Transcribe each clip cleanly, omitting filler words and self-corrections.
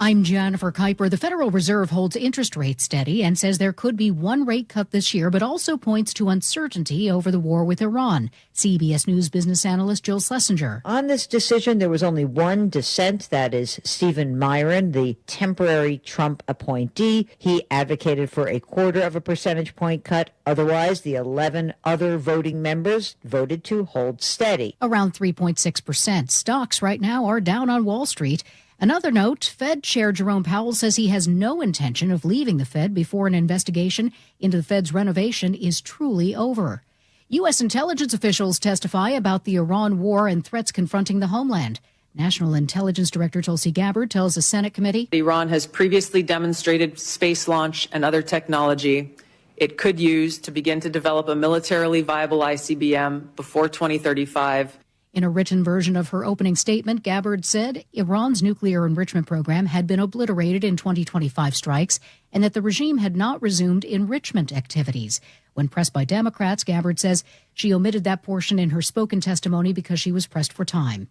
I'm Jennifer Kuiper. The Federal Reserve holds interest rates steady and says there could be one rate cut this year, but also points to uncertainty over the war with Iran. CBS News business analyst Jill Schlesinger. On this decision, there was only one dissent. That is Stephen Myron, the temporary Trump appointee. He advocated for a 0.25 percentage point cut. Otherwise, the 11 other voting members voted to hold steady. Around 3.6%. Stocks right now are down on Wall Street. Another note, Fed Chair Jerome Powell says he has no intention of leaving the Fed before an investigation into the Fed's renovation is truly over. U.S. intelligence officials testify about the Iran war and threats confronting the homeland. National Intelligence Director Tulsi Gabbard tells a Senate committee Iran has previously demonstrated space launch and other technology it could use to begin to develop a militarily viable ICBM before 2035. In a written version of her opening statement, Gabbard said Iran's nuclear enrichment program had been obliterated in 2025 strikes and that the regime had not resumed enrichment activities. When pressed by Democrats, Gabbard says she omitted that portion in her spoken testimony because she was pressed for time.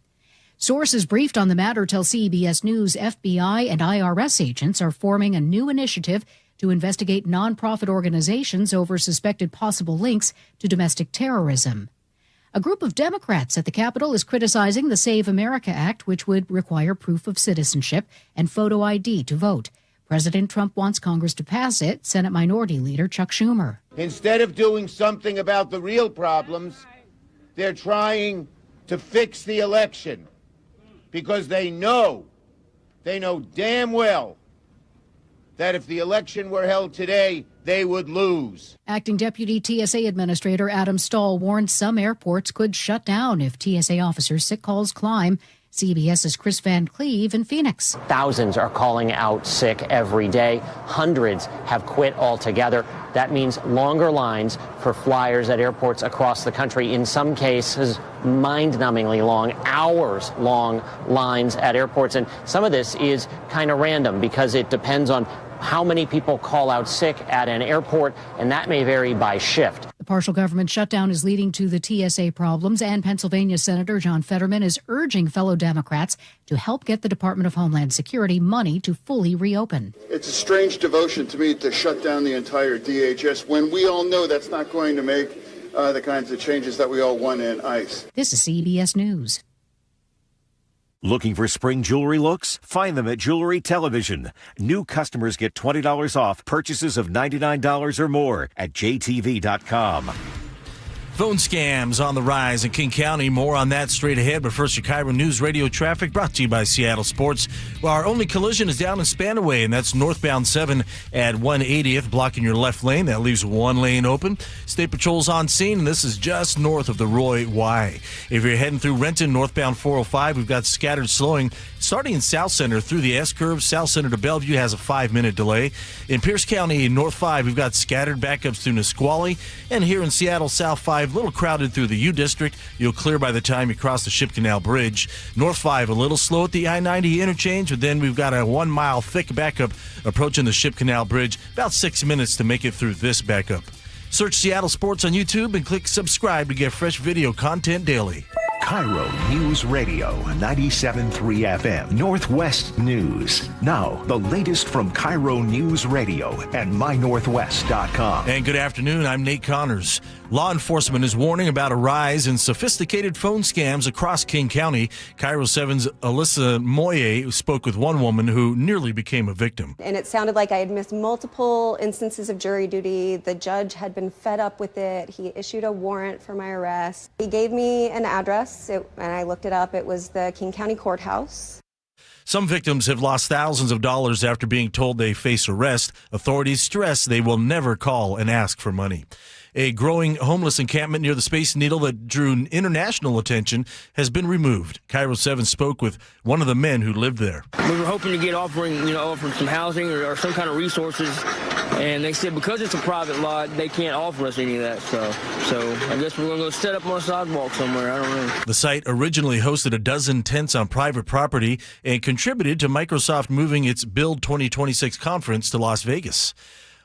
Sources briefed on the matter tell CBS News FBI and IRS agents are forming a new initiative to investigate nonprofit organizations over suspected possible links to domestic terrorism. A group of Democrats at the Capitol is criticizing the Save America Act, which would require proof of citizenship and photo ID to vote. President Trump wants Congress to pass it, Senate Minority Leader Chuck Schumer. Instead of doing something about the real problems, they're trying to fix the election because they know damn well that if the election were held today, they would lose. Acting Deputy TSA Administrator Adam Stahl warned some airports could shut down if TSA officers' sick calls climb. CBS's Chris Van Cleve in Phoenix. Thousands are calling out sick every day. Hundreds have quit altogether. That means longer lines for flyers at airports across the country. In some cases, mind-numbingly long, hours-long lines at airports. And some of this is kind of random because it depends on how many people call out sick at an airport, and that may vary by shift. The partial government shutdown is leading to the TSA problems, and Pennsylvania Senator John Fetterman is urging fellow Democrats to help get the Department of Homeland Security money to fully reopen. It's a strange devotion to me to shut down the entire DHS when we all know that's not going to make the kinds of changes that we all want in ICE. This is CBS News. Looking for spring jewelry looks? Find them at Jewelry Television. New customers get $20 off purchases of $99 or more at jtv.com. Phone scams on the rise in King County. More on that straight ahead. But first, your KIRO News Radio traffic brought to you by Seattle Sports. Well, our only collision is down in Spanaway, and that's northbound 7 at 180th, blocking your left lane. That leaves one lane open. State Patrol's on scene, and this is just north of the Roy Y. If you're heading through Renton, northbound 405, we've got scattered slowing starting in South Center through the S-curve. South Center to Bellevue has a 5-minute delay. In Pierce County, North 5, we've got scattered backups through Nisqually. And here in Seattle, South 5, a little crowded through the U District. You'll clear by the time you cross the Ship Canal Bridge. North 5, a little slow at the I-90 interchange, but then we've got a 1-mile thick backup approaching the Ship Canal Bridge. About 6 minutes to make it through this backup. Search Seattle Sports on YouTube and click subscribe to get fresh video content daily. KIRO News Radio 97.3 FM Northwest News. Now, the latest from KIRO News Radio and mynorthwest.com. And good afternoon, I'm Nate Connors. Law enforcement is warning about a rise in sophisticated phone scams across King County. KIRO 7's Alyssa Moye spoke with one woman who nearly became a victim. And it sounded like I had missed multiple instances of jury duty. The judge had been fed up with it. He issued a warrant for my arrest. He gave me an address, and I looked it up. It was the King County Courthouse. Some victims have lost thousands of dollars after being told they face arrest. Authorities stress they will never call and ask for money. A growing homeless encampment near the Space Needle that drew international attention has been removed. KIRO 7 spoke with one of the men who lived there. We were hoping to get offering some housing or some kind of resources, and they said because it's a private lot, they can't offer us any of that stuff. So I guess we're going to go set up on a sidewalk somewhere. I don't know. The site originally hosted a dozen tents on private property and contributed to Microsoft moving its Build 2026 conference to Las Vegas.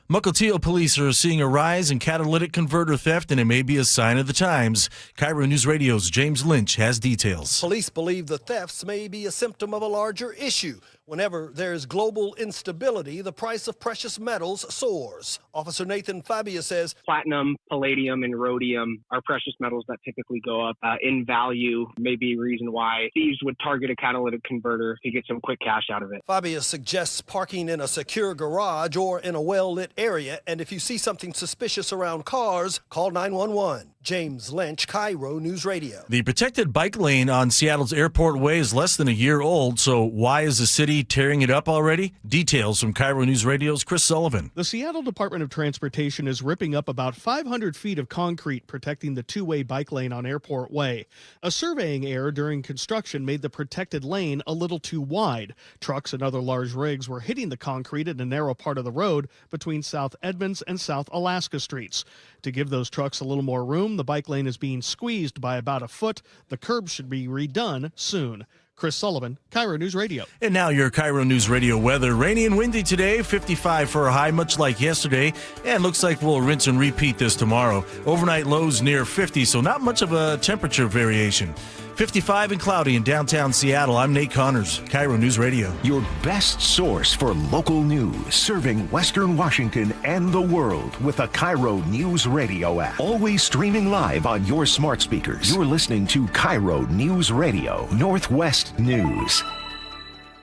Mukilteo police are seeing a rise in catalytic converter theft, and it may be a sign of the times. KIRO News Radio's James Lynch has details. Police believe the thefts may be a symptom of a larger issue. Whenever there's global instability, the price of precious metals soars. Officer Nathan Fabia says platinum, palladium, and rhodium are precious metals that typically go up in value. Maybe a reason why thieves would target a catalytic converter to get some quick cash out of it. Fabia suggests parking in a secure garage or in a well-lit area, and if you see something suspicious around cars, call 911. James Lynch, KIRO News Radio. The protected bike lane on Seattle's Airport Way is less than a year old, so why is the city tearing it up already? Details from KIRO News Radio's Chris Sullivan. The Seattle Department of Transportation is ripping up about 500 feet of concrete protecting the two-way bike lane on Airport Way. A surveying error during construction made the protected lane a little too wide. Trucks and other large rigs were hitting the concrete in a narrow part of the road between South Edmonds and South Alaska streets. To give those trucks a little more room, the bike lane is being squeezed by about a foot. The curb should be redone soon. Chris Sullivan, KIRO News Radio. And now your KIRO News Radio weather. Rainy and windy today, 55 for a high, much like yesterday. And looks like we'll rinse and repeat this tomorrow. Overnight lows near 50, so not much of a temperature variation. 55 and cloudy in downtown Seattle. I'm Nate Connors, KIRO News Radio. Your best source for local news, serving Western Washington and the world with the KIRO News Radio app. Always streaming live on your smart speakers. You're listening to KIRO News Radio, Northwest News.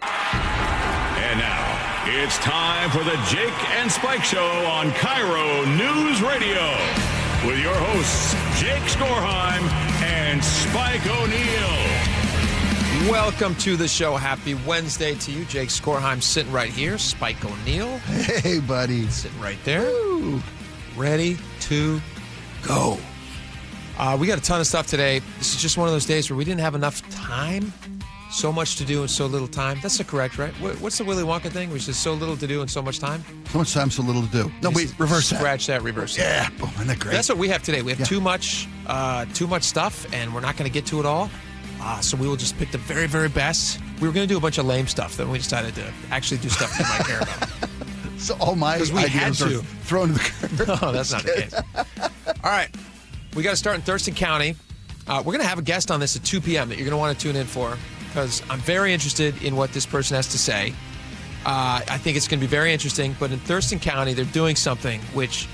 And now, it's time for the Jake and Spike Show on KIRO News Radio. With your hosts, Jake Skorheim and Spike O'Neill. Welcome to the show. Happy Wednesday to you. Jake Skorheim sitting right here. Spike O'Neill. Hey, buddy. Sitting right there. Woo. Ready to go. We got a ton of stuff today. This is just one of those days where we didn't have enough time. So much to do in so little time. That's the correct, right? What's the Willy Wonka thing? Which is so little to do in so much time? So much time, so little to do. No, wait, reverse that. Scratch that, reverse that. Yeah. Oh, isn't that great? That's what we have today. We have too much stuff, and we're not going to get to it all. So we will just pick the very, very best. We were going to do a bunch of lame stuff, then we decided to actually do stuff we might care about. So all my ideas are thrown to the curb. No, that's not the case. All right. We got to start in Thurston County. We're going to have a guest on this at 2 p.m. that you're going to want to tune in for, because I'm very interested in what this person has to say. I think it's going to be very interesting. But in Thurston County, they're doing something which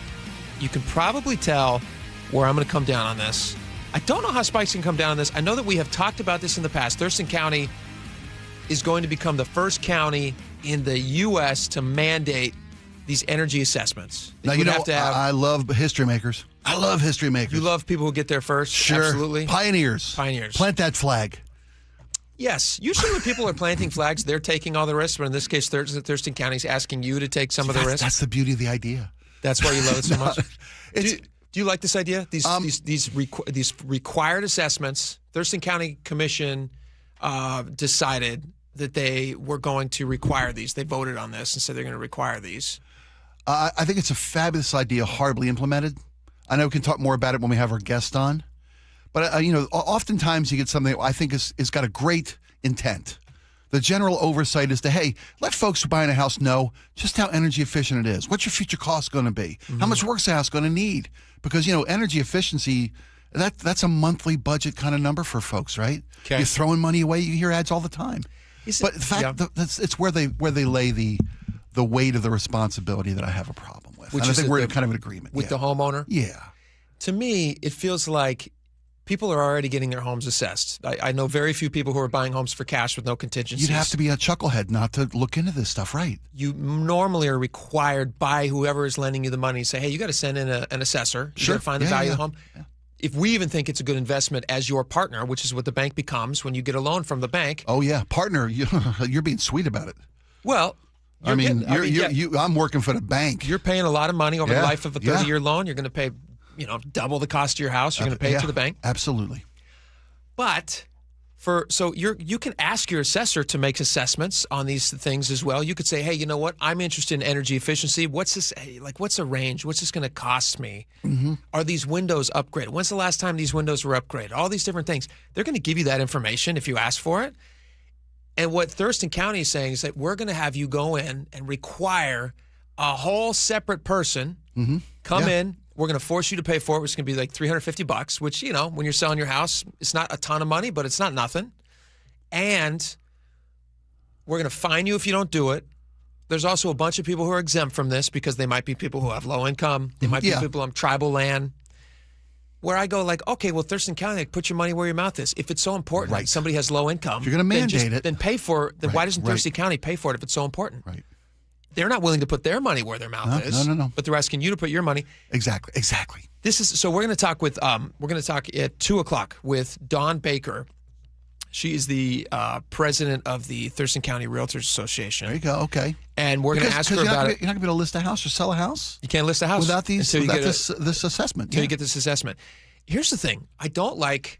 you can probably tell where I'm going to come down on this. I don't know how Spike's going to come down on this. I know that we have talked about this in the past. Thurston County is going to become the first county in the U.S. to mandate these energy assessments. Now, you know, I love history makers. I love history makers. You love people who get there first? Sure. Absolutely. Pioneers. Plant that flag. Yes. Usually when people are planting flags, they're taking all the risks. But in this case, Thurston County is asking you to take some of the risks. That's the beauty of the idea. That's why you love it so much. Do you like this idea? These required assessments. Thurston County Commission decided that they were going to require these. They voted on this and said they're going to require these. I think it's a fabulous idea, horribly implemented. I know we can talk more about it when we have our guest on. But, oftentimes you get something that I think is got a great intent. The general oversight is to, hey, let folks who are buying a house know just how energy efficient it is. What's your future cost going to be? Mm-hmm. How much work's the house going to need? Because, energy efficiency, that's a monthly budget kind of number for folks, right? Okay. You're throwing money away. You hear ads all the time. But the fact it's where they lay the weight of the responsibility that I have a problem with. And I think we're in kind of an agreement. With the homeowner? Yeah. To me, it feels like people are already getting their homes assessed. I know very few people who are buying homes for cash with no contingencies. You'd have to be a chucklehead not to look into this stuff, right? You normally are required by whoever is lending you the money to say, hey, you got to send in an assessor. You got to find the value of the home. Yeah. If we even think it's a good investment as your partner, which is what the bank becomes when you get a loan from the bank. Oh, yeah. Partner, you're being sweet about it. Well, I'm working for the bank. You're paying a lot of money over the life of a 30-year loan. You're going to pay double the cost of your house. You're going to pay it to the bank. Absolutely. But you can ask your assessor to make assessments on these things as well. You could say, hey, you know what? I'm interested in energy efficiency. What's this? What's a range? What's this going to cost me? Mm-hmm. Are these windows upgraded? When's the last time these windows were upgraded? All these different things. They're going to give you that information if you ask for it. And what Thurston County is saying is that we're going to have you go in and require a whole separate person come in. We're going to force you to pay for it, which is going to be like $350, which, you know, when you're selling your house, it's not a ton of money, but it's not nothing. And we're going to fine you if you don't do it. There's also a bunch of people who are exempt from this because they might be people who have low income. They might be people on tribal land. Where I go like, okay, well, Thurston County, like, put your money where your mouth is. If it's so important, like somebody has low income, if you're going to mandate it, then pay for it. Then why doesn't Thurston County pay for it if it's so important? Right. They're not willing to put their money where their mouth is. No. But they're asking you to put your money. Exactly. This is so we're going to talk with we're going to talk at 2:00 with Dawn Baker. She is the president of the Thurston County Realtors Association. There you go. Okay. And we're going to ask her about it. You're not going to be able to list a house or sell a house. You can't list a house without this assessment. Until you get this assessment. Here's the thing. I don't like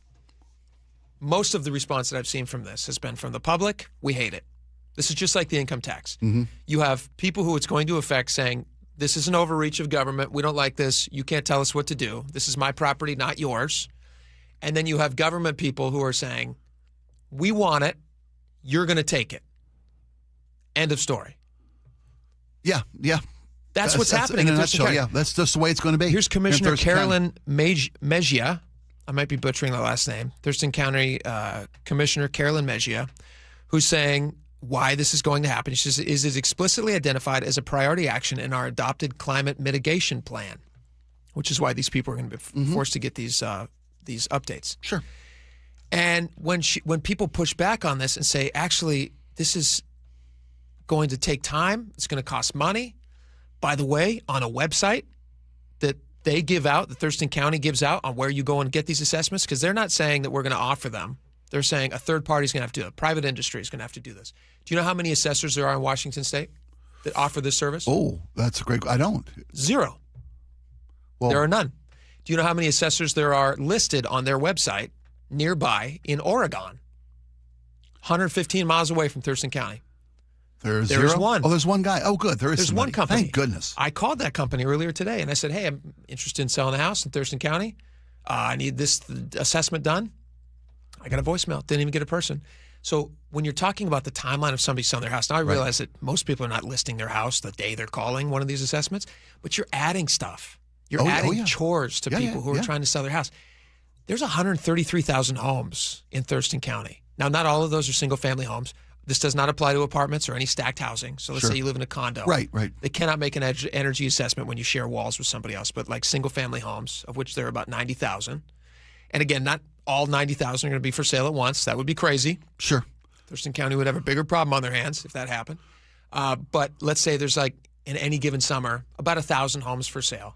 most of the response that I've seen from this has been from the public. We hate it. This is just like the income tax. You have people who it's going to affect saying, this is an overreach of government. We don't like this. You can't tell us what to do. This is my property, not yours. And then you have government people who are saying, we want it. You're going to take it. End of story. Yeah. That's what's happening in a nutshell. Yeah, that's just the way it's going to be. Here's Commissioner Carolyn Mejia. I might be butchering the last name. Thurston County Commissioner Carolyn Mejia, who's saying why this is going to happen. She says, is explicitly identified as a priority action in our adopted climate mitigation plan, which is why these people are going to be forced to get these updates. Sure. And when people push back on this and say, actually, this is going to take time, it's going to cost money. By the way, on a website that they give out, the Thurston County gives out on where you go and get these assessments, because they're not saying that we're going to offer them. They're saying a third party is going to have to do it. Private industry is going to have to do this. Do you know how many assessors there are in Washington State that offer this service? Oh, that's a great. I don't. 0. Well, there are none. Do you know how many assessors there are listed on their website nearby in Oregon? 115 miles away from Thurston County. There's zero? One. Oh, there's one guy. Oh, good. There's one company. Thank goodness. I called that company earlier today, and I said, hey, I'm interested in selling a house in Thurston County. I need this assessment done. I got a voicemail. Didn't even get a person. So when you're talking about the timeline of somebody selling their house, now I realize that most people are not listing their house the day they're calling one of these assessments, but you're adding stuff. You're adding chores to people who are trying to sell their house. There's 133,000 homes in Thurston County. Now, not all of those are single-family homes. This does not apply to apartments or any stacked housing. So let's say you live in a condo. Right. They cannot make an energy assessment when you share walls with somebody else, but like single-family homes, of which there are about 90,000. And again, not all 90,000 are going to be for sale at once. That would be crazy. Sure. Thurston County would have a bigger problem on their hands if that happened. But let's say there's like, in any given summer, about 1,000 homes for sale.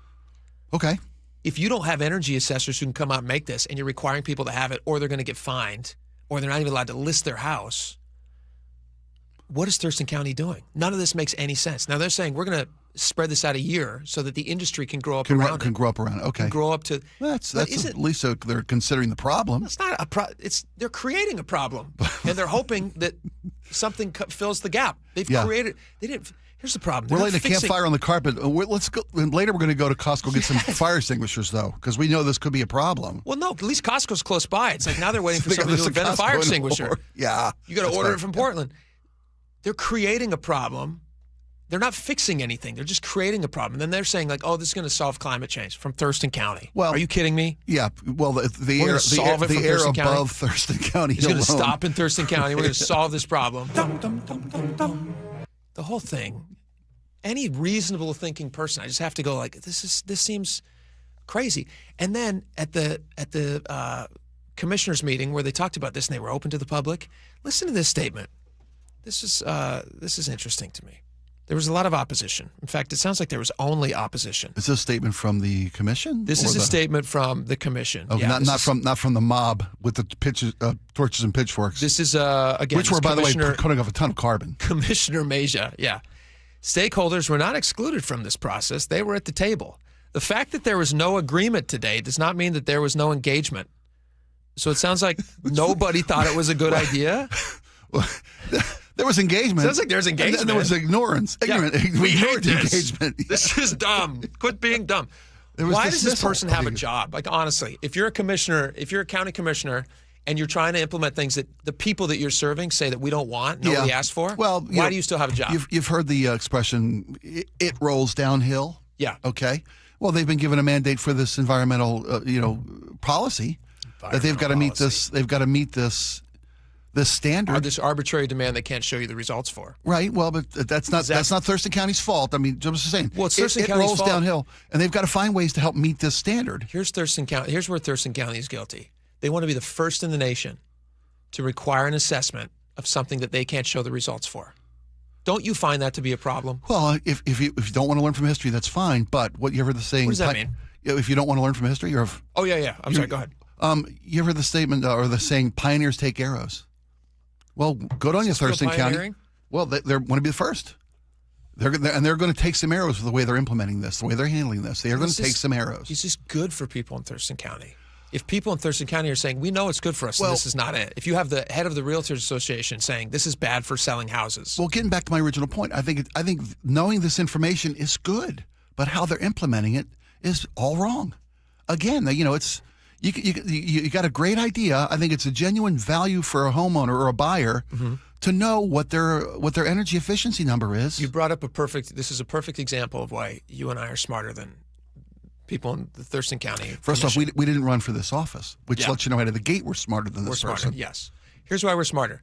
Okay. If you don't have energy assessors who can come out and make this, and you're requiring people to have it, or they're going to get fined, or they're not even allowed to list their house, what is Thurston County doing? None of this makes any sense. Now they're saying we're going to spread this out a year so that the industry can grow up around it. Can grow up around it. Okay. Can grow up to. That's at least they're considering the problem. It's not a problem. They're creating a problem, and they're hoping that something fills the gap. They've created. They didn't. Here's the problem. We're lighting a campfire on the carpet. Let's go. Later, we're going to go to Costco get some fire extinguishers, though, because we know this could be a problem. Well, no. At least Costco's close by. It's like now they're waiting for somebody to invent a fire extinguisher. Yeah. You got to order it from Portland. They're creating a problem. They're not fixing anything. They're just creating a problem. And then they're saying, like, oh, this is going to solve climate change from Thurston County. Well, are you kidding me? Yeah. Well, the air above Thurston County is going to stop in Thurston County. We're going to solve this problem. The whole thing. Any reasonable thinking person, I just have to go like, this seems crazy. And then at the commissioners meeting where they talked about this and they were open to the public, listen to this statement. This is interesting to me. There was a lot of opposition. In fact, it sounds like there was only opposition. Is this a statement from the commission? This is a statement from the commission. Oh, yeah, not from the mob with the torches and pitchforks. This is again, which were, by the way, cutting off a ton of carbon. Commissioner Mejia, yeah. Stakeholders were not excluded from this process. They were at the table. The fact that there was no agreement today does not mean that there was no engagement. So it sounds like nobody thought it was a good idea. Well, there was engagement. Sounds like there's engagement. And there was ignorance. We hate this. Engagement. This is dumb. Quit being dumb. Why does this person have a job? Like, honestly, if you're a commissioner, if you're a county commissioner and you're trying to implement things that the people that you're serving say that we don't want, nobody asked for, well, why do you still have a job? You've heard the expression, it rolls downhill. Yeah. Okay. Well, they've been given a mandate for this environmental, policy that they've got to meet this. They've got to meet this standard. Or this arbitrary demand they can't show you the results for. Right. Well, but that's not Thurston County's fault. I mean, I'm just saying. Well, it's Thurston it County's rolls fault. downhill, and they've got to find ways to help meet this standard. Here's Thurston County. Here's where Thurston County is guilty. They want to be the first in the nation to require an assessment of something that they can't show the results for. Don't you find that to be a problem? Well, if you don't want to learn from history, that's fine. But what you ever the saying? What does that mean? If you don't want to learn from history, or if oh yeah. I'm sorry. Go ahead. You ever the statement or the saying, "Pioneers take arrows"? Well, good on you, Thurston County. Well, they want to be the first. They're going to take some arrows with the way they're implementing this, the way they're handling this. They are going to take some arrows. It's just good for people in Thurston County. If people in Thurston County are saying, we know it's good for us, and this is not it. If you have the head of the Realtors Association saying, this is bad for selling houses. Well, getting back to my original point, I think knowing this information is good, but how they're implementing it is all wrong. Again, it's you got a great idea. I think it's a genuine value for a homeowner or a buyer to know what their energy efficiency number is. You brought up this is a perfect example of why you and I are smarter than people in the Thurston County. First off, we didn't run for this office, which lets you know out of the gate we're smarter than this person. We're smarter, yes. Here's why we're smarter.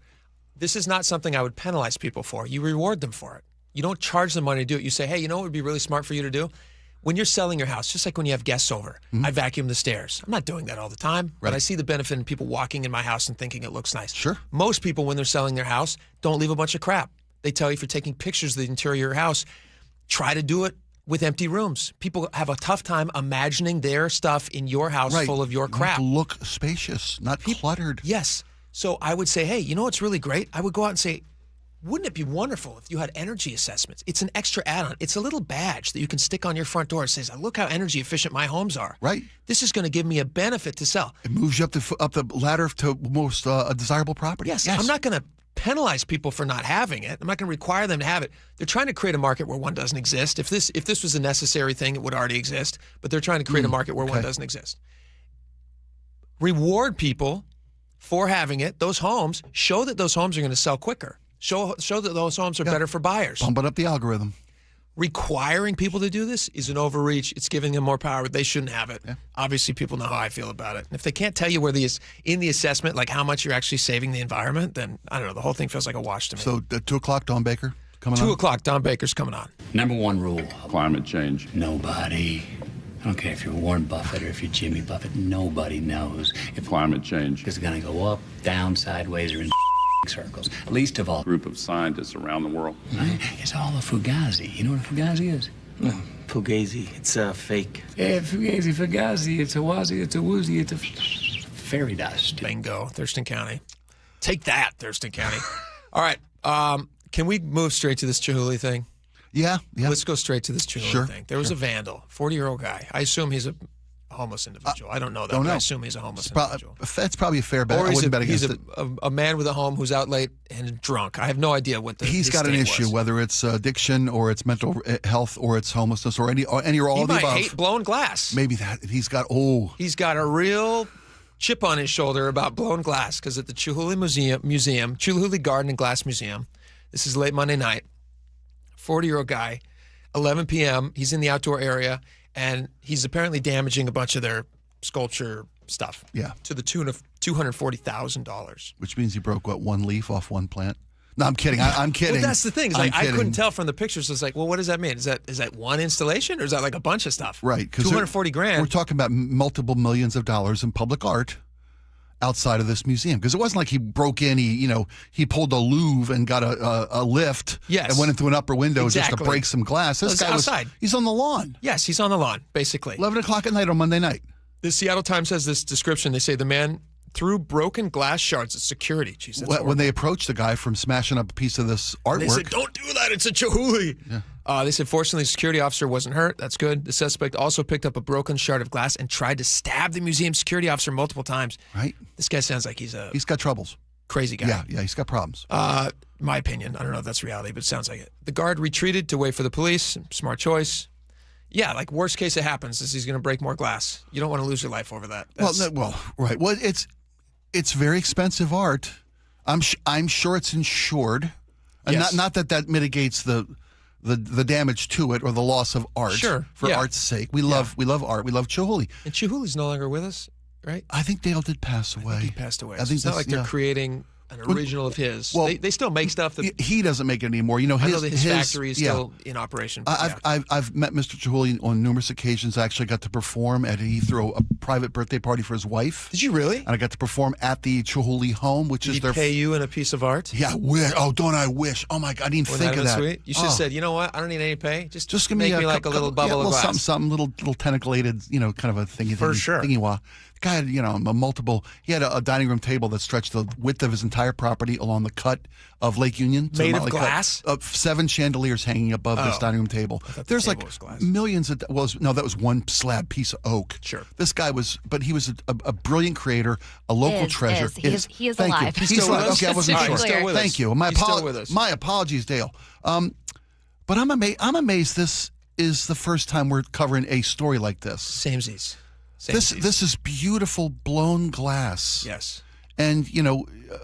This is not something I would penalize people for. You reward them for it. You don't charge them money to do it. You say, hey, you know what would be really smart for you to do? When you're selling your house, just like when you have guests over, I vacuum the stairs. I'm not doing that all the time, but I see the benefit in people walking in my house and thinking it looks nice. Sure. Most people, when they're selling their house, don't leave a bunch of crap. They tell you if you're taking pictures of the interior of your house, try to do it with empty rooms. People have a tough time imagining their stuff in your house full of your crap. Look spacious, not cluttered. Yes. So I would say, hey, you know what's really great? I would go out and say, wouldn't it be wonderful if you had energy assessments? It's an extra add-on. It's a little badge that you can stick on your front door. It says, look how energy efficient my homes are. Right. This is going to give me a benefit to sell. It moves you up the ladder to most desirable property. Yes. I'm not going to penalize people for not having it. I'm not going to require them to have it. They're trying to create a market where one doesn't exist. If this was a necessary thing, it would already exist. But they're trying to create a market where one doesn't exist. Reward people for having it. Those homes, show that those homes are going to sell quicker. Show that those homes are better for buyers. Bumping up the algorithm. Requiring people to do this is an overreach. It's giving them more power. They shouldn't have it. Yeah. Obviously, people know how I feel about it. And if they can't tell you in the assessment, like how much you're actually saving the environment, then I don't know. The whole thing feels like a wash to me. So at 2 o'clock, Don Baker coming on? 2 o'clock, Don Baker's coming on. Number one rule. Climate change. Nobody. I don't care if you're Warren Buffett or if you're Jimmy Buffett. Nobody knows if climate change is going to go up, down, sideways, or in circles. Least of all, a group of scientists around the world. Right? It's all a fugazi. You know what a fugazi is? Fugazi. It's fake. Yeah, fugazi. It's a wazi. It's a woozy. It's a fairy dust. Bingo, Thurston County. Take that, Thurston County. All right. Can we move straight to this Chihuly thing? Yeah. Let's go straight to this Chihuly thing. There was a vandal, 40-year-old guy. I assume he's a homeless individual. I don't know that, but I assume he's a homeless individual. That's probably a fair bet. Or I wouldn't bet against he's a man with a home who's out late and drunk. I have no idea what he's got an issue, whether it's addiction or it's mental health or it's homelessness or any or all of the above. He might hate blown glass. Maybe that. He's got a real chip on his shoulder about blown glass because at the Chihuly Museum, Chihuly Garden and Glass Museum, this is late Monday night, 40-year-old guy, 11 p.m., he's in the outdoor area, and he's apparently damaging a bunch of their sculpture stuff. Yeah. To the tune of $240,000. Which means he broke, one leaf off one plant? No, I'm kidding. I'm kidding. Well, that's the thing. I couldn't tell from the pictures. It's like, well, what does that mean? Is that one installation or is that like a bunch of stuff? Right. $240,000. We're talking about multiple millions of dollars in public art outside of this museum, because it wasn't like he broke in. He pulled a Louvre and got a lift. Yes. And went into an upper window just to break some glass. This guy outside. He's on the lawn. Yes, he's on the lawn, basically. 11 o'clock at night on Monday night. The Seattle Times has this description. They say the man threw broken glass shards at security. Jeez, that's horrible. When they approached the guy from smashing up a piece of this artwork. They said, don't do that. It's a Chihuly. Yeah. They said, fortunately, the security officer wasn't hurt. That's good. The suspect also picked up a broken shard of glass and tried to stab the museum security officer multiple times. Right. This guy sounds like he's got troubles. Crazy guy. Yeah, he's got problems. My opinion. I don't know if that's reality, but it sounds like it. The guard retreated to wait for the police. Smart choice. Yeah, like worst case it happens is he's going to break more glass. You don't want to lose your life over that. Right. Well, It's very expensive art. I'm sure it's insured, and Yes. not that mitigates the damage to it or the loss of art. Sure. For art's sake, we love art. We love Chihuly. And Chihuly's no longer with us, right? I think Dale did pass away. I think he passed away. I So think it's not like they're yeah. creating an original of his. Well, they still make stuff that he doesn't make it anymore. You know, I know that his factory is yeah. still in operation. I've met Mr. Chihuly on numerous occasions. I actually got to perform he threw a private birthday party for his wife. Did you really? And I got to perform at the Chihuly home, which Did is he their pay you in a piece of art? Yeah, don't I wish? Oh my God, I didn't Wouldn't think that of have that. been sweet? You should have said, you know what? I don't need any pay. Just give me make me like a little bubble of glass. something, little tentaculated, kind of a thingy. For sure. Thingy-wah. The guy had, he had a dining room table that stretched the width of his entire property along the cut of Lake Union. Made of glass? 7 chandeliers hanging above this dining room table. There's like millions of, that was one slab piece of oak. Sure. This guy he was a brilliant creator, a local treasure. He is Thank alive. You. He's alive. Okay, I wasn't sure. Still with us. Thank you. He's still with us. My apologies, Dale. But I'm amazed this is the first time we're covering a story like this. Samesies. This is beautiful blown glass. Yes. And,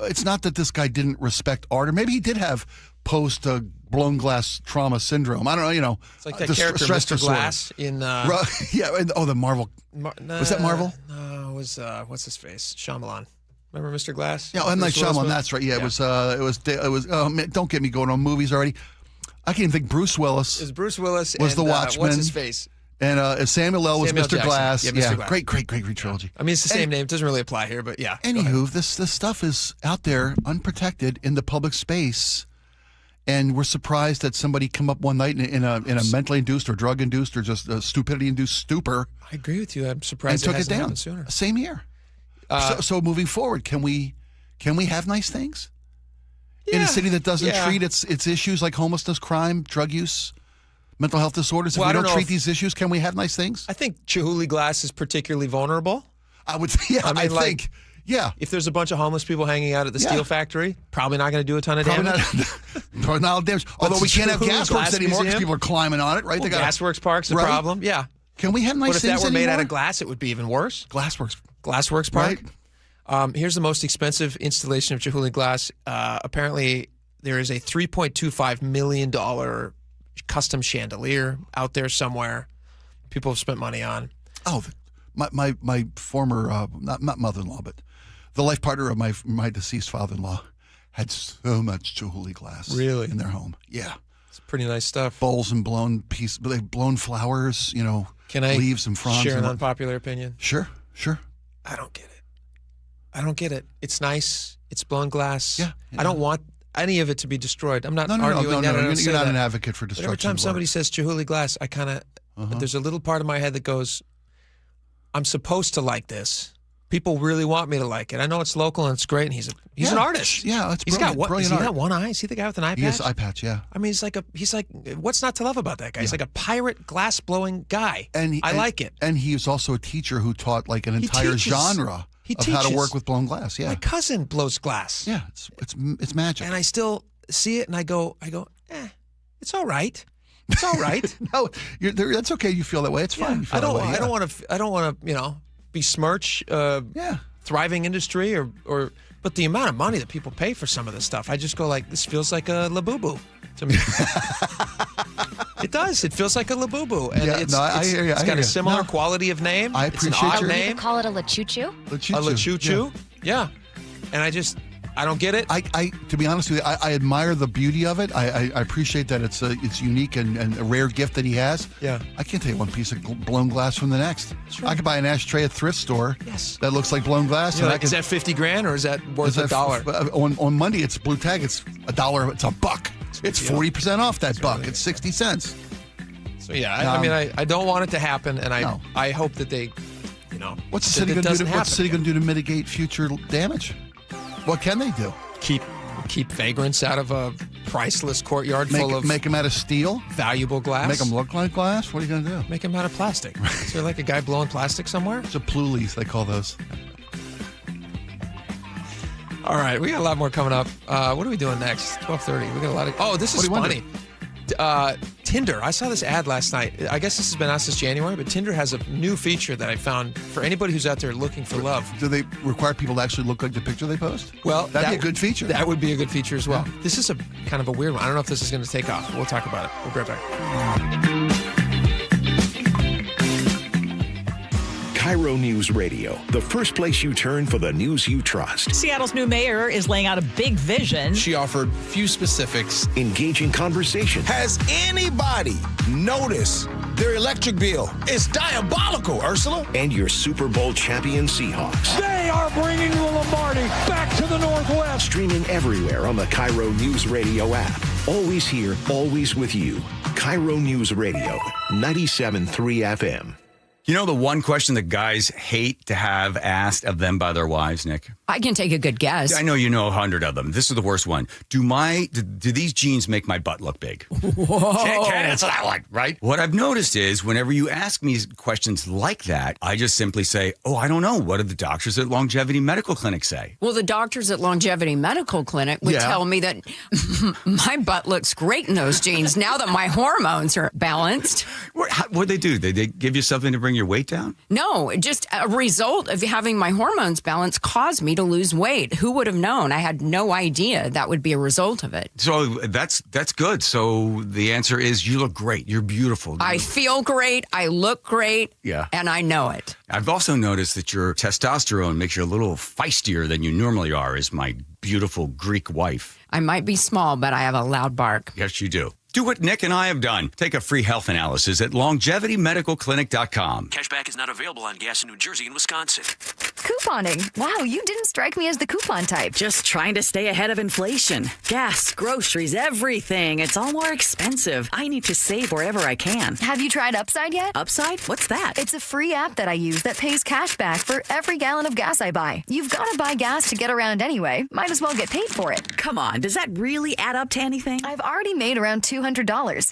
it's not that this guy didn't respect art, or maybe he did have post blown glass trauma syndrome. I don't know, It's like that character, Mr. Glass, in... yeah, the Marvel. Was that Marvel? No, it was, what's his face? Shyamalan. Remember Mr. Glass? Yeah, M. Night Shyamalan, that's right. Yeah, it was, oh, man, don't get me going on movies already. I can't even think. Bruce Willis. It was Bruce Willis was and, the Watchman. what's his face? And Samuel L. was Samuel Mr. Jackson. Glass. Yeah, Mr. Glass. Great trilogy. I mean, it's the same name. It doesn't really apply here, but yeah. Anywho, this stuff is out there unprotected in the public space, and we're surprised that somebody come up one night in a mentally induced or drug induced or just a stupidity induced stupor. I agree with you. I'm surprised and it took it hasn't down happened sooner. Same here. So moving forward, can we have nice things in a city that doesn't treat its issues like homelessness, crime, drug use, mental health disorders? Well, if we don't treat these issues, can we have nice things? I think Chihuly Glass is particually vulnerable. I would say, I think. Yeah. If there's a bunch of homeless people hanging out at the steel factory, probably not going to do a ton of damage. Probably not damage. Although we can't have gasworks anymore because people are climbing on it, right? Well, gasworks Park's a problem. Yeah. Can we have nice things But if that were made anymore? out of glass, it would be even worse. Glassworks Park. Right. Here's the most expensive installation of Chihuly Glass. Apparently, there is a $3.25 million custom chandelier out there somewhere. People have spent money on. Oh, my former not mother-in-law, but the life partner of my deceased father-in-law had so much Chihuly glass. Really? In their home. Yeah. It's pretty nice stuff. Bowls and blown flowers, Can I leaves and fronds. share an unpopular opinion? Sure. I don't get it. It's nice. It's blown glass. Yeah. I don't want any of it to be destroyed. I'm not arguing that. No. I don't say You're not that. an advocate for destruction. But every time somebody says Chihuly Glass, I kind of, there's a little part of my head that goes, I'm supposed to like this. People really want me to like it. I know it's local and it's great, and he's an artist. Yeah, it's he's brilliant. got Brilliant Has he art. got one eye? Is he the guy with an eye patch? He has eye patch, yeah. I mean, he's like, what's not to love about that guy? He's like a pirate glass blowing guy. I like it. And he was also a teacher who taught like an entire genre of how to work with blown glass. Yeah. My cousin blows glass. Yeah, it's magic. And I still see it, and I go, it's all right. It's all right. No, that's okay. You feel that way. It's fine. You feel that way, I don't want to, besmirch thriving industry or but the amount of money that people pay for some of this stuff, I just go like, this feels like a labubu to me. It does. It feels like a labubu, and I hear you. It's got a similar quality of name. I It's an appreciate odd You name. could call it a lachuchu. A lachuchu. Yeah. And I don't get it. I to be honest with you, I admire the beauty of it. I appreciate that it's unique and a rare gift that he has. Yeah. I can't take one piece of blown glass from the next. Sure. I could buy an ashtray at a thrift store. Yes. That looks like blown glass. You're like, is that $50,000 or is that worth $1? On Monday, it's blue tag. It's $1. It's $1. It's 40% off that buck. Really it's 60 cents. So yeah, I mean, I don't want it to happen, and I hope that they, What's the city going to do? What's the city going to do to mitigate future damage? What can they do? Keep vagrants out of a priceless courtyard full of make them out of steel, valuable glass. Make them look like glass. What are you going to do? Make them out of plastic. Is there like a guy blowing plastic somewhere? It's a plulies, they call those. All right, we got a lot more coming up. What are we doing next? 12:30. We got a lot of. Oh, this is funny. Tinder. I saw this ad last night. I guess this has been out since January, but Tinder has a new feature that I found for anybody who's out there looking for love. Do they require people to actually look like the picture they post? Well, that'd be a good feature. That would be a good feature as well. This is a kind of a weird one. I don't know if this is going to take off. We'll talk about it. We'll be right back. KIRO News Radio, the first place you turn for the news you trust. Seattle's new mayor is laying out a big vision. She offered few specifics. Engaging conversation. Has anybody noticed their electric bill? It's diabolical, Ursula. And your Super Bowl champion Seahawks. They are bringing the Lombardi back to the Northwest. Streaming everywhere on the KIRO News Radio app. Always here, always with you. KIRO News Radio, 97.3 FM. You know the one question that guys hate to have asked of them by their wives, Nick? I can take a good guess. I know you know 100 of them. This is the worst one. Do these jeans make my butt look big? Whoa. Can't answer that one, right? What I've noticed is whenever you ask me questions like that, I just simply say, oh, I don't know. What did the doctors at Longevity Medical Clinic say? Well, the doctors at Longevity Medical Clinic would tell me that my butt looks great in those jeans now that my hormones are balanced. What'd they do? Did they give you something to bring your weight down? No, just a result of having my hormones balanced caused me to lose weight. Who would have known? I had no idea that would be a result of it. So that's good. So the answer is you look great. You're beautiful. I feel great. I look great. Yeah. And I know it. I've also noticed that your testosterone makes you a little feistier than you normally are as my beautiful Greek wife. I might be small, but I have a loud bark. Yes, you do. Do what Nick and I have done. Take a free health analysis at longevitymedicalclinic.com. Cashback is not available on gas in New Jersey and Wisconsin. Couponing. Wow, you didn't strike me as the coupon type. Just trying to stay ahead of inflation. Gas, groceries, everything. It's all more expensive. I need to save wherever I can. Have you tried Upside yet? Upside? What's that? It's a free app that I use that pays cash back for every gallon of gas I buy. You've got to buy gas to get around anyway. Might as well get paid for it. Come on, does that really add up to anything? I've already made around $200.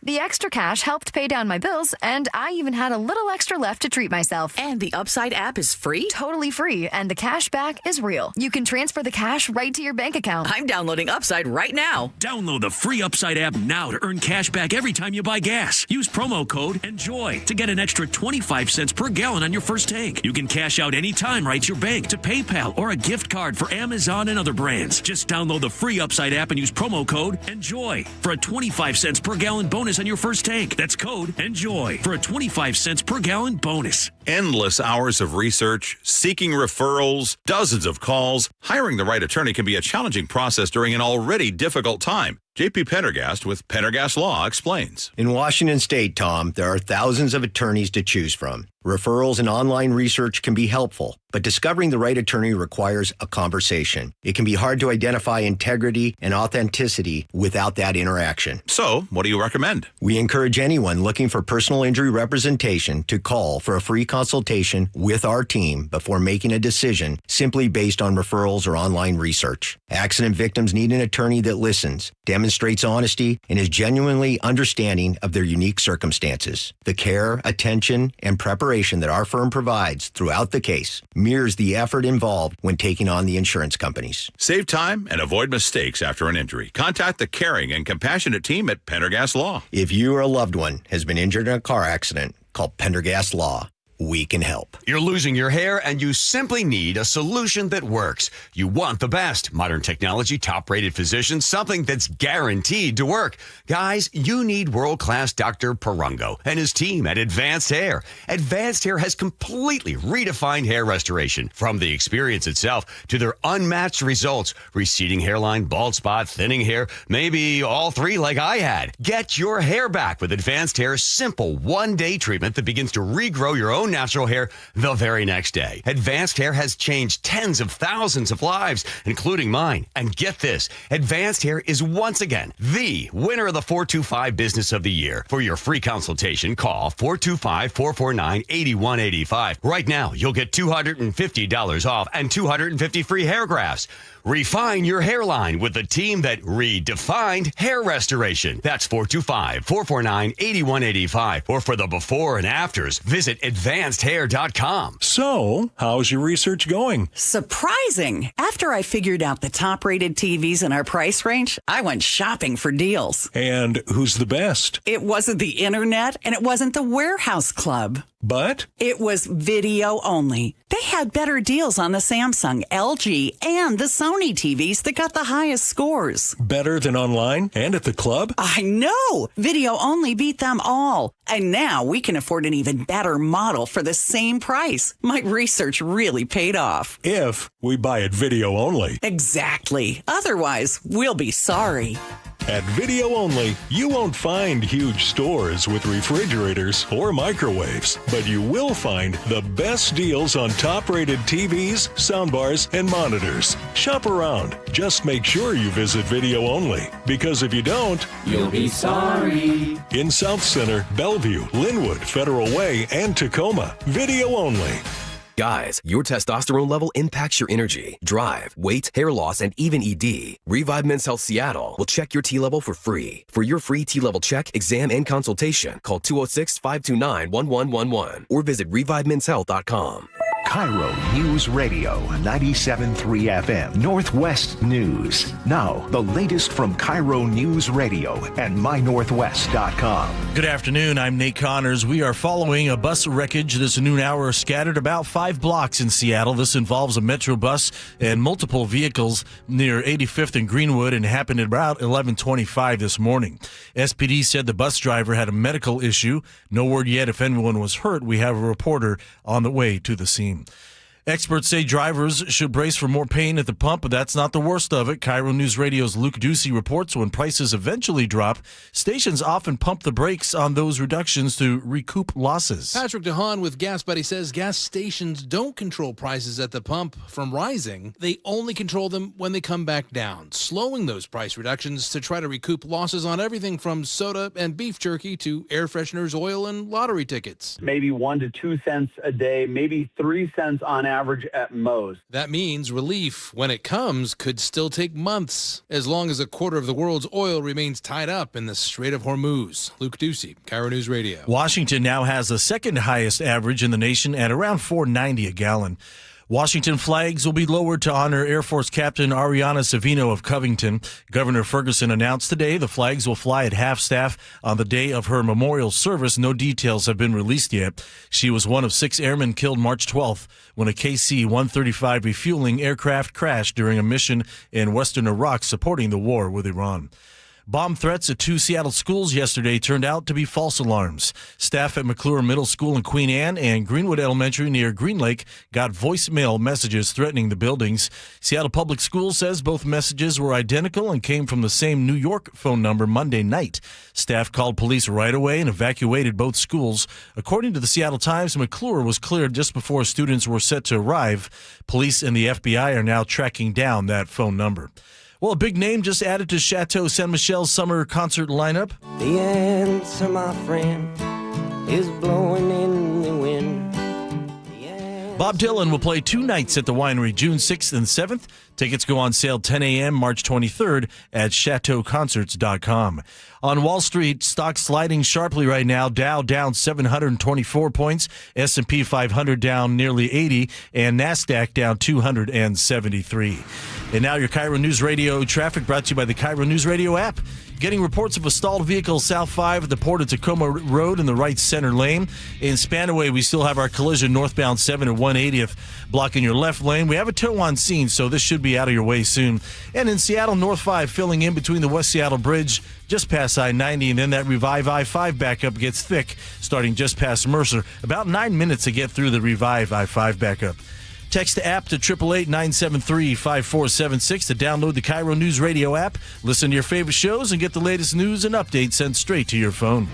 The extra cash helped pay down my bills, and I even had a little extra left to treat myself. And the Upside app is free? Totally free, and the cash back is real. You can transfer the cash right to your bank account. I'm downloading Upside right now. Download the free Upside app now to earn cash back every time you buy gas. Use promo code ENJOY to get an extra 25 cents per gallon on your first tank. You can cash out anytime right to your bank, to PayPal, or a gift card for Amazon and other brands. Just download the free Upside app and use promo code ENJOY for a 25 cents per gallon bonus on your first tank. That's code ENJOY for a 25 cents per gallon bonus. Endless hours of research, seeking referrals, dozens of calls. Hiring the right attorney can be a challenging process during an already difficult time. J.P. Pendergast with Pendergast Law explains. In Washington State, Tom, there are thousands of attorneys to choose from. Referrals and online research can be helpful, but discovering the right attorney requires a conversation. It can be hard to identify integrity and authenticity without that interaction. So, what do you recommend? We encourage anyone looking for personal injury representation to call for a free consultation with our team before making a decision simply based on referrals or online research. Accident victims need an attorney that listens, demonstrates honesty, and is genuinely understanding of their unique circumstances. The care, attention, and preparation that our firm provides throughout the case mirrors the effort involved when taking on the insurance companies. Save time and avoid mistakes after an injury. Contact the caring and compassionate team at Pendergast Law. If you or a loved one has been injured in a car accident, call Pendergast Law. We can help. You're losing your hair and you simply need a solution that works. You want the best. Modern technology, top-rated physicians, something that's guaranteed to work. Guys, you need world-class Dr. Perungo and his team at Advanced Hair. Advanced Hair has completely redefined hair restoration. From the experience itself to their unmatched results. Receding hairline, bald spot, thinning hair, maybe all three like I had. Get your hair back with Advanced Hair's simple one-day treatment that begins to regrow your own natural hair the very next day. Advanced Hair has changed tens of thousands of lives, including mine. And get this, Advanced Hair is once again the winner of the 425 Business of the Year. For your free consultation, call 425-449-8185. Right now, you'll get $250 off and 250 free hair grafts. Refine your hairline with the team that redefined hair restoration. That's 425-449-8185. Or for the before and afters, visit Advanced advancedhair.com. So, how's your research going? Surprising. After I figured out the top-rated TVs in our price range, I went shopping for deals. And who's the best? It wasn't the internet, and it wasn't the warehouse club. But? It was video only. They had better deals on the Samsung, LG, and the Sony TVs that got the highest scores. Better than online and at the club? I know! Video only beat them all. And now we can afford an even better model for the same price. My research really paid off. If we buy it video only. Exactly. Otherwise, we'll be sorry. At Video Only, you won't find huge stores with refrigerators or microwaves, but you will find the best deals on top-rated TVs, soundbars, and monitors. Shop around. Just make sure you visit Video Only, because if you don't, you'll be sorry. In South Center, Bellevue, Linwood, Federal Way, and Tacoma, Video Only. Guys, your testosterone level impacts your energy, drive, weight, hair loss, and even ED. Revive Men's Health Seattle will check your T level for free. For your free T level check, exam, and consultation, call 206-529-1111 or visit ReviveMen'sHealth.com. KIRO News Radio 97.3 FM Northwest News. Now, the latest from KIRO News Radio and MyNorthwest.com. Good afternoon. I'm Nate Connors. We are following a bus wreckage this noon hour scattered about 5 blocks in Seattle. This involves a Metro bus and multiple vehicles near 85th and Greenwood and happened at about 11:25 this morning. SPD said the bus driver had a medical issue. No word yet if anyone was hurt. We have a reporter on the way to the scene. Experts say drivers should brace for more pain at the pump, but that's not the worst of it. KIRO News Radio's Luke Ducey reports when prices eventually drop, stations often pump the brakes on those reductions to recoup losses. Patrick DeHaan with Gas Buddy says gas stations don't control prices at the pump from rising. They only control them when they come back down, slowing those price reductions to try to recoup losses on everything from soda and beef jerky to air fresheners, oil, and lottery tickets. Maybe 1 to 2 cents a day, maybe 3 cents on average at most. That means relief, when it comes, could still take months, as long as a quarter of the world's oil remains tied up in the Strait of Hormuz. Luke Ducey, KIRO News Radio. Washington now has the second highest average in the nation at around $4.90 a gallon. Washington flags will be lowered to honor Air Force Captain Ariana Savino of Covington. Governor Ferguson announced today the flags will fly at half-staff on the day of her memorial service. No details have been released yet. She was one of 6 airmen killed March 12th when a KC-135 refueling aircraft crashed during a mission in western Iraq supporting the war with Iran. Bomb threats at 2 Seattle schools yesterday turned out to be false alarms. Staff at McClure Middle School in Queen Anne and Greenwood Elementary near Green Lake got voicemail messages threatening the buildings. Seattle Public Schools says both messages were identical and came from the same New York phone number Monday night. Staff called police right away and evacuated both schools. According to the Seattle Times, McClure was cleared just before students were set to arrive. Police and the FBI are now tracking down that phone number. Well, a big name just added to Chateau Saint Michel's summer concert lineup. The answer, my friend, is blowing in the wind. Bob Dylan will play 2 nights at the winery, June 6th and 7th. Tickets go on sale 10 a.m. March 23rd at chateauconcerts.com. On Wall Street, stocks sliding sharply right now. Dow down 724 points, S&P 500 down nearly 80, and NASDAQ down 273. And now your KIRO News Radio traffic brought to you by the KIRO News Radio app. Getting reports of a stalled vehicle south 5 at the Port of Tacoma Road in the right center lane. In Spanaway, we still have our collision northbound 7 at 180th blocking your left lane. We have a tow on scene, so this should be out of your way soon. And in Seattle, North 5 filling in between the West Seattle Bridge just past I-90, and then that Revive I-5 backup gets thick starting just past Mercer. About 9 minutes to get through the Revive I-5 backup. Text the app to 888-973-5476 to download the KIRO News Radio app. Listen to your favorite shows and get the latest news and updates sent straight to your phone.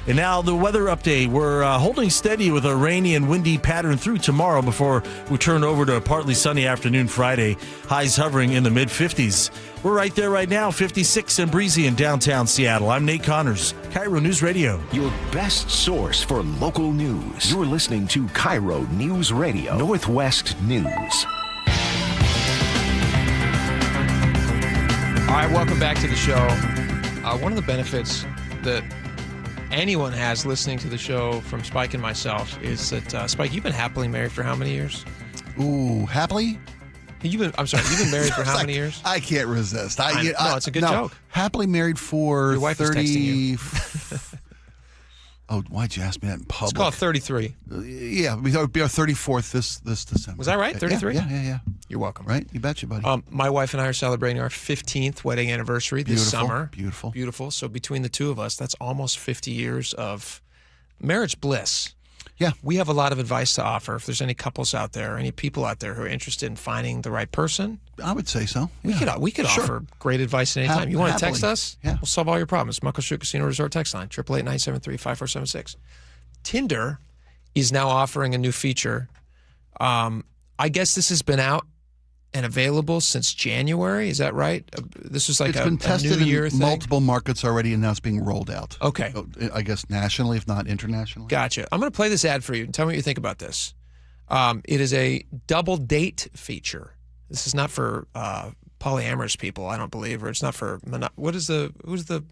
And now the weather update. We're holding steady with a rainy and windy pattern through tomorrow before we turn over to a partly sunny afternoon Friday. Highs hovering in the mid-50s. We're right there right now, 56 and breezy in downtown Seattle. I'm Nate Connors, KIRO News Radio. Your best source for local news. You're listening to KIRO News Radio, Northwest News. All right, welcome back to the show. One of the benefits that anyone has listening to the show from Spike and myself is that, Spike, you've been happily married for how many years? Ooh, happily? You've been married for how many years? I can't resist. No, it's a good joke. Happily married for Your wife 30. is texting you. Oh, why'd you ask me that in public? Let's call it 33. Yeah, it'll be our 34th this December. Was that right? 33? Yeah. You're welcome. Right? You betcha, buddy. My wife and I are celebrating our 15th wedding anniversary this summer. Beautiful. So between the two of us, that's almost 50 years of marriage bliss. Yeah. We have a lot of advice to offer. If there's any couples out there, any people out there who are interested in finding the right person, I would say so. Yeah. We could Sure. offer great advice at any time. You want to text Happily. us? Yeah. We'll solve all your problems. Muckleshoot Casino Resort text line, 888-973-5476. Tinder is now offering a new feature. I guess this has been out and available since January. Is that right? This was like It's been tested New Year in thing? multiple markets already, and now it's being rolled out. Okay. I guess nationally, if not internationally. Gotcha. I'm going to play this ad for you and tell me what you think about this. It is a double date feature. This is not for polyamorous people, I don't believe, or it's not for who's the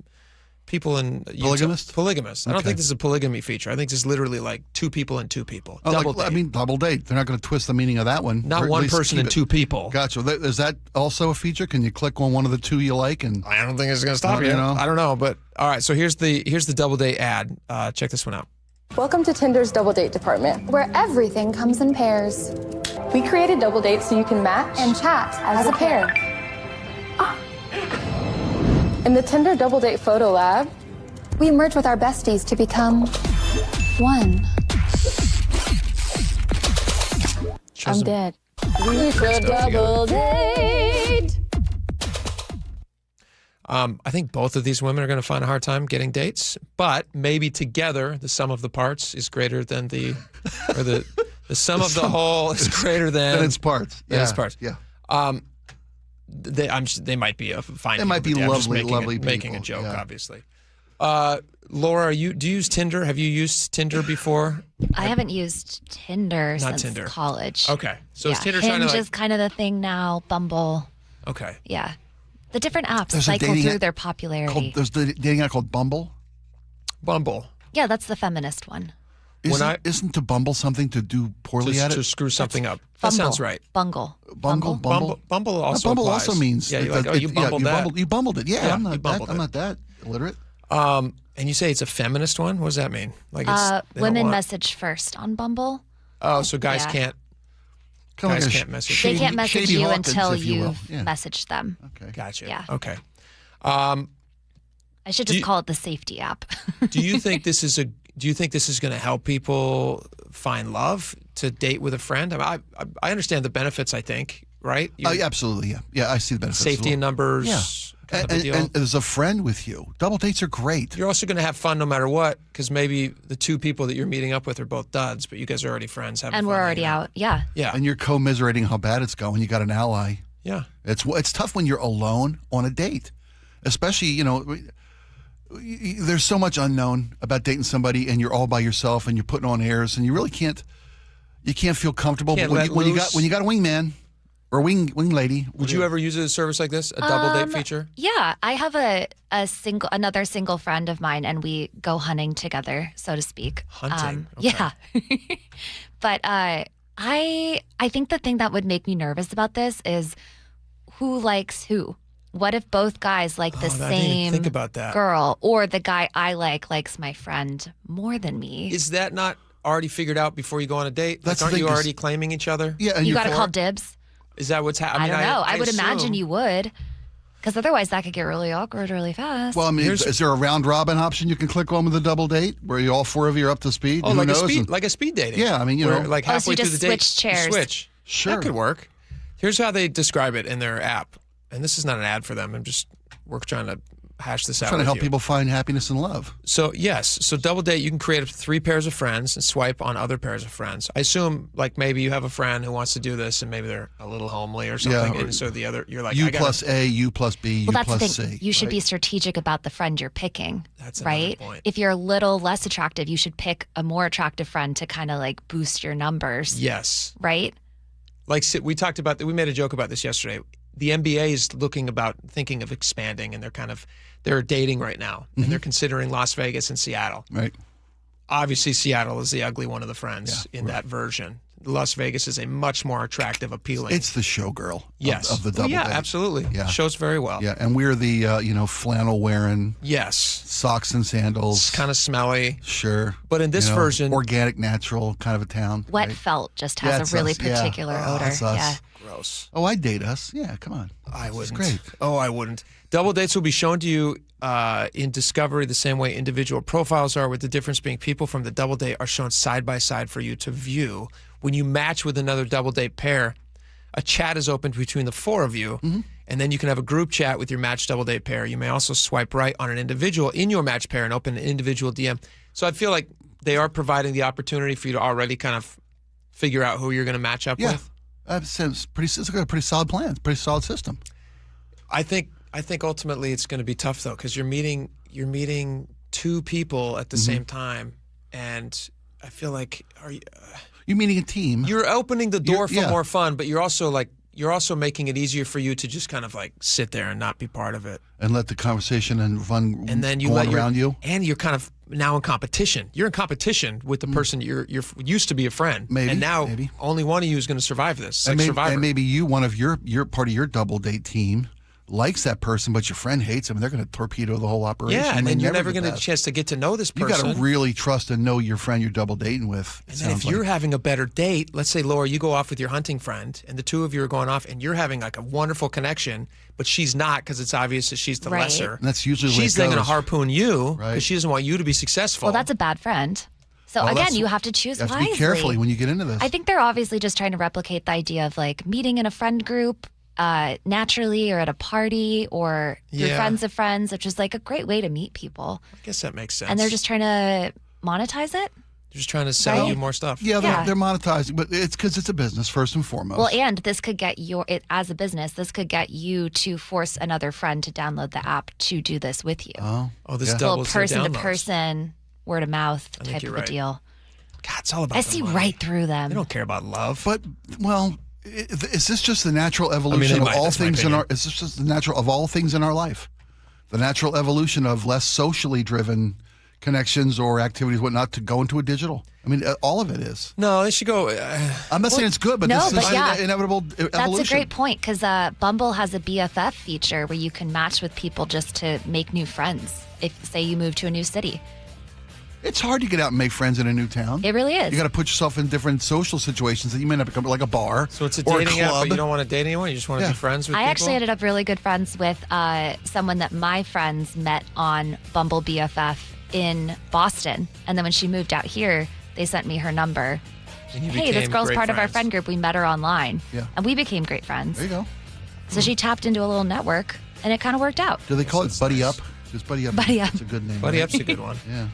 people in Polygamist? Polygamist. I don't think this is a polygamy feature. I think this is literally like two people and two people. Oh, Double date. double date. They're not going to twist the meaning of that one. Not Or at one least person keep and it. two people. Gotcha. Is that also a feature? Can you click on one of the two you like? And I don't think it's going to stop you. I don't know, but all right. So here's the double date ad. Check this one out. Welcome to Tinder's Double Date department, where everything comes in pairs. We created Double Date so you can match and chat as a pair. In the Tinder Double Date photo lab, we merge with our besties to become one. I'm dead. We should double date. I think both of these women are going to find a hard time getting dates, but maybe together the sum of the parts is greater than the sum of the whole is greater than its parts. Than its parts. Yeah. They might be a fine. They might be people, but I'm just lovely making a people, joke, yeah. obviously. Laura, do you use Tinder? Have you used Tinder before? I haven't used Tinder Not since Tinder. college. Okay, so is Tinder Hinge trying to is kind of the thing now. Bumble. Okay. Yeah, the different apps There's a cycle dating through app their popularity. There's the dating app called Bumble. Bumble. Yeah, that's the feminist one. Isn't to Bumble something to do poorly at it? To screw something up. That Bumble. sounds right. Bungle. Bumble. Bumble also Bumble applies. also means Yeah, you're that- like, you bumbled that. You bumbled it. Yeah, Yeah, I'm you not bumbled that. I'm not that illiterate. And you say it's a feminist one? What does that mean? Like they don't Women want- message first on Bumble. Oh, so guys Yeah. can't. Kinda Guys like a can't message. They can't message Shady you Hawkins, until if you will. you've Yeah. messaged them. Okay. Gotcha. Yeah. Okay. I should Do just you- call it the safety app. Do you think this is going to help people find love to date with a friend? I mean, I understand the benefits. I think, right? Absolutely. Yeah. I see the benefits. Safety in numbers. Yeah. Kind of a deal. And as a friend with you, double dates are great. You're also going to have fun no matter what, because maybe the two people that you're meeting up with are both duds, but you guys are already friends. Having And fun we're already hanging out. Yeah. Yeah. And you're commiserating how bad it's going. You got an ally. Yeah. It's tough when you're alone on a date, especially there's so much unknown about dating somebody, and you're all by yourself, and you're putting on airs, and you really can't feel comfortable. Can't But let when you loose. got a wingman or a wing lady, Would you ever use a service like this, a double date feature? Yeah, I have another single friend of mine, and we go hunting together, so to speak. Hunting? Okay. Yeah, but I think the thing that would make me nervous about this is who likes who. What if both guys like the I didn't even same think about that. girl, or the guy I likes my friend more than me? Is that not already figured out before you go on a date? That's Aren't the you thing, already claiming each other? Yeah, and You you're got to call dibs. Is that what's happening? I don't know. I would assume. imagine you would, because otherwise that could get really awkward really fast. Well, I mean, is there a round robin option you can click on with a double date where you all four of you are up to speed? Oh, Who knows? like a speed dating. Yeah, I mean, Where, know, like Oh, so halfway you through just the date, switch chairs. you switch. Sure. That could work. Here's how they describe it in their app, and this is not an ad for them. We're trying to hash this out. trying to with help you. people find happiness and love. So yes, double date. You can create up to 3 pairs of friends and swipe on other pairs of friends. I assume like maybe you have a friend who wants to do this, and maybe they're a little homely or something, Yeah, or and so the other you're like U I gotta- plus A, U plus B, Well, U that's the plus thing. C. You should right? be strategic about the friend you're picking. That's another right. point. If you're a little less attractive, you should pick a more attractive friend to kind of like boost your numbers. Yes. Right. Like we talked about, we made a joke about this yesterday. the NBA is thinking of expanding, and they're dating right now, and they're considering Las Vegas and Seattle. Right. Obviously, Seattle is the ugly one of the friends in that version. Las Vegas is a much more attractive, appealing. It's the showgirl of the double date. Yeah, absolutely. Yeah. Shows very well. Yeah, and we're the flannel wearing. Yes. Socks and sandals. It's kind of smelly. Sure. But in this version, organic, natural kind of a town. Wet felt just has a really particular odor. That's us. Yeah. Gross. Oh, I'd date us. Yeah, come on. I wouldn't. It's great. Oh, I wouldn't. Double dates will be shown to you in Discovery the same way individual profiles are, with the difference being people from the double date are shown side by side for you to view. When you match with another double date pair, a chat is opened between the four of you, and then you can have a group chat with your matched double date pair. You may also swipe right on an individual in your match pair and open an individual DM. So I feel like they are providing the opportunity for you to already kind of figure out who you're going to match up with. It's a pretty solid plan. It's a pretty solid system. I think ultimately it's going to be tough though, because you're meeting two people at the same time, and I feel like you're meeting a team. You're opening the door for more fun, but you're also making it easier for you to just kind of like sit there and not be part of it, and let the conversation and fun and then you go let around you. And you're kind of now in competition. You're in competition with the person you're used to be a friend, and now only one of you is going to survive this. It's Survivor. And maybe one of your part of your double date team likes that person, but your friend hates him, and they're going to torpedo the whole operation. Yeah, and then you're never going to get a chance to get to know this person. You got to really trust and know your friend you're double dating with. And then if you're having a better date, let's say, Laura, you go off with your hunting friend, and the two of you are going off, and you're having like a wonderful connection, but she's not, because it's obvious that she's the lesser. And that's usually she's then going to harpoon you because she doesn't want you to be successful. Well, that's a bad friend. So again, you have to choose wisely. You have to be carefully when you get into this. I think they're obviously just trying to replicate the idea of like meeting in a friend group naturally, or at a party, or through friends of friends, which is like a great way to meet people. I guess that makes sense. And they're just trying to monetize it. They're just trying to sell you more stuff. Yeah, they're monetizing, but it's because it's a business first and foremost. Well, and this could get as a business, this could get you to force another friend to download the app to do this with you. Oh, this doubles the person to person, word of mouth type of a deal. God, it's all about I see right through them. They don't care about love. But is this just the natural evolution of all things in our? Is this just the natural of all things in our life? The natural evolution of less socially driven connections or activities, whatnot, to go into a digital. I mean, all of it is. No, they should go. I'm not saying it's good, but this is inevitable evolution. That's a great point, because Bumble has a BFF feature where you can match with people just to make new friends. If, say, you move to a new city. It's hard to get out and make friends in a new town. It really is. You got to put yourself in different social situations that you may not become, like a bar. So it's a dating app, but you don't want to date anyone? You just want to be friends with people? I actually ended up really good friends with someone that my friends met on Bumble BFF in Boston. And then when she moved out here, they sent me her number. Hey, this girl's part of our friend group. We met her online. Yeah. And we became great friends. There you go. So she tapped into a little network, and it kind of worked out. Do they call it Buddy Up? Because Buddy Up. Buddy Up. It's a good name. Buddy Up's a good one. Yeah.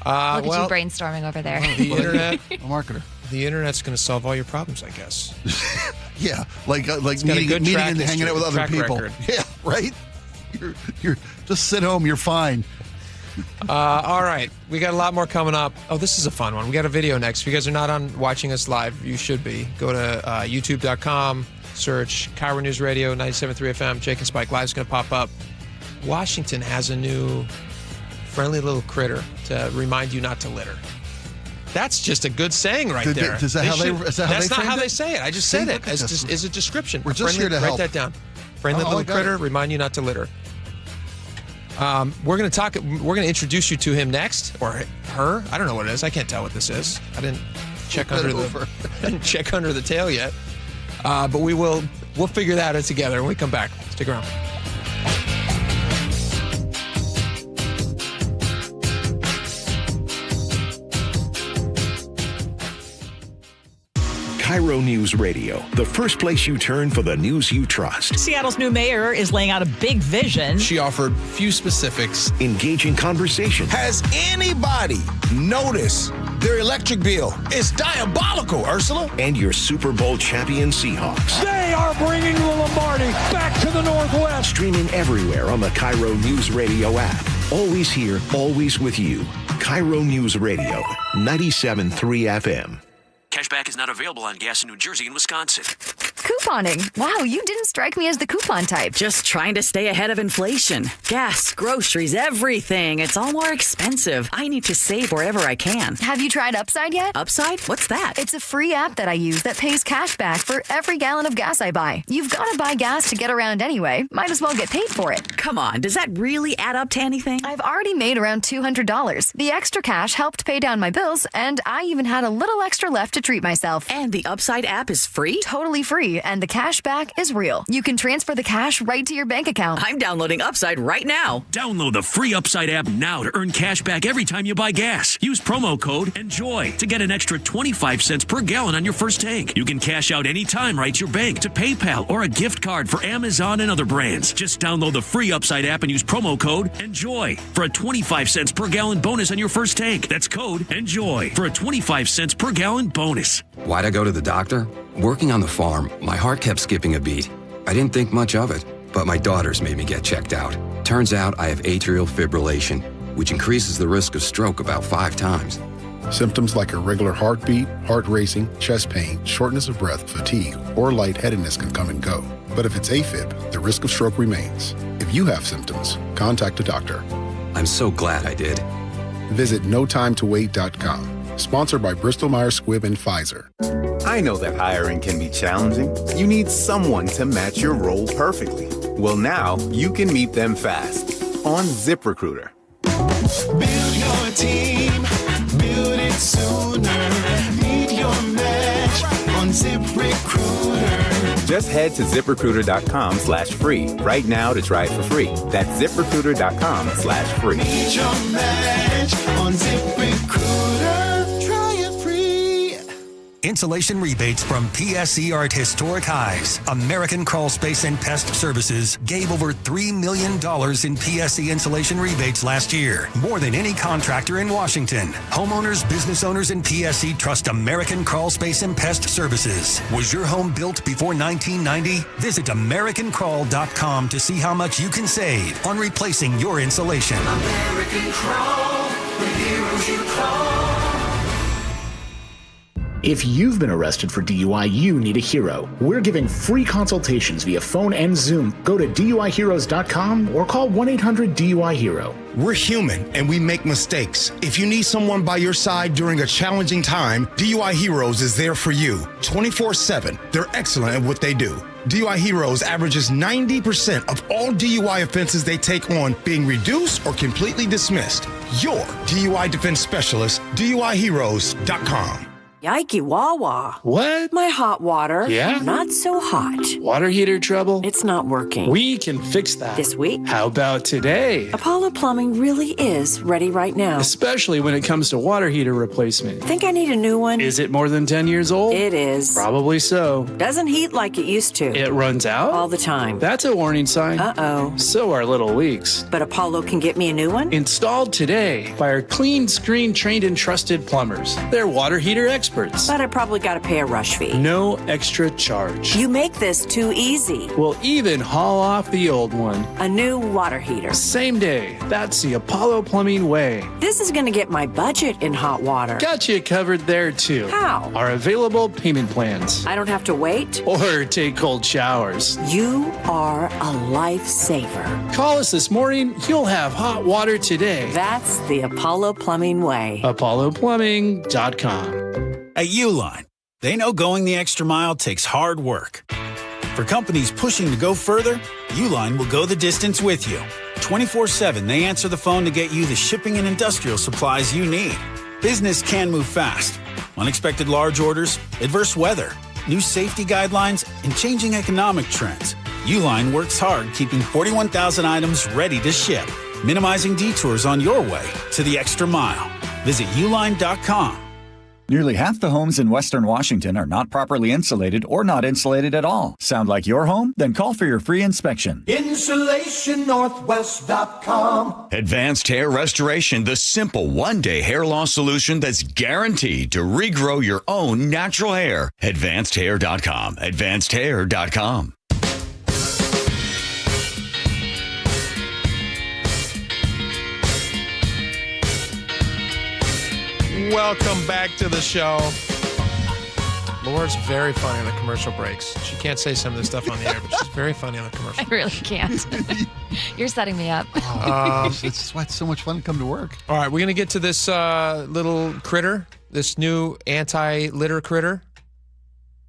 Look at you brainstorming over there. The internet, a marketer. The internet's going to solve all your problems, I guess. Yeah, like meeting and hanging out with other people. Record. Yeah, right. You're just sit home. You're fine. All right, we got a lot more coming up. Oh, this is a fun one. We got a video next. If you guys are not watching us live, you should be. Go to YouTube.com, search KIRO News Radio 97.3 FM. Jake and Spike Live is going to pop up. Washington has a new friendly little critter to remind you not to litter. That's just a good saying there. Is that That's not how they say it. I just said it as a description. We're just here to help. Write that down. Friendly little critter, remind you not to litter. We're going to introduce you to him next, or her. I don't know what it is. I can't tell what this is. I didn't check under the tail yet. But we'll figure that out together when we come back. Stick around. KIRO News Radio, the first place you turn for the news you trust. Seattle's new mayor is laying out a big vision. She offered few specifics. Engaging conversation. Has anybody noticed their electric bill? It's diabolical, Ursula. And your Super Bowl champion Seahawks. They are bringing the Lombardi back to the Northwest. Streaming everywhere on the KIRO News Radio app. Always here, always with you. KIRO News Radio, 97.3 FM. Cashback is not available on gas in New Jersey and Wisconsin. Couponing. Wow, you didn't strike me as the coupon type. Just trying to stay ahead of inflation. Gas, groceries, everything. It's all more expensive. I need to save wherever I can. Have you tried Upside yet? Upside? What's that? It's a free app that I use that pays cash back for every gallon of gas I buy. You've got to buy gas to get around anyway. Might as well get paid for it. Come on, does that really add up to anything? I've already made around $200. The extra cash helped pay down my bills, and I even had a little extra left to treat myself. And the Upside app is free? Totally free, and the cash back is real. You can transfer the cash right to your bank account. I'm downloading Upside right now. Download the free Upside app now to earn cash back every time you buy gas. Use promo code ENJOY to get an extra 25 cents per gallon on your first tank. You can cash out anytime right to your bank, to PayPal, or a gift card for Amazon and other brands. Just download the free Upside app and use promo code ENJOY for a 25 cents per gallon bonus on your first tank. That's code ENJOY for a 25 cents per gallon bonus. Why'd I go to the doctor? Working on the farm, my heart kept skipping a beat. I didn't think much of it, but my daughters made me get checked out. Turns out I have atrial fibrillation, which increases the risk of stroke about 5 times. Symptoms like irregular heartbeat, heart racing, chest pain, shortness of breath, fatigue, or lightheadedness can come and go. But if it's AFib, the risk of stroke remains. If you have symptoms, contact a doctor. I'm so glad I did. Visit notimetowait.com. Sponsored by Bristol-Myers Squibb and Pfizer. I know that hiring can be challenging. You need someone to match your role perfectly. Well, now you can meet them fast on ZipRecruiter. Build your team, build it sooner. Meet your match on ZipRecruiter. Just head to ZipRecruiter.com/free right now to try it for free. That's ZipRecruiter.com/free. Meet your match on ZipRecruiter. Try it free. Insulation rebates from PSE are at historic highs. American Crawl Space and Pest Services gave over $3 million in PSE insulation rebates last year, more than any contractor in Washington. Homeowners, business owners, and PSE trust American Crawl Space and Pest Services. Was your home built before 1990? Visit AmericanCrawl.com to see how much you can save on replacing your insulation. American Crawl, the heroes you call. If you've been arrested for DUI, you need a hero. We're giving free consultations via phone and Zoom. Go to DUIHeroes.com or call 1-800-DUI-HERO. We're human and we make mistakes. If you need someone by your side during a challenging time, DUI Heroes is there for you 24/7. They're excellent at what they do. DUI Heroes averages 90% of all DUI offenses they take on being reduced or completely dismissed. Your DUI defense specialist, DUIHeroes.com. Yikey Wawa. What? My hot water. Yeah? Not so hot. Water heater trouble? It's not working. We can fix that. This week? How about today? Apollo Plumbing really is ready right now. Especially when it comes to water heater replacement. Think I need a new one? Is it more than 10 years old? It is. Probably so. Doesn't heat like it used to. It runs out? All the time. That's a warning sign. Uh-oh. So are little leaks. But Apollo can get me a new one? Installed today by our clean screen trained and trusted plumbers. They're water heater experts. But I probably got to pay a rush fee. No extra charge. You make this too easy. We'll even haul off the old one. A new water heater. Same day. That's the Apollo Plumbing way. This is going to get my budget in hot water. Got you covered there too. How? Our available payment plans. I don't have to wait? Or take cold showers. You are a lifesaver. Call us this morning. You'll have hot water today. That's the Apollo Plumbing way. ApolloPlumbing.com. At Uline, they know going the extra mile takes hard work. For companies pushing to go further, Uline will go the distance with you. 24/7, they answer the phone to get you the shipping and industrial supplies you need. Business can move fast. Unexpected large orders, adverse weather, new safety guidelines, and changing economic trends. Uline works hard keeping 41,000 items ready to ship, minimizing detours on your way to the extra mile. Visit uline.com. Nearly half the homes in Western Washington are not properly insulated or not insulated at all. Sound like your home? Then call for your free inspection. InsulationNorthwest.com. Advanced Hair Restoration, the simple one-day hair loss solution that's guaranteed to regrow your own natural hair. AdvancedHair.com. AdvancedHair.com. Welcome back to the show. Laura's very funny on the commercial breaks. She can't say some of this stuff on the air, but she's very funny on the commercial I really can't. You're setting me up. It's why it's so much fun to come to work. All right, we're going to get to this little critter, this new anti-litter critter.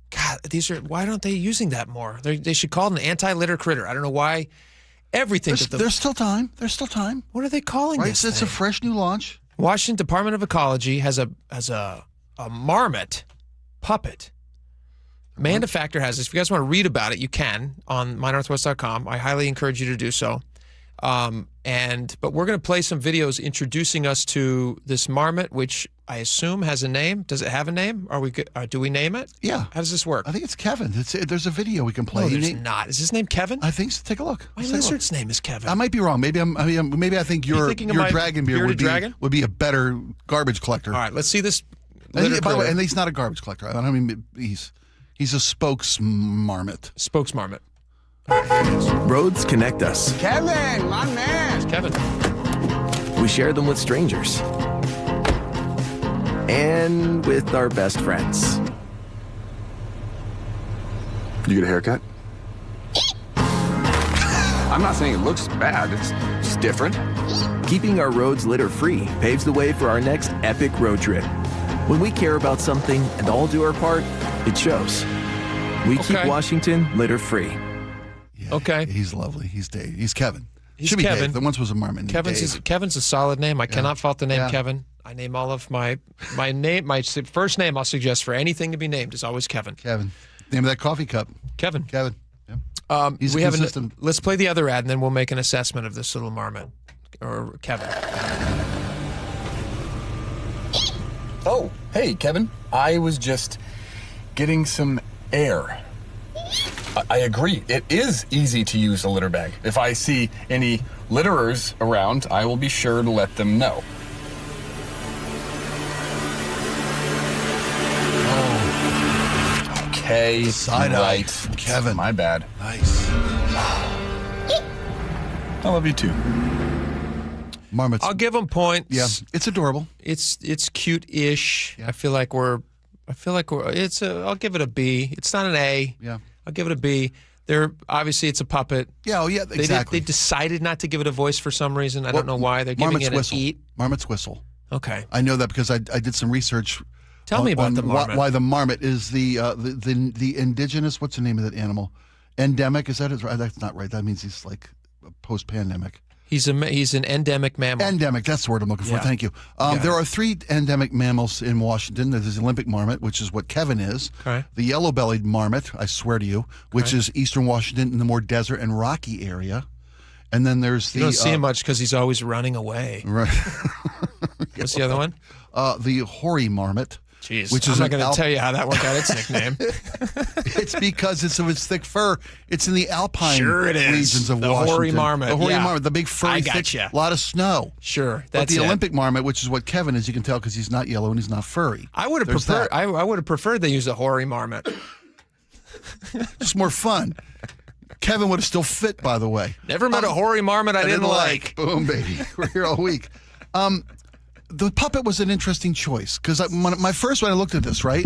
God, why aren't they using that more? They should call it an anti-litter critter. I don't know why. Everything. There's still time. There's still time. What are they calling this It's thing? a fresh new launch. Washington Department of Ecology has a marmot puppet. Manufacturer has this. If you guys want to read about it, you can on mynorthwest.com. I highly encourage you to do so. But we're going to play some videos introducing us to this marmot, which I assume has a name. Does it have a name? Do we name it? Yeah. How does this work? I think it's Kevin. There's a video we can play. No, there's not. Is his name Kevin? I think so. Take a look. My lizard's name is Kevin. I might be wrong. Maybe I think your dragon beer would be a better garbage collector. All right, let's see this. By the way, and he's not a garbage collector. I don't mean he's a spokes marmot. Spokes marmot. Roads connect us. Kevin, my man. It's Kevin. We share them with strangers and with our best friends. You get a haircut? I'm not saying it looks bad. It's just different. Keeping our roads litter-free paves the way for our next epic road trip. When we care about something and all do our part, it shows. We keep Washington litter-free. Yeah, okay. He's lovely. He's Dave. He's Kevin. Should be Kevin. Dave. The once was a marmot. Kevin's a solid name. I cannot fault the name Kevin. I name all of my first name I'll suggest for anything to be named is always Kevin. Kevin. Name of that coffee cup. Kevin. Kevin. Yeah. Let's play the other ad and then we'll make an assessment of this little marmot. Or Kevin. Oh, hey, Kevin. I was just getting some air. I agree. It is easy to use a litter bag. If I see any litterers around, I will be sure to let them know. Oh. Okay. Side right. eye. Kevin. My bad. Nice. I love you too. Marmots. I'll give them points. Yeah, it's adorable. It's cute-ish. Yeah. I feel like we're. I'll give it a B. It's not an A. Yeah. I'll give it a B. Obviously it's a puppet. Yeah. Oh yeah. Exactly. They decided not to give it a voice for some reason. I don't know why. They're giving it an eat. Marmot's whistle. Okay. I know that because I did some research. Tell me about the marmot. Why the marmot is the indigenous. What's the name of that animal? Endemic. Is that it? That's not right. That means he's like post-pandemic. He's an endemic mammal. Endemic, that's the word I'm looking for. Yeah. Thank you. There are 3 endemic mammals in Washington. There's the Olympic marmot, which is what Kevin is. Okay. The yellow-bellied marmot, I swear to you, which is eastern Washington in the more desert and rocky area. And then there's You don't see him much because he's always running away. Right. What's the other one? The hoary marmot. Jeez, which I'm is not going to tell you how that one got its nickname. It's because it's of its thick fur. It's in the alpine regions of the Washington. Hoary marmot. The hoary marmot, the big furry, thick, lot of snow. Sure, but the Olympic marmot, which is what Kevin is, you can tell because he's not yellow and he's not furry. I would have preferred. I would have preferred they use a hoary marmot. Just more fun. Kevin would have still fit, by the way. Never met a hoary marmot I didn't like. Boom, baby. We're here all week. The puppet was an interesting choice because when I looked at this, right?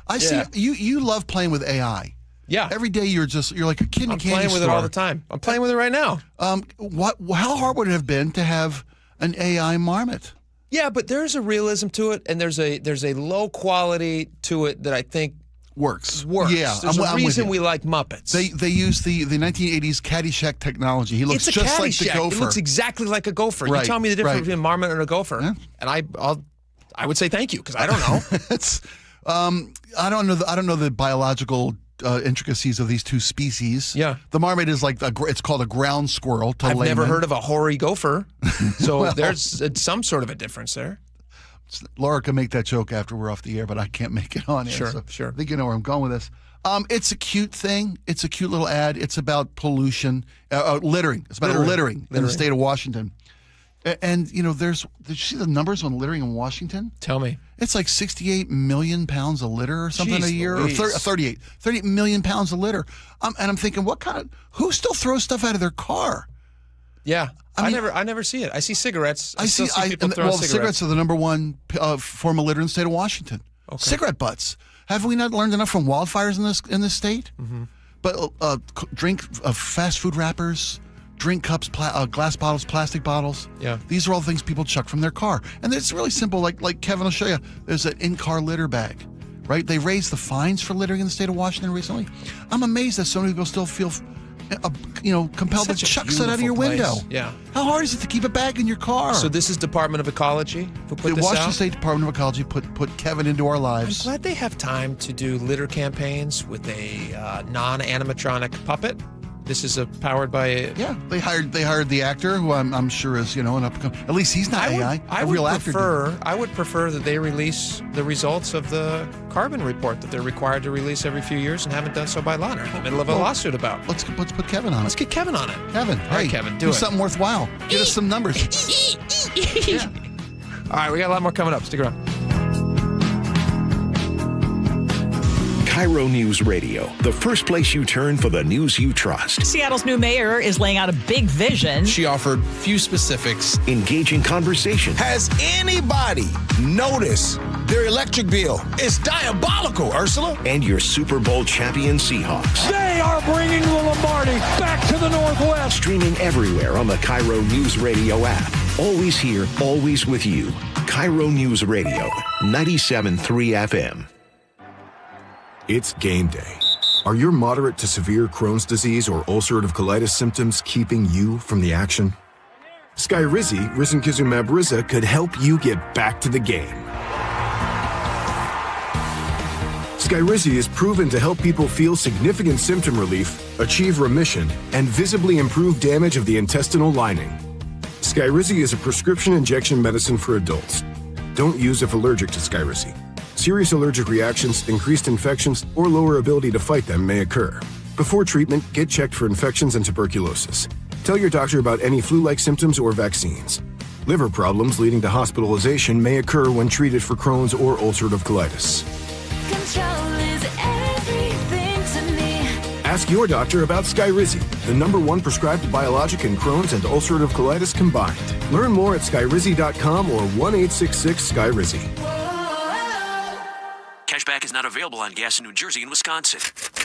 I see you love playing with AI. Yeah. Every day you're like a kid in a candy store. I'm playing with it all the time. I'm playing with it right now. How hard would it have been to have an AI marmot? Yeah, but there's a realism to it, and there's a low quality to it that I think works. Yeah, there's a reason we like Muppets. They use the 1980s Caddyshack technology. He looks just like the gopher. It looks exactly like a gopher. Right, you tell me the difference between a marmot and a gopher, and I would say thank you because I don't know. I don't know the biological intricacies of these two species. Yeah, the marmot is like it's called a ground squirrel. I've never heard of a hoary gopher, so there's some sort of a difference there. Laura can make that joke after we're off the air, but I can't make it on air. Sure. I think you know where I'm going with this. It's a cute thing. It's a cute little ad. It's about pollution, littering. It's about littering in the state of Washington. And, you know, did you see the numbers on littering in Washington? Tell me. It's like 68 million pounds of litter or something a year. Or 38 million pounds of litter. And I'm thinking, who still throws stuff out of their car? Yeah. I never see it. I see cigarettes. I see people throwing cigarettes. Cigarettes are the number one form of litter in the state of Washington. Cigarette butts. Have we not learned enough from wildfires in this state? Mm-hmm. But fast food wrappers, drink cups, glass bottles, plastic bottles. Yeah. These are all things people chuck from their car. And it's really simple. Like Kevin will show you. There's an in-car litter bag, right? They raised the fines for littering in the state of Washington recently. I'm amazed that so many people still feel, compelled to chuck that out of your window. Yeah. How hard is it to keep a bag in your car? So this is Department of Ecology who put the this Washington out? State Department of Ecology put Kevin into our lives. I'm glad they have time to do litter campaigns with a non-animatronic puppet. This is powered by. Yeah, they hired the actor who I'm sure is an upcoming. At least he's not AI. I would prefer that they release the results of the carbon report that they're required to release every few years and haven't done so by law. They're in the middle of a lawsuit about. Let's put Kevin on it. Let's get Kevin on it. Kevin, all right, Kevin, do it. something worthwhile. Get us some numbers. Yeah. All right, we got a lot more coming up. Stick around. KIRO News Radio, the first place you turn for the news you trust. Seattle's new mayor is laying out a big vision. She offered few specifics. Engaging conversation. Has anybody noticed their electric bill? It's diabolical, Ursula. And your Super Bowl champion Seahawks. They are bringing the Lombardi back to the Northwest. Streaming everywhere on the KIRO Newsradio app. Always here, always with you. KIRO News Radio, 97.3 FM. It's game day. Are your moderate to severe Crohn's disease or ulcerative colitis symptoms keeping you from the action? Skyrizi, risankizumab Riza, could help you get back to the game. Skyrizi is proven to help people feel significant symptom relief, achieve remission, and visibly improve damage of the intestinal lining. Skyrizi is a prescription injection medicine for adults. Don't use if allergic to Skyrizi. Serious allergic reactions, increased infections, or lower ability to fight them may occur. Before treatment, get checked for infections and tuberculosis. Tell your doctor about any flu-like symptoms or vaccines. Liver problems leading to hospitalization may occur when treated for Crohn's or ulcerative colitis. Control is everything to me. Ask your doctor about Skyrizi, the #1 prescribed biologic in Crohn's and ulcerative colitis combined. Learn more at skyrizi.com or 1-866-SKYRIZI. Cashback is not available on gas in New Jersey and Wisconsin.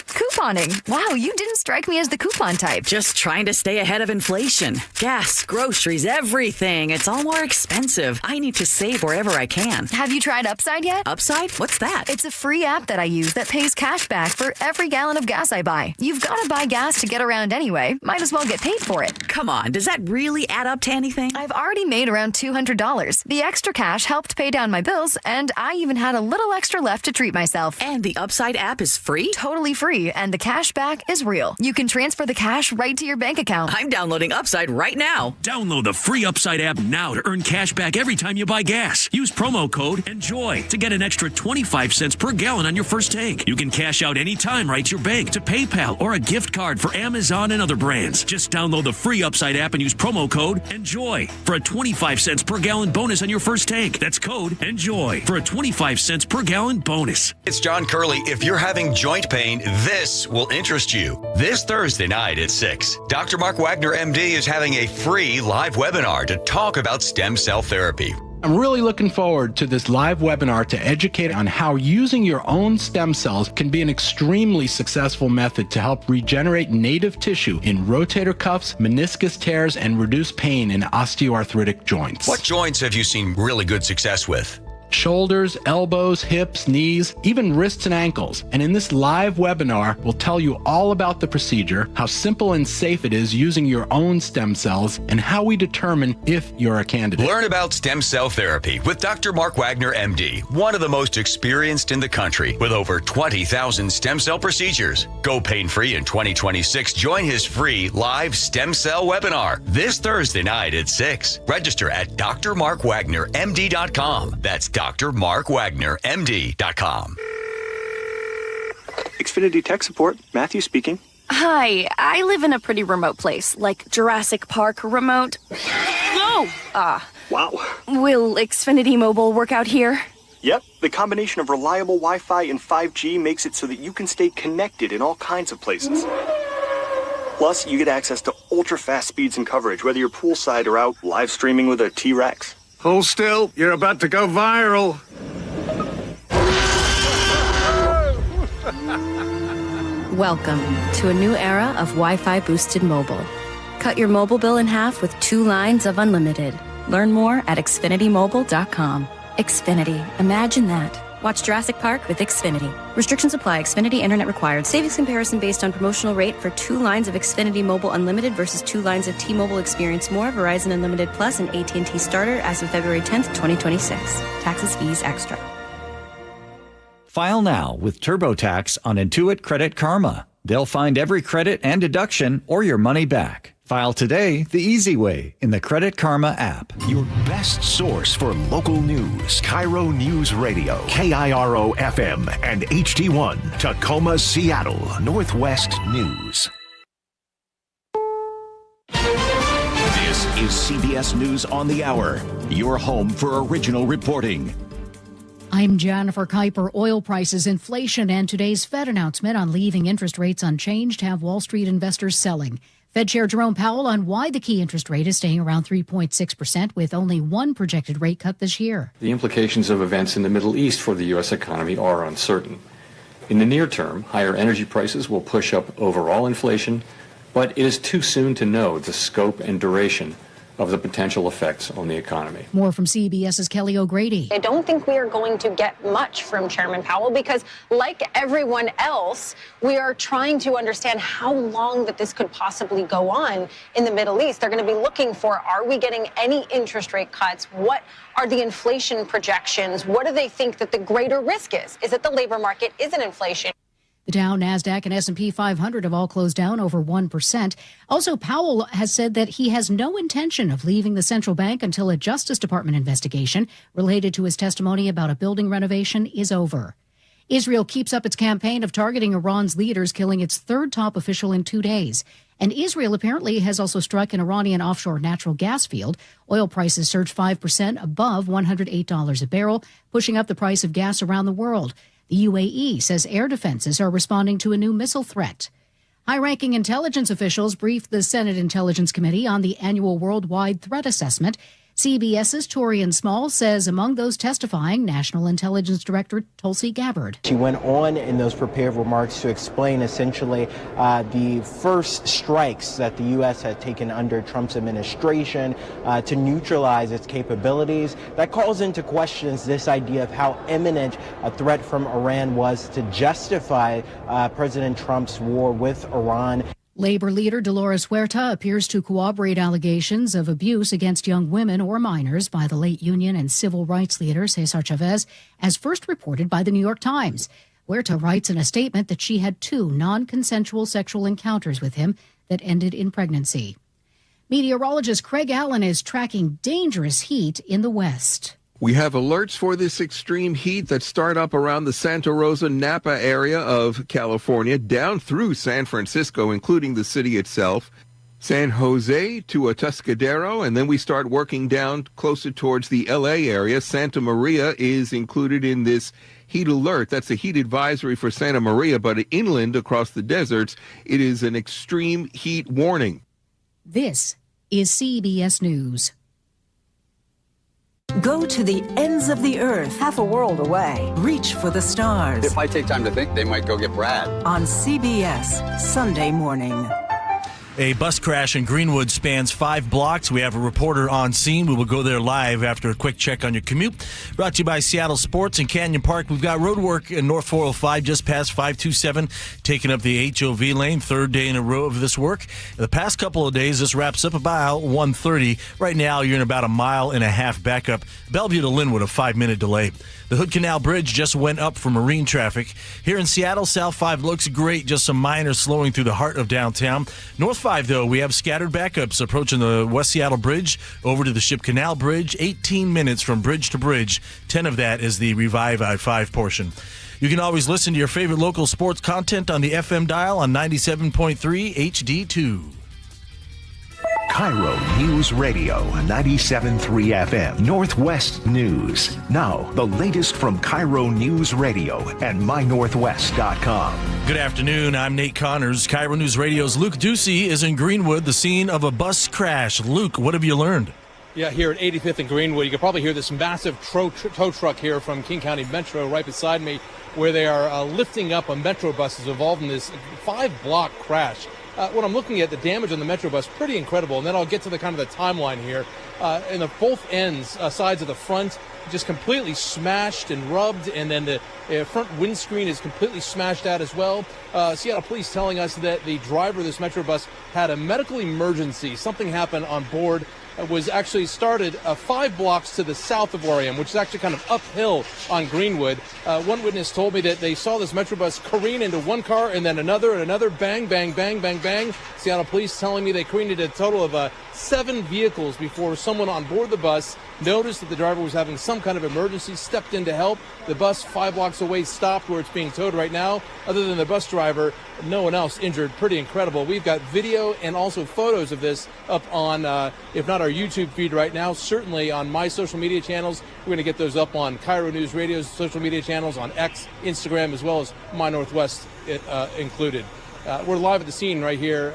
Couponing. Wow, you didn't strike me as the coupon type. Just trying to stay ahead of inflation. Gas, groceries, everything. It's all more expensive. I need to save wherever I can. Have you tried Upside yet? Upside? What's that? It's a free app that I use that pays cash back for every gallon of gas I buy. You've got to buy gas to get around anyway. Might as well get paid for it. Come on, does that really add up to anything? I've already made around $200. The extra cash helped pay down my bills, and I even had a little extra left to treat myself. And the Upside app is free? Totally free, and the cash back is real. You can transfer the cash right to your bank account. I'm downloading Upside right now. Download the free Upside app now to earn cash back every time you buy gas. Use promo code ENJOY to get an extra 25 cents per gallon on your first tank. You can cash out anytime right to your bank, to PayPal, or a gift card for Amazon and other brands. Just download the free Upside app and use promo code ENJOY for a 25 cents per gallon bonus on your first tank. That's code ENJOY for a 25 cents per gallon bonus. It's John Curley. If you're having joint pain, this will interest you. This Thursday night at 6, Dr. Mark Wagner, MD, is having a free live webinar to talk about stem cell therapy. I'm really looking forward to this live webinar to educate on how using your own stem cells can be an extremely successful method to help regenerate native tissue in rotator cuffs, meniscus tears, and reduce pain in osteoarthritic joints. What joints have you seen really good success with? Shoulders, elbows, hips, knees, even wrists and ankles. And in this live webinar, we'll tell you all about the procedure, how simple and safe it is using your own stem cells, and how we determine if you're a candidate. Learn about stem cell therapy with Dr. Mark Wagner, MD, one of the most experienced in the country with over 20,000 stem cell procedures. Go pain-free in 2026. Join his free live stem cell webinar this Thursday night at 6. Register at drmarkwagnermd.com. That's drmarkwagnermd.com. Xfinity Tech Support, Matthew speaking. Hi, I live in a pretty remote place, like Jurassic Park remote. No! Wow. Will Xfinity Mobile work out here? Yep, the combination of reliable Wi-Fi and 5G makes it so that you can stay connected in all kinds of places. Plus, you get access to ultra-fast speeds and coverage, whether you're poolside or out live streaming with a T-Rex. Hold still, you're about to go viral. Welcome to a new era of Wi-Fi boosted mobile. Cut your mobile bill in half with 2 lines of unlimited. Learn more at xfinitymobile.com. Xfinity. Imagine that. Watch Jurassic Park with Xfinity. Restrictions apply. Xfinity Internet required. Savings comparison based on promotional rate for 2 lines of Xfinity Mobile Unlimited versus 2 lines of T-Mobile Experience More, Verizon Unlimited Plus, and AT&T Starter as of February 10th, 2026. Taxes, fees, extra. File now with TurboTax on Intuit Credit Karma. They'll find every credit and deduction or your money back. File today the easy way in the Credit Karma app. Your best source for local news. KIRO News Radio, KIRO FM and HD1, Tacoma, Seattle, Northwest News. This is CBS News on the Hour, your home for original reporting. I'm Jennifer Kuiper. Oil prices, inflation, and today's Fed announcement on leaving interest rates unchanged have Wall Street investors selling. Fed Chair Jerome Powell on why the key interest rate is staying around 3.6% with only one projected rate cut this year. The implications of events in the Middle East for the U.S. economy are uncertain. In the near term, higher energy prices will push up overall inflation, but it is too soon to know the scope and duration of the potential effects on the economy. More from CBS's Kelly O'Grady. I don't think we are going to get much from Chairman Powell because, like everyone else, we are trying to understand how long that this could possibly go on in the Middle East. They're going to be looking for, are we getting any interest rate cuts? What are the inflation projections? What do they think that the greater risk is? Is it the labor market? Is it inflation? The Dow, NASDAQ, and S&P 500 have all closed down over 1%. Also, Powell has said that he has no intention of leaving the central bank until a Justice Department investigation related to his testimony about a building renovation is over. Israel keeps up its campaign of targeting Iran's leaders, killing its third top official in 2 days. And Israel apparently has also struck an Iranian offshore natural gas field. Oil prices surged 5% above $108 a barrel, pushing up the price of gas around the world. The UAE says air defenses are responding to a new missile threat. High-ranking intelligence officials briefed the Senate Intelligence Committee on the annual worldwide threat assessment. CBS's Torian Small says among those testifying, National Intelligence Director Tulsi Gabbard. She went on in those prepared remarks to explain essentially the first strikes that the U.S. had taken under Trump's administration to neutralize its capabilities. That calls into questions this idea of how imminent a threat from Iran was to justify President Trump's war with Iran. Labor leader Dolores Huerta appears to corroborate allegations of abuse against young women or minors by the late union and civil rights leader Cesar Chavez, as first reported by the New York Times. Huerta writes in a statement that she had 2 non-consensual sexual encounters with him that ended in pregnancy. Meteorologist Craig Allen is tracking dangerous heat in the West. We have alerts for this extreme heat that start up around the Santa Rosa, Napa area of California, down through San Francisco, including the city itself, San Jose to Atascadero, and then we start working down closer towards the L.A. area. Santa Maria is included in this heat alert. That's a heat advisory for Santa Maria, but inland across the deserts, it is an extreme heat warning. This is CBS News. Go to the ends of the earth, half a world away. Reach for the stars. If I take time to think, they might go get Brad. On CBS, Sunday morning. A bus crash in Greenwood spans 5 blocks. We have a reporter on scene. We will go there live after a quick check on your commute. Brought to you by Seattle Sports and Canyon Park. We've got road work in North 405 just past 527, taking up the HOV lane, 3rd day in a row of this work. The past couple of days, this wraps up about 1:30. Right now, you're in about a 1.5 mile backup. Bellevue to Linwood, a 5-minute delay. The Hood Canal Bridge just went up for marine traffic. Here in Seattle, South 5 looks great, just some minor slowing through the heart of downtown. North 5, though, we have scattered backups approaching the West Seattle Bridge over to the Ship Canal Bridge, 18 minutes from bridge to bridge. 10 of that is the Revive I-5 portion. You can always listen to your favorite local sports content on the FM dial on 97.3 HD2. KIRO News Radio, 97.3 FM, Northwest News. Now, the latest from KIRO News Radio and mynorthwest.com. Good afternoon, I'm Nate Connors. KIRO News Radio's Luke Ducey is in Greenwood, the scene of a bus crash. Luke, what have you learned? Yeah, here at 85th and Greenwood, you can probably hear this massive tow truck here from King County Metro right beside me, where they are lifting up a Metro bus that's involved in this 5-block crash. When I'm looking at the damage on the Metro bus, pretty incredible. And then I'll get to the timeline here. In the both ends, sides of the front, just completely smashed and rubbed, and then the front windscreen is completely smashed out as well. Seattle police telling us that the driver of this Metro bus had a medical emergency. Something happened on board. Was actually started 5 blocks to the south of where I am, which is actually kind of uphill on Greenwood. One witness told me that they saw this Metro bus careen into one car and then another, bang, bang, bang, bang, bang. Seattle police telling me they careened into a total of 7 vehicles before someone on board the bus noticed that the driver was having some kind of emergency, stepped in to help. The bus 5 blocks away stopped where it's being towed right now. Other than the bus driver, no one else injured. Pretty incredible. We've got video and also photos of this up on, if not our YouTube feed right now, certainly on my social media channels. We're going to get those up on KIRO News Radio's social media channels, on X, Instagram, as well as My Northwest included. We're live at the scene right here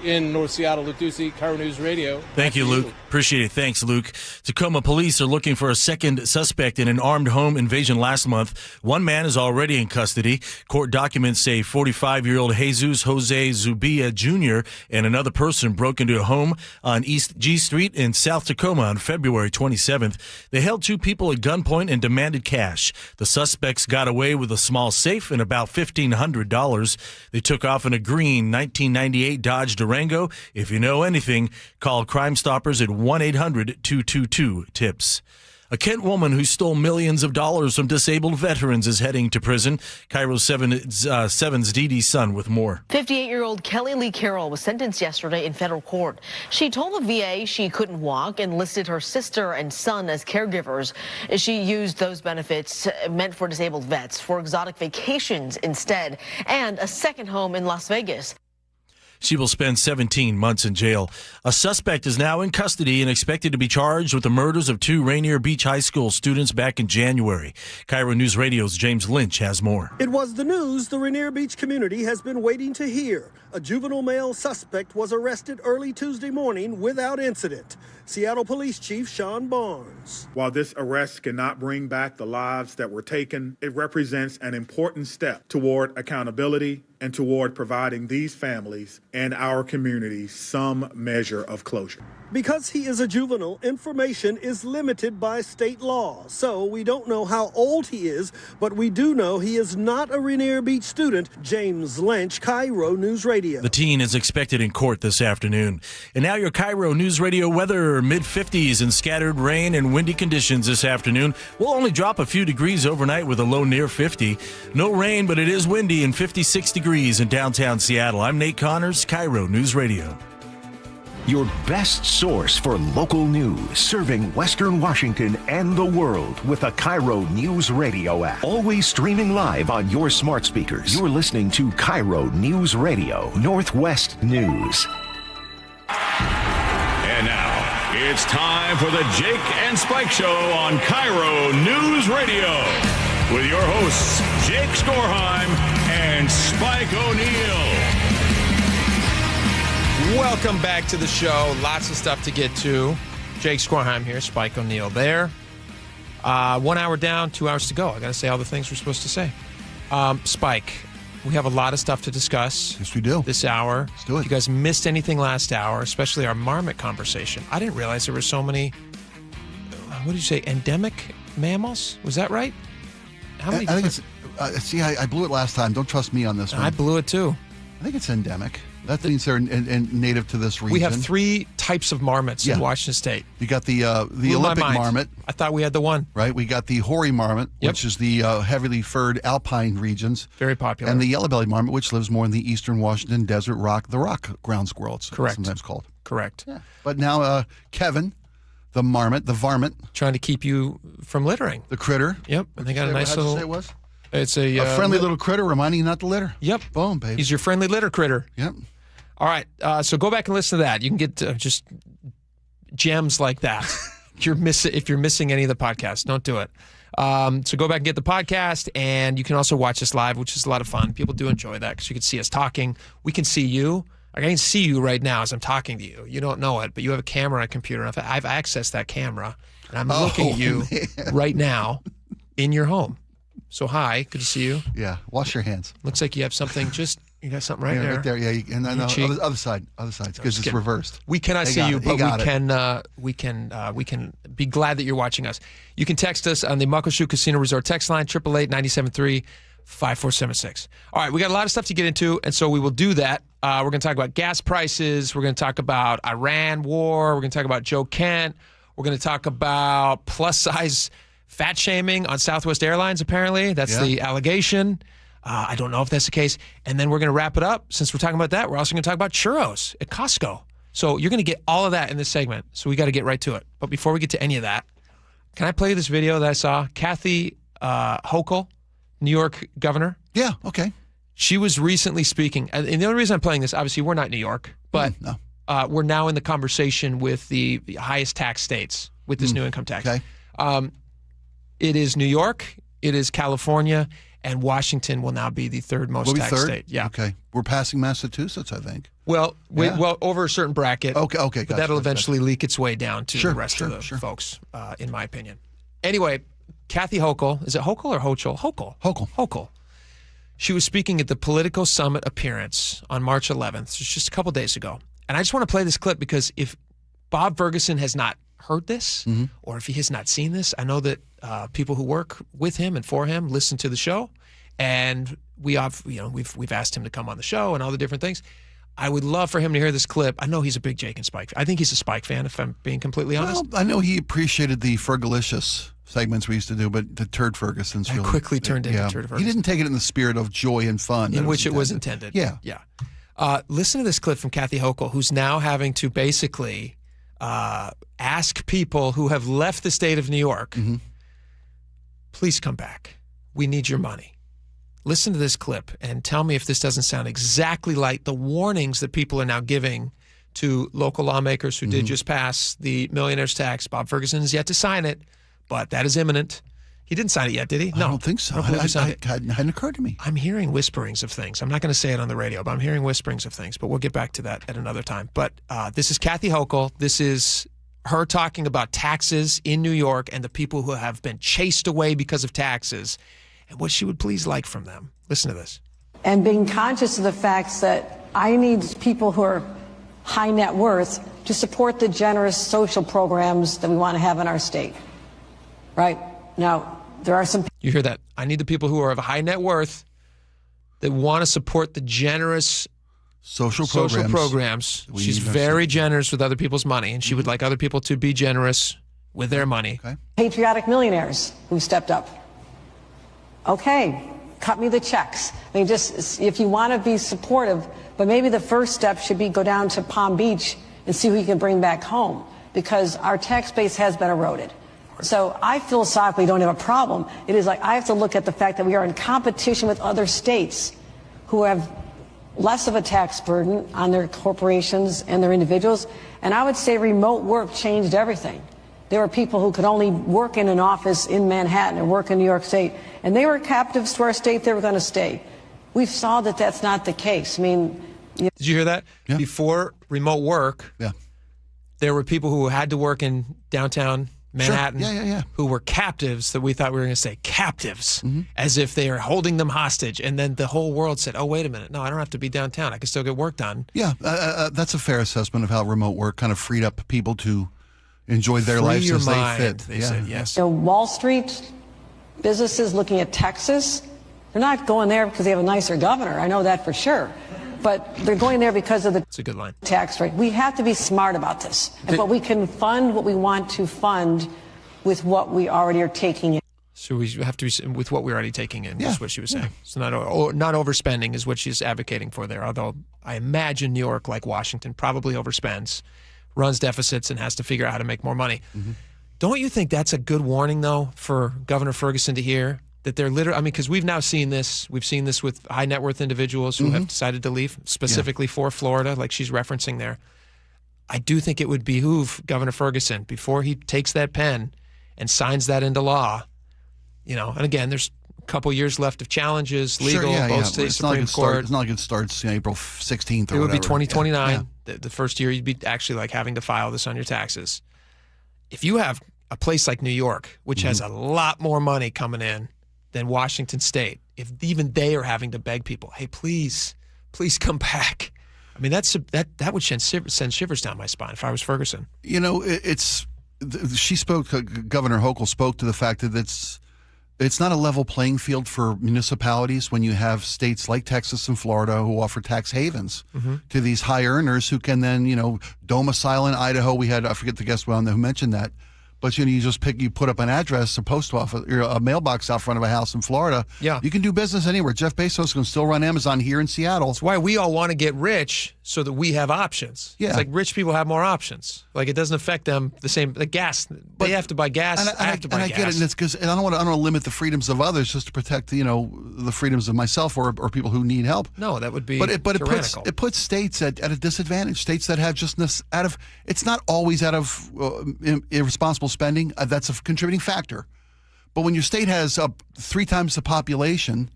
in North Seattle. Luke Ducey, KIRO News Radio. Thank you, Luke. Appreciate it. Thanks, Luke. Tacoma police are looking for a second suspect in an armed home invasion last month. One man is already in custody. Court documents say 45-year-old Jesus Jose Zubia Jr. and another person broke into a home on East G Street in South Tacoma on February 27th. They held 2 people at gunpoint and demanded cash. The suspects got away with a small safe and about $1,500. They took off in a green 1998 Dodge Durango. If you know anything, call Crime Stoppers at 1-800-222-TIPS. A Kent woman who stole millions of dollars from disabled veterans is heading to prison. KIRO 7's Dee Dee Sun with more. 58-year-old Kelly Lee Carroll was sentenced yesterday in federal court. She told the VA she couldn't walk and listed her sister and son as caregivers. She used those benefits meant for disabled vets for exotic vacations instead, and a second home in Las Vegas. She will spend 17 months in jail. A suspect is now in custody and expected to be charged with the murders of 2 Rainier Beach High School students back in January. KIRO News Radio's James Lynch has more. It was the news the Rainier Beach community has been waiting to hear. A juvenile male suspect was arrested early Tuesday morning without incident. Seattle Police Chief Sean Barnes. While this arrest cannot bring back the lives that were taken, it represents an important step toward accountability and toward providing these families and our communities some measure of closure. Because he is a juvenile, information is limited by state law. So we don't know how old he is, but we do know he is not a Rainier Beach student. James Lynch, KIRO News Radio. The teen is expected in court this afternoon. And now your KIRO News Radio weather, mid-50s and scattered rain and windy conditions this afternoon. We'll only drop a few degrees overnight with a low near 50. No rain, but it is windy and 56 degrees in downtown Seattle. I'm Nate Connors, KIRO News Radio. Your best source for local news, serving Western Washington and the world with a KIRO News Radio app. Always streaming live on your smart speakers. You're listening to KIRO News Radio, Northwest News. And now, it's time for the Jake and Spike Show on KIRO News Radio. With your hosts, Jake Skorheim and Spike O'Neill. Welcome back to the show. Lots of stuff to get to. Jake Skorheim here, Spike O'Neill there. 1 hour down, 2 hours to go. I got to say all the things we're supposed to say. Spike, we have a lot of stuff to discuss. Yes, we do. This hour. Let's do it. If you guys missed anything last hour, especially our marmot conversation, I didn't realize there were so many, what did you say, endemic mammals? Was that right? How many? I think it's, I blew it last time. Don't trust me on this one. I blew it too. I think it's endemic. That means they're native to this region. We have 3 types of marmots in Washington State. You got the Olympic marmot. I thought we had the one. Right. We got the hoary marmot, which is the heavily furred alpine regions. Very popular. And the yellow-bellied marmot, which lives more in the eastern Washington desert rock, the rock ground squirrel, it's sometimes called. Correct. Yeah. But now Kevin, the marmot, the varmint. Trying to keep you from littering. The critter. Yep. And they got a nice little... How'd you say it was? It's a friendly little critter reminding you not to litter. Yep. Boom, baby. He's your friendly litter critter. Yep. All right, so go back and listen to that. You can get just gems like that. If you're missing any of the podcasts, don't do it. So go back and get the podcast, and you can also watch us live, which is a lot of fun. People do enjoy that because you can see us talking. We can see you. I can see you right now as I'm talking to you. You don't know it, but you have a camera on a computer. And I've accessed that camera, and I'm looking at you right now in your home. So hi, good to see you. Yeah, wash your hands. Looks like you have something. You got something right there. Right there. Yeah, and then the other side. It's because it's reversed. We cannot see you, but we can be glad that you're watching us. You can text us on the Muckleshoot Casino Resort text line 888-973-5476. All right, we got a lot of stuff to get into, and so we will do that. We're going to talk about gas prices. We're going to talk about Iran war. We're going to talk about Joe Kent. We're going to talk about plus size fat shaming on Southwest Airlines. Apparently, that's the allegation. I don't know if that's the case. And then we're going to wrap it up. Since we're talking about that, we're also going to talk about churros at Costco. So you're going to get all of that in this segment. So we got to get right to it. But before we get to any of that, can I play this video that I saw? Kathy Hochul, New York governor. Yeah, okay. She was recently speaking. And the only reason I'm playing this, obviously, we're not in New York, but we're now in the conversation with the highest tax states with this new income tax. Okay. It is New York, it is California, and Washington will now be the third most taxed state. Yeah. Okay. We're passing Massachusetts, I think. Well, over a certain bracket. Okay. But gotcha, that'll eventually leak its way down to the rest of the folks, in my opinion. Anyway, Kathy Hochul, is it Hochul or Hochul? Hochul. She was speaking at the Politico Summit appearance on March 11th, just a couple days ago. And I just want to play this clip because if Bob Ferguson has not heard this, or if he has not seen this, I know that people who work with him and for him listen to the show, and we've asked him to come on the show and all the different things. I would love for him to hear this clip. I know he's a big Jake and Spike fan. I think he's a Spike fan, if I'm being completely honest. Well, I know he appreciated the Fergalicious segments we used to do, but the Turd Ferguson's really quickly turned into Turd Ferguson. He didn't take it in the spirit of joy and fun. In which it was intended. Yeah. Listen to this clip from Kathy Hochul, who's now having to basically ask people who have left the state of New York, please come back. We need your money. Listen to this clip and tell me if this doesn't sound exactly like the warnings that people are now giving to local lawmakers who did just pass the millionaire's tax. Bob Ferguson has yet to sign it, but that is imminent. He didn't sign it yet, did he? No. I don't think so. It hadn't occurred to me. I'm hearing whisperings of things. I'm not going to say it on the radio, but I'm hearing whisperings of things. But we'll get back to that at another time. But this is Kathy Hochul. This is her talking about taxes in New York and the people who have been chased away because of taxes and what she would please like from them. Listen to this. And being conscious of the facts that I need people who are high net worth to support the generous social programs that we want to have in our state. Right? Now, there are some... You hear that? I need the people who are of a high net worth that want to support the generous social programs. She's very generous with other people's money, and she would like other people to be generous with their money. Okay. Patriotic millionaires who stepped up. Okay, cut me the checks. I mean, just if you want to be supportive, but maybe the first step should be go down to Palm Beach and see who you can bring back home, because our tax base has been eroded. So I philosophically don't have a problem. It is like I have to look at the fact that we are in competition with other states who have less of a tax burden on their corporations and their individuals. And I would say remote work changed everything. There were people who could only work in an office in Manhattan or work in New York State, and they were captives to our state. They were going to stay. We saw that that's not the case. I mean, did you hear that? Yeah. Before remote work, there were people who had to work in downtown Manhattan who were captives, that we thought we were going to say captives, as if they are holding them hostage. And then the whole world said, oh, wait a minute. No, I don't have to be downtown. I can still get work done. Yeah, that's a fair assessment of how remote work kind of freed up people to enjoy their lives as they fit. They said, yes. So Wall Street businesses looking at Texas, they're not going there because they have a nicer governor. I know that for sure. But they're going there because of the That's a good line. Tax rate. We have to be smart about this. But we can fund what we want to fund with what we already are taking in. So we have to be with what we're already taking in, is what she was saying. So not overspending is what she's advocating for there, although I imagine New York, like Washington, probably overspends, runs deficits, and has to figure out how to make more money. Don't you think that's a good warning, though, for Governor Ferguson to hear? That they're literally, I mean, because we've now seen this. We've seen this with high net worth individuals who have decided to leave, specifically for Florida, like she's referencing there. I do think it would behoove Governor Ferguson, before he takes that pen and signs that into law, and again, there's couple years left of challenges, legal, both state Supreme Court. It's not like it starts April 16th or it would whatever. be 2029. The first year you'd be actually like having to file this on your taxes. If you have a place like New York, which has a lot more money coming in than Washington State, if even they are having to beg people, hey, please come back. I mean, that would send shivers down my spine if I was Ferguson. You know, Governor Hochul spoke to the fact that it's not a level playing field for municipalities when you have states like Texas and Florida who offer tax havens to these high earners who can then, domicile in Idaho. I forget the guest who mentioned that. But you put up an address, a post office, or a mailbox out front of a house in Florida. Yeah. You can do business anywhere. Jeff Bezos can still run Amazon here in Seattle. That's why we all want to get rich so that we have options. Yeah. It's like rich people have more options. Like it doesn't affect them the same. Like gas, they have to buy gas. I have to buy gas. I get it, and it's because I don't want to limit the freedoms of others just to protect the freedoms of myself or people who need help. No, that would be tyrannical. It puts states at a disadvantage. States that have it's not always out of irresponsible spending. That's a contributing factor. But when your state has 3 times the population,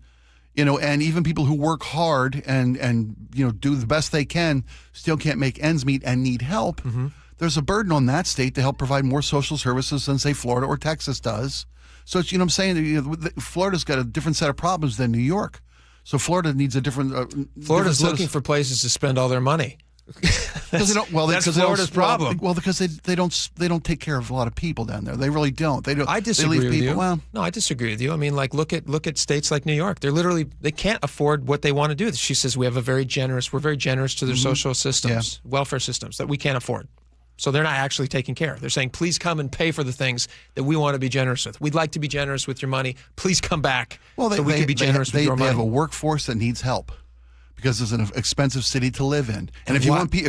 and even people who work hard and do the best they can still can't make ends meet and need help, there's a burden on that state to help provide more social services than, say, Florida or Texas does. So it's, I'm saying, Florida's got a different set of problems than New York. So Florida needs a different. Florida's looking for places to spend all their money. That's Florida's problem. Well, because they don't take care of a lot of people down there. They really don't. They don't. I disagree with you. Well, no, I disagree with you. I mean, like look at states like New York. They can't afford what they want to do. She says we're very generous to their social systems, welfare systems that we can't afford. So they're not actually taking care. They're saying, please come and pay for the things that we want to be generous with. We'd like to be generous with your money. Please come back so we can be generous with your money. They have a workforce that needs help, because it's an expensive city to live in. And if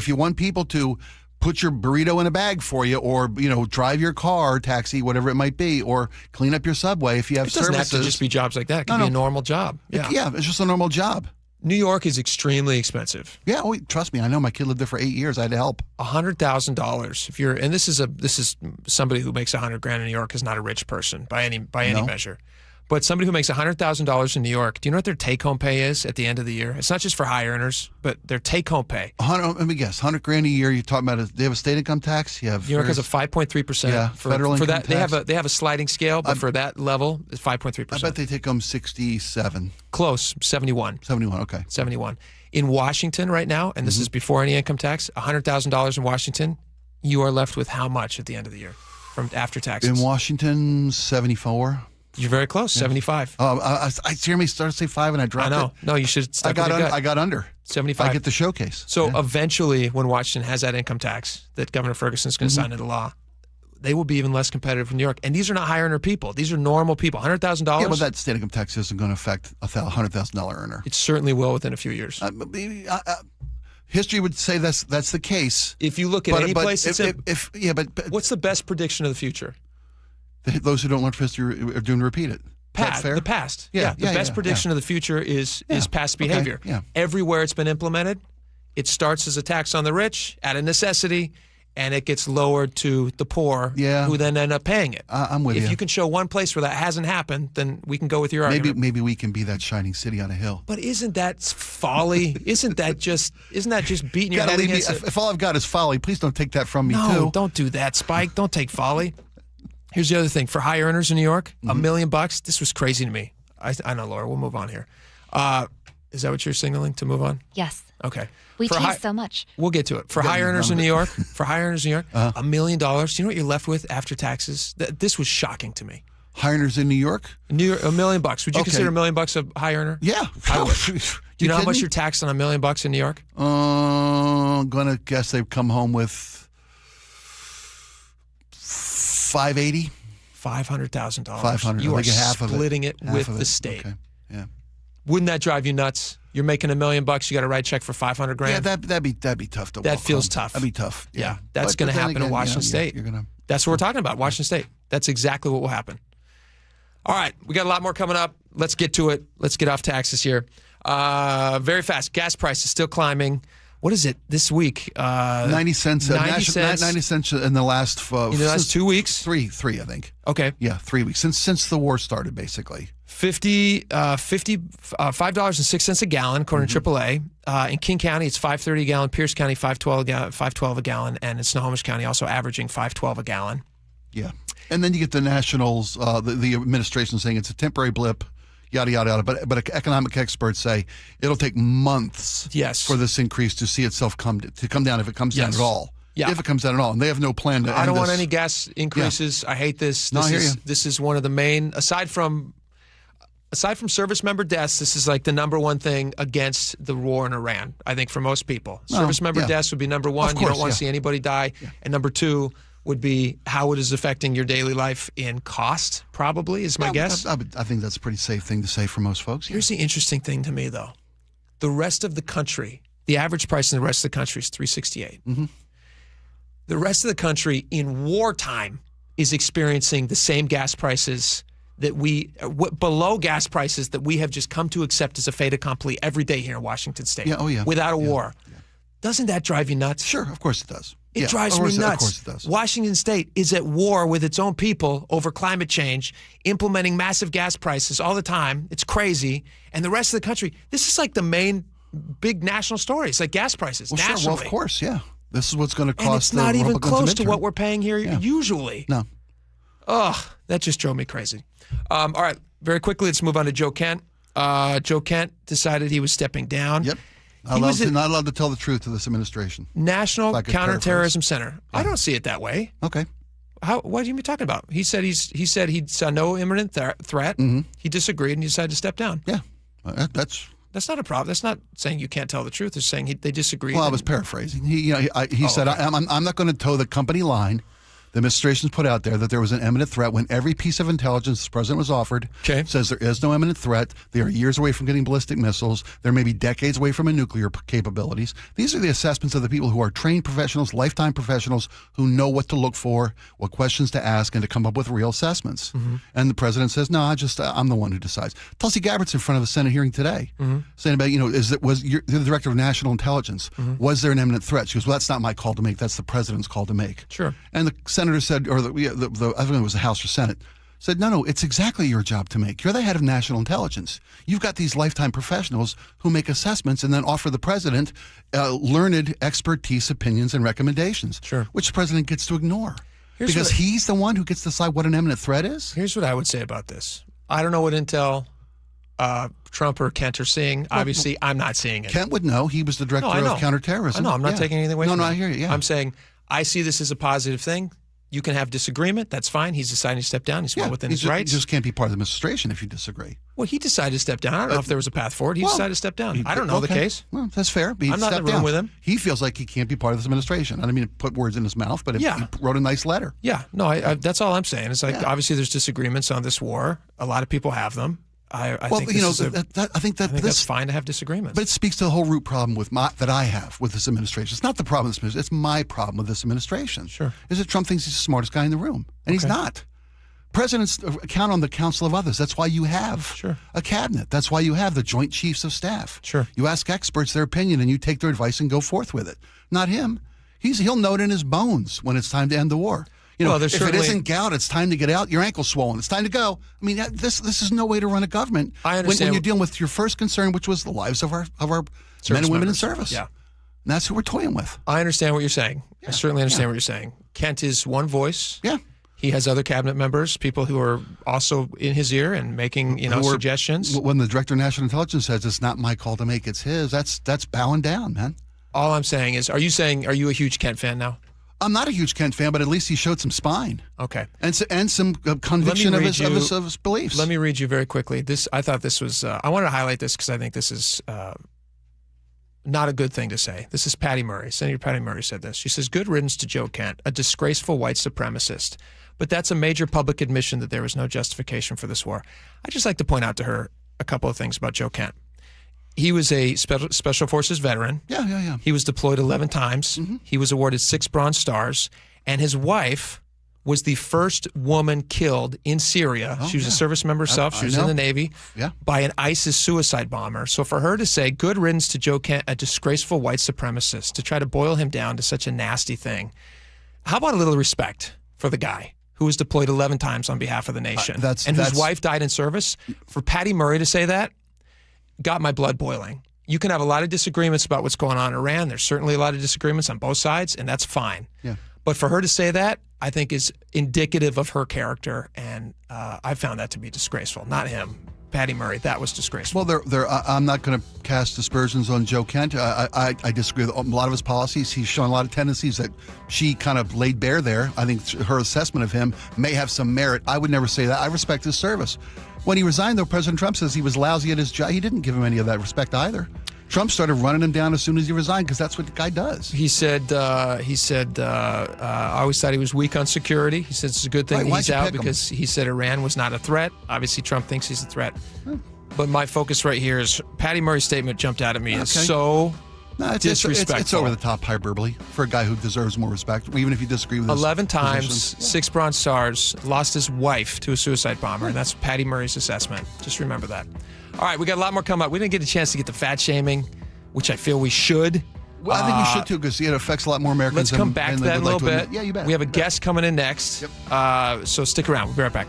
you want people to put your burrito in a bag for you, or drive your car, taxi, whatever it might be, or clean up your subway, if you have services, it doesn't have to just be jobs like that. It can be a normal job. Yeah, it's just a normal job. New York is extremely expensive. Yeah, trust me, I know. My kid lived there for 8 years. I had to help. $100,000 if you're, and this is somebody who makes $100,000 in New York is not a rich person by any measure. But somebody who makes $100,000 in New York, do you know what their take-home pay is at the end of the year? It's not just for high earners, but their take-home pay. Let me guess, $100,000 a year. You're talking about? They have a state income tax. You have New York has a 5.3%. Yeah, federal income that tax. They have a sliding scale, but for that level, it's 5.3%. I bet they take home 67. Close, 71. 71. Okay. 71. In Washington right now, and this is before any income tax, $100,000 in Washington, you are left with how much at the end of the year from after taxes? In Washington, 74. You're very close, 75. I hear me start to say 5 and I dropped it. I know. No, you should. I got under 75. I get the showcase. So eventually, when Washington has that income tax that Governor Ferguson's going to sign into law, they will be even less competitive in New York. And these are not high earner people. These are normal people. $100,000. Yeah, but that state income tax isn't going to affect a $100,000 earner. It certainly will within a few years. History would say that's the case. If you look at any place, but what's the best prediction of the future? Those who don't learn from history are doomed to repeat it. The past. The best prediction of the future is past behavior. Okay. Yeah. Everywhere it's been implemented, it starts as a tax on the rich out of necessity, and it gets lowered to the poor, who then end up paying it. I'm with you. If you can show one place where that hasn't happened, then we can go with your argument. Maybe we can be that shining city on a hill. But isn't that folly? Isn't that just beating your head against it? If all I've got is folly, please don't take that from me too. No, don't do that, Spike. Don't take folly. Here's the other thing. For high earners in New York, $1 million, this was crazy to me. I know, Laura. We'll move on here. Is that what you're signaling, to move on? Yes. Okay. We tease so much. We'll get to it. For high earners in New York, $1 million, do you know what you're left with after taxes? This was shocking to me. High earners in New York? $1 million. Would you consider $1 million a high earner? Yeah. Do you know how much you're taxed on $1 million in New York? I'm going to guess they've come home with $580,000. $500,000. $500,000. You are half splitting it with the state. Okay. Yeah. Wouldn't that drive you nuts? You're making $1 million. You got to write a check for $500,000. Yeah, that'd be tough to. That feels tough. That'd be tough. Yeah, that's going to happen in Washington State. That's what we're talking about. Washington State. That's exactly what will happen. All right, we got a lot more coming up. Let's get to it. Let's get off taxes here. Very fast. Gas prices still climbing. what is it this week? 90 cents. 90 cents. 90 cents in the last 2 weeks. Three, I think. Okay. Yeah, 3 weeks since the war started, basically. $5.06 a gallon, according to AAA. In King County, it's $5.30 a gallon. Pierce County, $5.12 a gallon, and in Snohomish County, also averaging $5.12 a gallon. Yeah, and then you get the nationals, the administration saying it's a temporary blip. Yada, yada, yada. But economic experts say it'll take months for this increase to see itself come down, if it comes down at all. Yeah. If it comes down at all. And they have no plan to end I don't want this. any gas increases. Yeah. I hate this. No, I hear you. This is one of the main, aside from service member deaths, this is like the number one thing against the war in Iran, I think, for most people. Service member deaths would be number one. Of course, you don't want to see anybody die. Yeah. And number two would be how it is affecting your daily life in cost, probably, is my guess. I think that's a pretty safe thing to say for most folks. Here's the interesting thing to me, though. The rest of the country, the average price in the rest of the country is $3.68. Mm-hmm. The rest of the country in wartime is experiencing the same gas prices that below gas prices that we have just come to accept as a fait accompli every day here in Washington State. Yeah, oh yeah. Without a war. Yeah. Doesn't that drive you nuts? Sure, of course it does. It drives me nuts. Of course it does. Washington State is at war with its own people over climate change, implementing massive gas prices all the time. It's crazy. And the rest of the country, this is like the main big national story. It's like gas prices nationally. Sure, well, of course, yeah. This is what's going to cost and it's not even close to what we're paying here usually. No. Ugh, that just drove me crazy. All right, very quickly, let's move on to Joe Kent. Joe Kent decided he was stepping down. Yep. Not allowed to tell the truth to this administration. National Counterterrorism Center. Yeah. I don't see it that way. Okay. What are you talking about? He said he saw no imminent threat. Mm-hmm. He disagreed and he decided to step down. Yeah, that's not a problem. That's not saying you can't tell the truth. It's saying they disagreed. Well, I was paraphrasing. He said, okay. I'm not going to toe the company line. The administration's put out there that there was an imminent threat when every piece of intelligence the president was offered says there is no imminent threat. They are years away from getting ballistic missiles. They're maybe decades away from a nuclear capabilities. These are the assessments of the people who are trained professionals, lifetime professionals who know what to look for, what questions to ask, and to come up with real assessments. Mm-hmm. And the president says, no, I'm the one who decides. Tulsi Gabbard's in front of a Senate hearing today saying about, you're the director of national intelligence. Mm-hmm. Was there an imminent threat? She goes, well, that's not my call to make. That's the president's call to make. Sure. And the senator said, or I think it was the House or Senate, said, no, it's exactly your job to make. You're the head of national intelligence. You've got these lifetime professionals who make assessments and then offer the president learned expertise, opinions, and recommendations, which the president gets to ignore. Because he's the one who gets to decide what an imminent threat is. Here's what I would say about this. I don't know what intel Trump or Kent are seeing. Obviously, I'm not seeing it. Kent would know. He was the director of counterterrorism. I know. I'm not taking anything away from him. No, I hear you. Yeah. I'm saying I see this as a positive thing. You can have disagreement. That's fine. He's deciding to step down. He's well within his rights. You just can't be part of the administration if you disagree. Well, he decided to step down. I don't know if there was a path forward. He decided to step down. I don't know the case. Well, that's fair. I'm not in the room with him. He feels like he can't be part of this administration. I don't mean to put words in his mouth, but he wrote a nice letter. Yeah. No, that's all I'm saying. It's like, obviously there's disagreements on this war. A lot of people have them. I think that's fine to have disagreements. But it speaks to the whole root problem that I have with this administration. It's not the problem with this administration. It's my problem with this administration. Sure. Is that Trump thinks he's the smartest guy in the room, and he's not. Presidents count on the counsel of others. That's why you have a cabinet. That's why you have the Joint Chiefs of Staff. Sure. You ask experts their opinion, and you take their advice and go forth with it. Not him. He'll know it in his bones when it's time to end the war. If it isn't gout, it's time to get out. Your ankle's swollen. It's time to go. I mean, this is no way to run a government. I understand. When you're dealing with your first concern, which was the lives of our men and women in service. Yeah. And that's who we're toying with. I understand what you're saying. Yeah. I certainly understand what you're saying. Kent is one voice. Yeah. He has other cabinet members, people who are also in his ear and making suggestions. When the director of national intelligence says it's not my call to make, it's his, that's bowing down, man. All I'm saying is, are you a huge Kent fan now? I'm not a huge Kent fan, but at least he showed some spine. Okay. And some conviction of his beliefs. Let me read you very quickly. I thought this was, I wanted to highlight this because I think this is not a good thing to say. This is Patty Murray. Senator Patty Murray said this. She says, good riddance to Joe Kent, a disgraceful white supremacist. But that's a major public admission that there was no justification for this war. I'd just like to point out to her a couple of things about Joe Kent. He was a Special Forces veteran. Yeah. He was deployed 11 times. Mm-hmm. He was awarded 6 Bronze Stars. And his wife was the first woman killed in Syria. She was a service member herself. She was in the Navy by an ISIS suicide bomber. So for her to say, good riddance to Joe Kent, a disgraceful white supremacist, to try to boil him down to such a nasty thing. How about a little respect for the guy who was deployed 11 times on behalf of the nation whose wife died in service? For Patty Murray to say that got my blood boiling. You can have a lot of disagreements about what's going on in Iran. There's certainly a lot of disagreements on both sides, and that's fine. Yeah. But for her to say that, I think is indicative of her character, and I found that to be disgraceful. Not him, Patty Murray. That was disgraceful. Well, I'm not going to cast aspersions on Joe Kent. I disagree with a lot of his policies. He's shown a lot of tendencies that she kind of laid bare there. I think her assessment of him may have some merit. I would never say that. I respect his service. When he resigned, though, President Trump says he was lousy at his job. He didn't give him any of that respect either. Trump started running him down as soon as he resigned because that's what the guy does. He said, I always thought he was weak on security. He said it's a good thing he's out because he said Iran was not a threat. Obviously, Trump thinks he's a threat. But my focus right here is Patty Murray's statement jumped out at me as so disrespectful. It's over the top hyperbole for a guy who deserves more respect, even if you disagree with his 11 times, position. 6 Bronze Stars, lost his wife to a suicide bomber, and that's Patty Murray's assessment. Just remember that. All right, we got a lot more coming up. We didn't get a chance to get to fat shaming, which I feel we should. Well, I think you should too, because it affects a lot more Americans. Let's come back to that in a little bit. Yeah, you bet. We have a guest coming in next. Yep. So stick around. We'll be right back.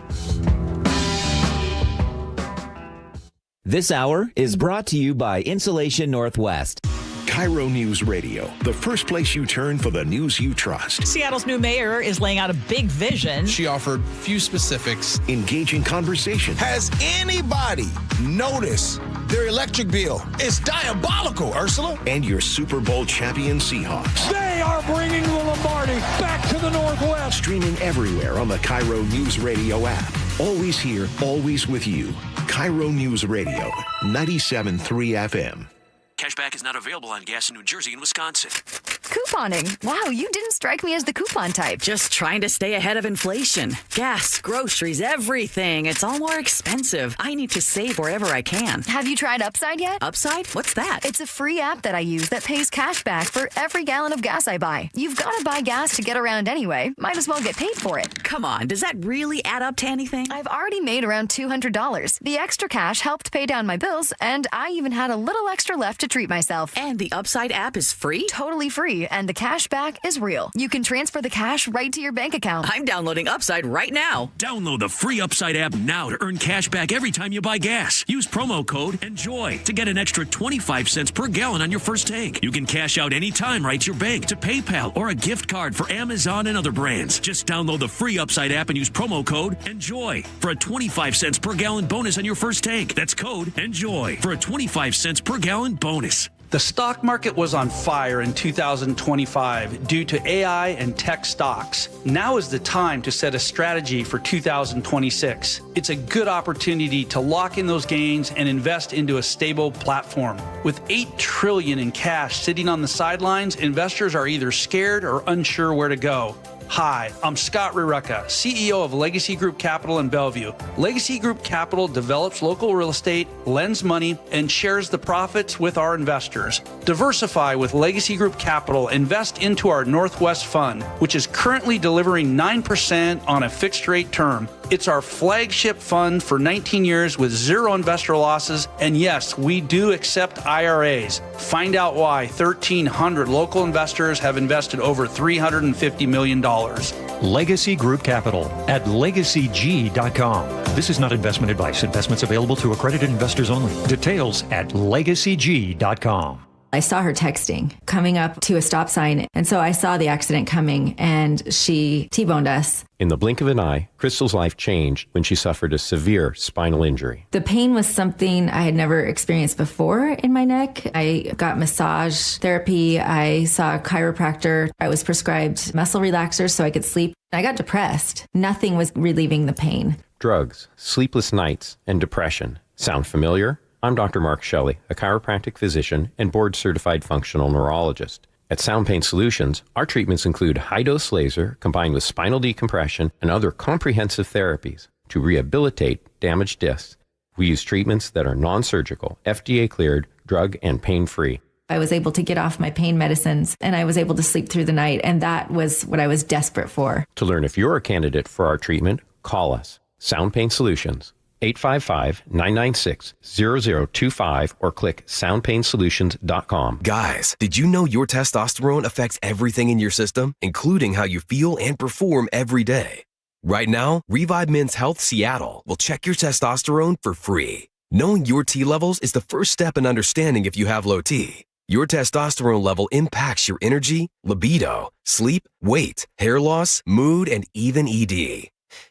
This hour is brought to you by Insulation Northwest. KIRO News Radio, the first place you turn for the news you trust. Seattle's new mayor is laying out a big vision. She offered few specifics. Engaging conversation. Has anybody noticed their electric bill? It's diabolical, Ursula. And your Super Bowl champion Seahawks. They are bringing the Lombardi back to the Northwest. Streaming everywhere on the KIRO News Radio app. Always here, always with you. KIRO News Radio, 97.3 FM. Cashback is not available on gas in New Jersey and Wisconsin. Couponing. Wow, you didn't strike me as the coupon type. Just trying to stay ahead of inflation. Gas, groceries, everything. It's all more expensive. I need to save wherever I can. Have you tried Upside yet? Upside? What's that? It's a free app that I use that pays cash back for every gallon of gas I buy. You've got to buy gas to get around anyway. Might as well get paid for it. Come on, does that really add up to anything? I've already made around $200. The extra cash helped pay down my bills, and I even had a little extra left to treat myself. And the Upside app is free? Totally free, and the cash back is real. You can transfer the cash right to your bank account. I'm downloading Upside right now. Download the free Upside app now to earn cash back every time you buy gas. Use promo code ENJOY to get an extra 25 cents per gallon on your first tank. You can cash out anytime right to your bank, to PayPal, or a gift card for Amazon and other brands. Just download the free Upside app and use promo code ENJOY for a 25 cents per gallon bonus on your first tank. That's code ENJOY for a 25 cents per gallon bonus. The stock market was on fire in 2025 due to AI and tech stocks. Now is the time to set a strategy for 2026. It's a good opportunity to lock in those gains and invest into a stable platform. With $8 trillion in cash sitting on the sidelines, investors are either scared or unsure where to go. Hi, I'm Scott Rurecka, CEO of Legacy Group Capital in Bellevue. Legacy Group Capital develops local real estate, lends money, and shares the profits with our investors. Diversify with Legacy Group Capital. Invest into our Northwest Fund, which is currently delivering 9% on a fixed rate term. It's our flagship fund for 19 years with zero investor losses. And yes, we do accept IRAs. Find out why 1,300 local investors have invested over $350 million. Legacy Group Capital at legacyg.com. This is not investment advice. Investments available to accredited investors only. Details at legacyg.com. I saw her texting coming up to a stop sign, and so I saw the accident coming, and she T-boned us. In the blink of an eye, Crystal's life changed when she suffered a severe spinal injury. The pain was something I had never experienced before in my neck. I got massage therapy. I saw a chiropractor. I was prescribed muscle relaxers so I could sleep. I got depressed. Nothing was relieving the pain. Drugs, sleepless nights, and depression. Sound familiar? I'm Dr. Mark Shelley, a chiropractic physician and board-certified functional neurologist. At Sound Pain Solutions, our treatments include high-dose laser combined with spinal decompression and other comprehensive therapies to rehabilitate damaged discs. We use treatments that are non-surgical, FDA-cleared, drug and pain-free. I was able to get off my pain medicines and I was able to sleep through the night. And that was what I was desperate for. To learn if you're a candidate for our treatment, call us. Sound Pain Solutions, 855-996-0025 or click soundpainsolutions.com. Guys, did you know your testosterone affects everything in your system, including how you feel and perform every day? Right now, Revive Men's Health Seattle will check your testosterone for free. Knowing your T levels is the first step in understanding if you have low T. Your testosterone level impacts your energy, libido, sleep, weight, hair loss, mood, and even ED.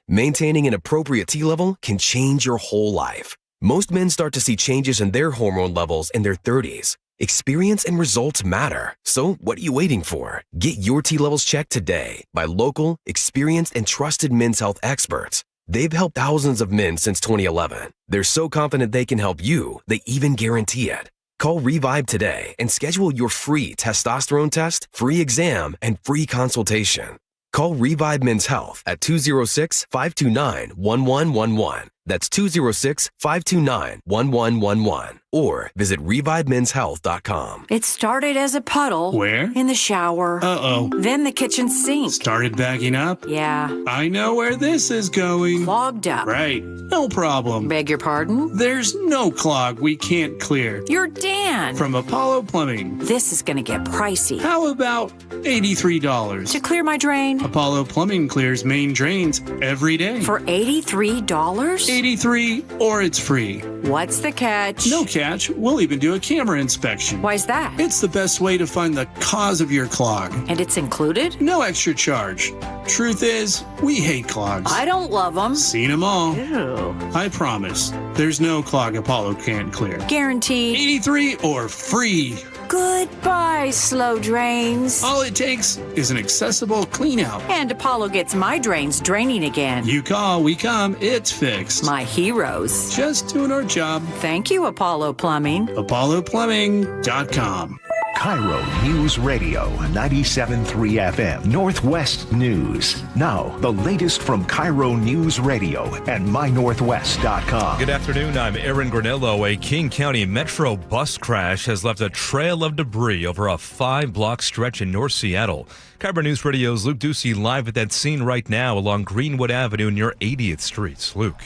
Maintaining an appropriate T level can change your whole life. Most men start to see changes in their hormone levels in their 30s. Experience and results matter. So what are you waiting for? Get your T levels checked today by local, experienced, and trusted men's health experts. They've helped thousands of men since 2011. They're so confident they can help you, they even guarantee it. Call Revive today and schedule your free testosterone test, free exam, and free consultation. Call Revive Men's Health at 206-529-1111. That's 206-529-1111. Or visit ReviveMen'sHealth.com. It started as a puddle. Where? In the shower. Uh-oh. Then the kitchen sink. Started backing up? Yeah. I know where this is going. Clogged up. Right. No problem. Beg your pardon? There's no clog we can't clear. You're Dan. From Apollo Plumbing. This is going to get pricey. How about $83? To clear my drain? Apollo Plumbing clears main drains every day. For $83? 83 or it's free. What's the catch? No catch. We'll even do a camera inspection. Why's that? It's the best way to find the cause of your clog. And it's included? No extra charge. Truth is, we hate clogs. I don't love them. Seen them all. Ew. I promise. There's no clog Apollo can't clear. Guaranteed. 83 or free. Goodbye, slow drains. All it takes is an accessible clean out. And Apollo gets my drains draining again. You call, we come, it's fixed. My heroes. Just doing our job. Thank you, Apollo Plumbing. ApolloPlumbing.com. KIRO News Radio 97.3 FM Northwest News. Now, the latest from KIRO News Radio and mynorthwest.com. Good afternoon. I'm Aaron Granello. A King County Metro bus crash has left a trail of debris over a 5-block stretch in North Seattle. KIRO News Radio's Luke Ducey live at that scene right now along Greenwood Avenue near 80th Street. Luke.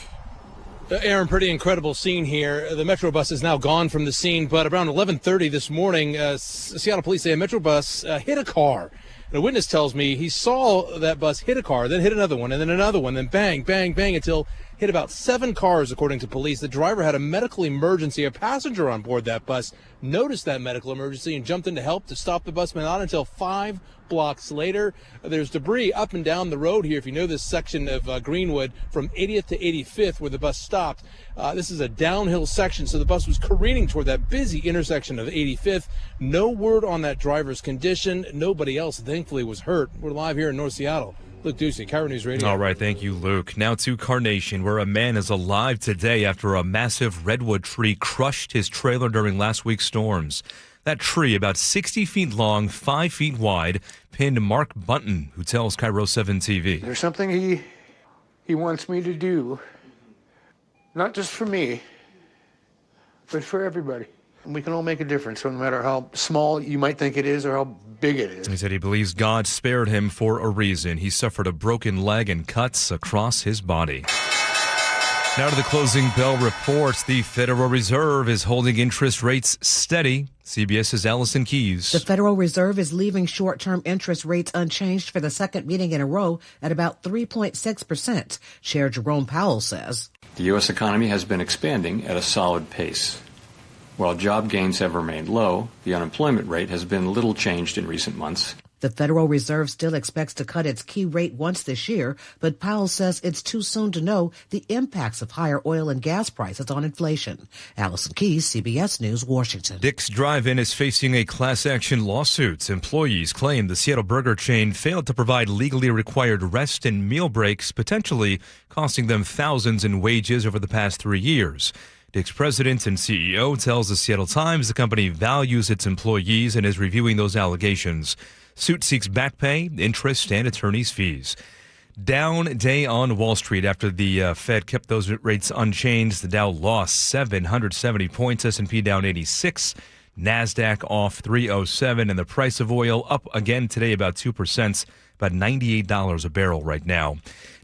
Aaron, pretty incredible scene here. The Metro bus is now gone from the scene, but around 11:30 this morning, Seattle police say a Metro bus hit a car. And a witness tells me he saw that bus hit a car, then hit another one, and then another one, then bang, bang, bang, until hit about 7 cars, according to police. The driver had a medical emergency. A passenger on board that bus noticed that medical emergency and jumped in to help to stop the bus, but not until 5 blocks later. There's debris up and down the road here. If you know this section of Greenwood from 80th to 85th where the bus stopped, this is a downhill section, so the bus was careening toward that busy intersection of 85th. No word on that driver's condition. Nobody else, thankfully, was hurt. We're live here in North Seattle. Luke Ducey, KIRO News Radio. All right, thank you, Luke. Now to Carnation, where a man is alive today after a massive redwood tree crushed his trailer during last week's storms. That tree, about 60 feet long, 5 feet wide, pinned Mark Bunton, who tells KIRO 7 TV. There's something he wants me to do, not just for me, but for everybody. And we can all make a difference, so no matter how small you might think it is or how big it is. He said he believes God spared him for a reason. He suffered a broken leg and cuts across his body. Now to the closing bell reports. The Federal Reserve is holding interest rates steady. CBS's Allison Keyes. The Federal Reserve is leaving short-term interest rates unchanged for the second meeting in a row at about 3.6%. Chair Jerome Powell says. The U.S. economy has been expanding at a solid pace. While job gains have remained low, the unemployment rate has been little changed in recent months. The Federal Reserve still expects to cut its key rate once this year, but Powell says it's too soon to know the impacts of higher oil and gas prices on inflation. Allison Keyes, CBS News, Washington. Dick's Drive-In is facing a class action lawsuit. Employees claim the Seattle burger chain failed to provide legally required rest and meal breaks, potentially costing them thousands in wages over the past 3 years. Dick's president and CEO tells the Seattle Times the company values its employees and is reviewing those allegations. Suit seeks back pay, interest, and attorney's fees. Down day on Wall Street after the Fed kept those rates unchanged. The Dow lost 770 points, S&P down 86, NASDAQ off 307, and the price of oil up again today about 2%, about $98 a barrel right now.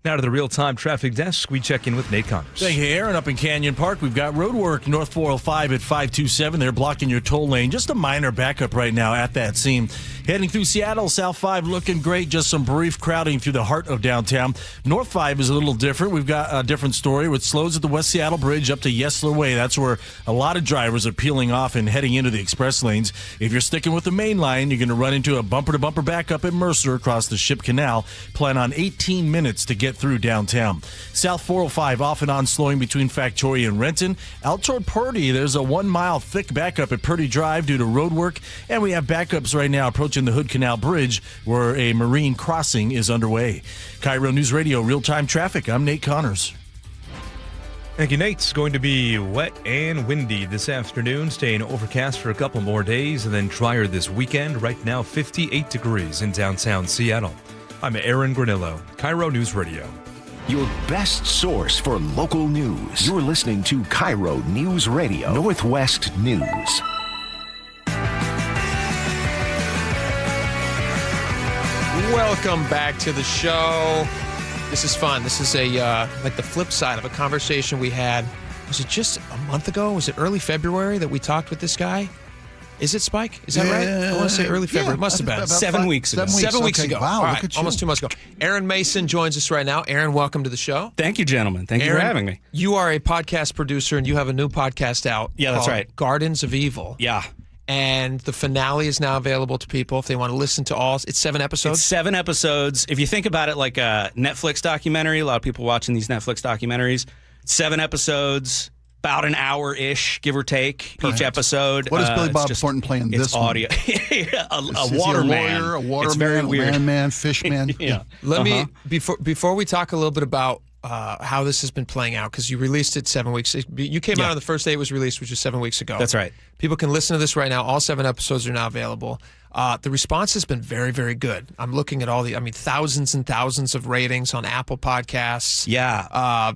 Now to the real-time traffic desk. We check in with Nate Connors. Thank you, Aaron. Up in Canyon Park, we've got road work north 405 at 527. They're blocking your toll lane. Just a minor backup right now at that scene. Heading through Seattle, South 5 looking great. Just some brief crowding through the heart of downtown. North 5 is a little different. We've got a different story with slows at the West Seattle Bridge up to Yesler Way. That's where a lot of drivers are peeling off and heading into the express lanes. If you're sticking with the main line, you're going to run into a bumper-to-bumper backup at Mercer across the Ship Canal. Plan on 18 minutes to get through downtown. South 405 off and on slowing between Factoria and Renton. Out toward Purdy, there's a 1 mile thick backup at Purdy Drive due to road work. And we have backups right now approaching the Hood Canal Bridge where a marine crossing is underway. KIRO News Radio real-time traffic. I'm Nate Connors. Thank you, Nate. It's going to be wet and windy this afternoon, staying overcast for a couple more days and then drier this weekend. Right now, 58 degrees in downtown Seattle. I'm Aaron Granillo, KIRO News Radio. Your best source for local news. You're listening to KIRO News Radio, Northwest News. Welcome back to the show. This is fun. This is like the flip side of a conversation we had. Was it just a month ago? Was it early February that we talked with this guy? Is it, Spike? Is that right? I want to say early February. It must have been. 7 weeks ago. 7 weeks ago. Wow, all look right, at you. almost 2 months ago. Aaron Mason joins us right now. Aaron, welcome to the show. Thank you, gentlemen. Thank you for having me. You are a podcast producer, and you have a new podcast out. Yeah, that's right. Gardens of Evil. Yeah. And the finale is now available to people if they want to listen to all. It's 7 episodes? It's 7 episodes. If you think about it like a Netflix documentary, a lot of people watching these Netflix documentaries, 7 episodes, about an hour-ish, give or take, each episode. What is Billy Bob Thornton playing this audio. a waterman. A waterman, it's very a weird. landman, fishman. Yeah. Let me, before we talk a little bit about how this has been playing out, because you released it 7 weeks. You came out on the first day it was released, which was 7 weeks ago. That's right. People can listen to this right now. All 7 episodes are now available. The response has been very, very good. I'm looking at thousands and thousands of ratings on Apple Podcasts. Yeah.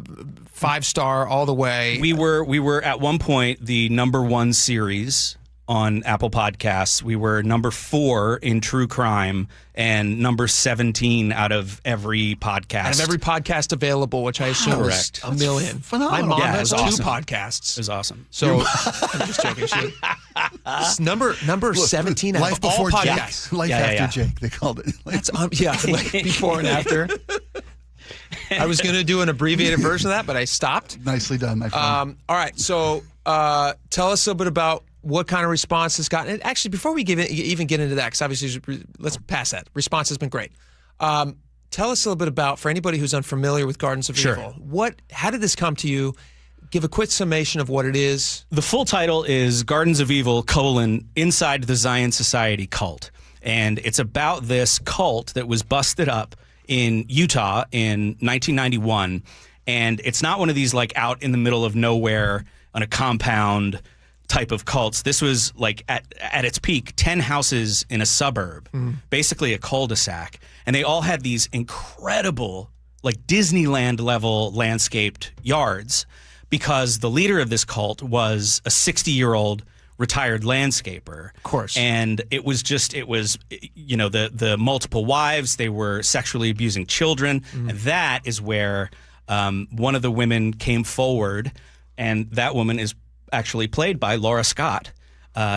5-star all the way. We were at one point the #1 series on Apple Podcasts. We were number 4 in true crime and number 17 out of every podcast. Out of every podcast available, which I assume is a million. Phenomenal. My mom Yeah, has it 2 was awesome. podcasts. It was awesome. So I'm just joking. It's number 17 out Life of all before podcasts. Jake. Life after Jake, they called it. That's like before and after. I was going to do an abbreviated version of that, but I stopped. Nicely done, my friend. All right, so tell us a little bit about what kind of response has gotten. And actually, before we even get into that, because obviously, let's pass that. Response has been great. Tell us a little bit about, for anybody who's unfamiliar with Gardens of Evil, how did this come to you? Give a quick summation of what it is. The full title is Gardens of Evil, Inside the Zion Society Cult. And it's about this cult that was busted up in Utah in 1991. And it's not one of these like out in the middle of nowhere on a compound type of cults. This was like at its peak, 10 houses in a suburb, basically a cul-de-sac. And they all had these incredible, like Disneyland level landscaped yards because the leader of this cult was a 60-year-old retired landscaper. Of course. And it was the multiple wives, they were sexually abusing children. And that is where one of the women came forward, and that woman is actually played by Laura Scott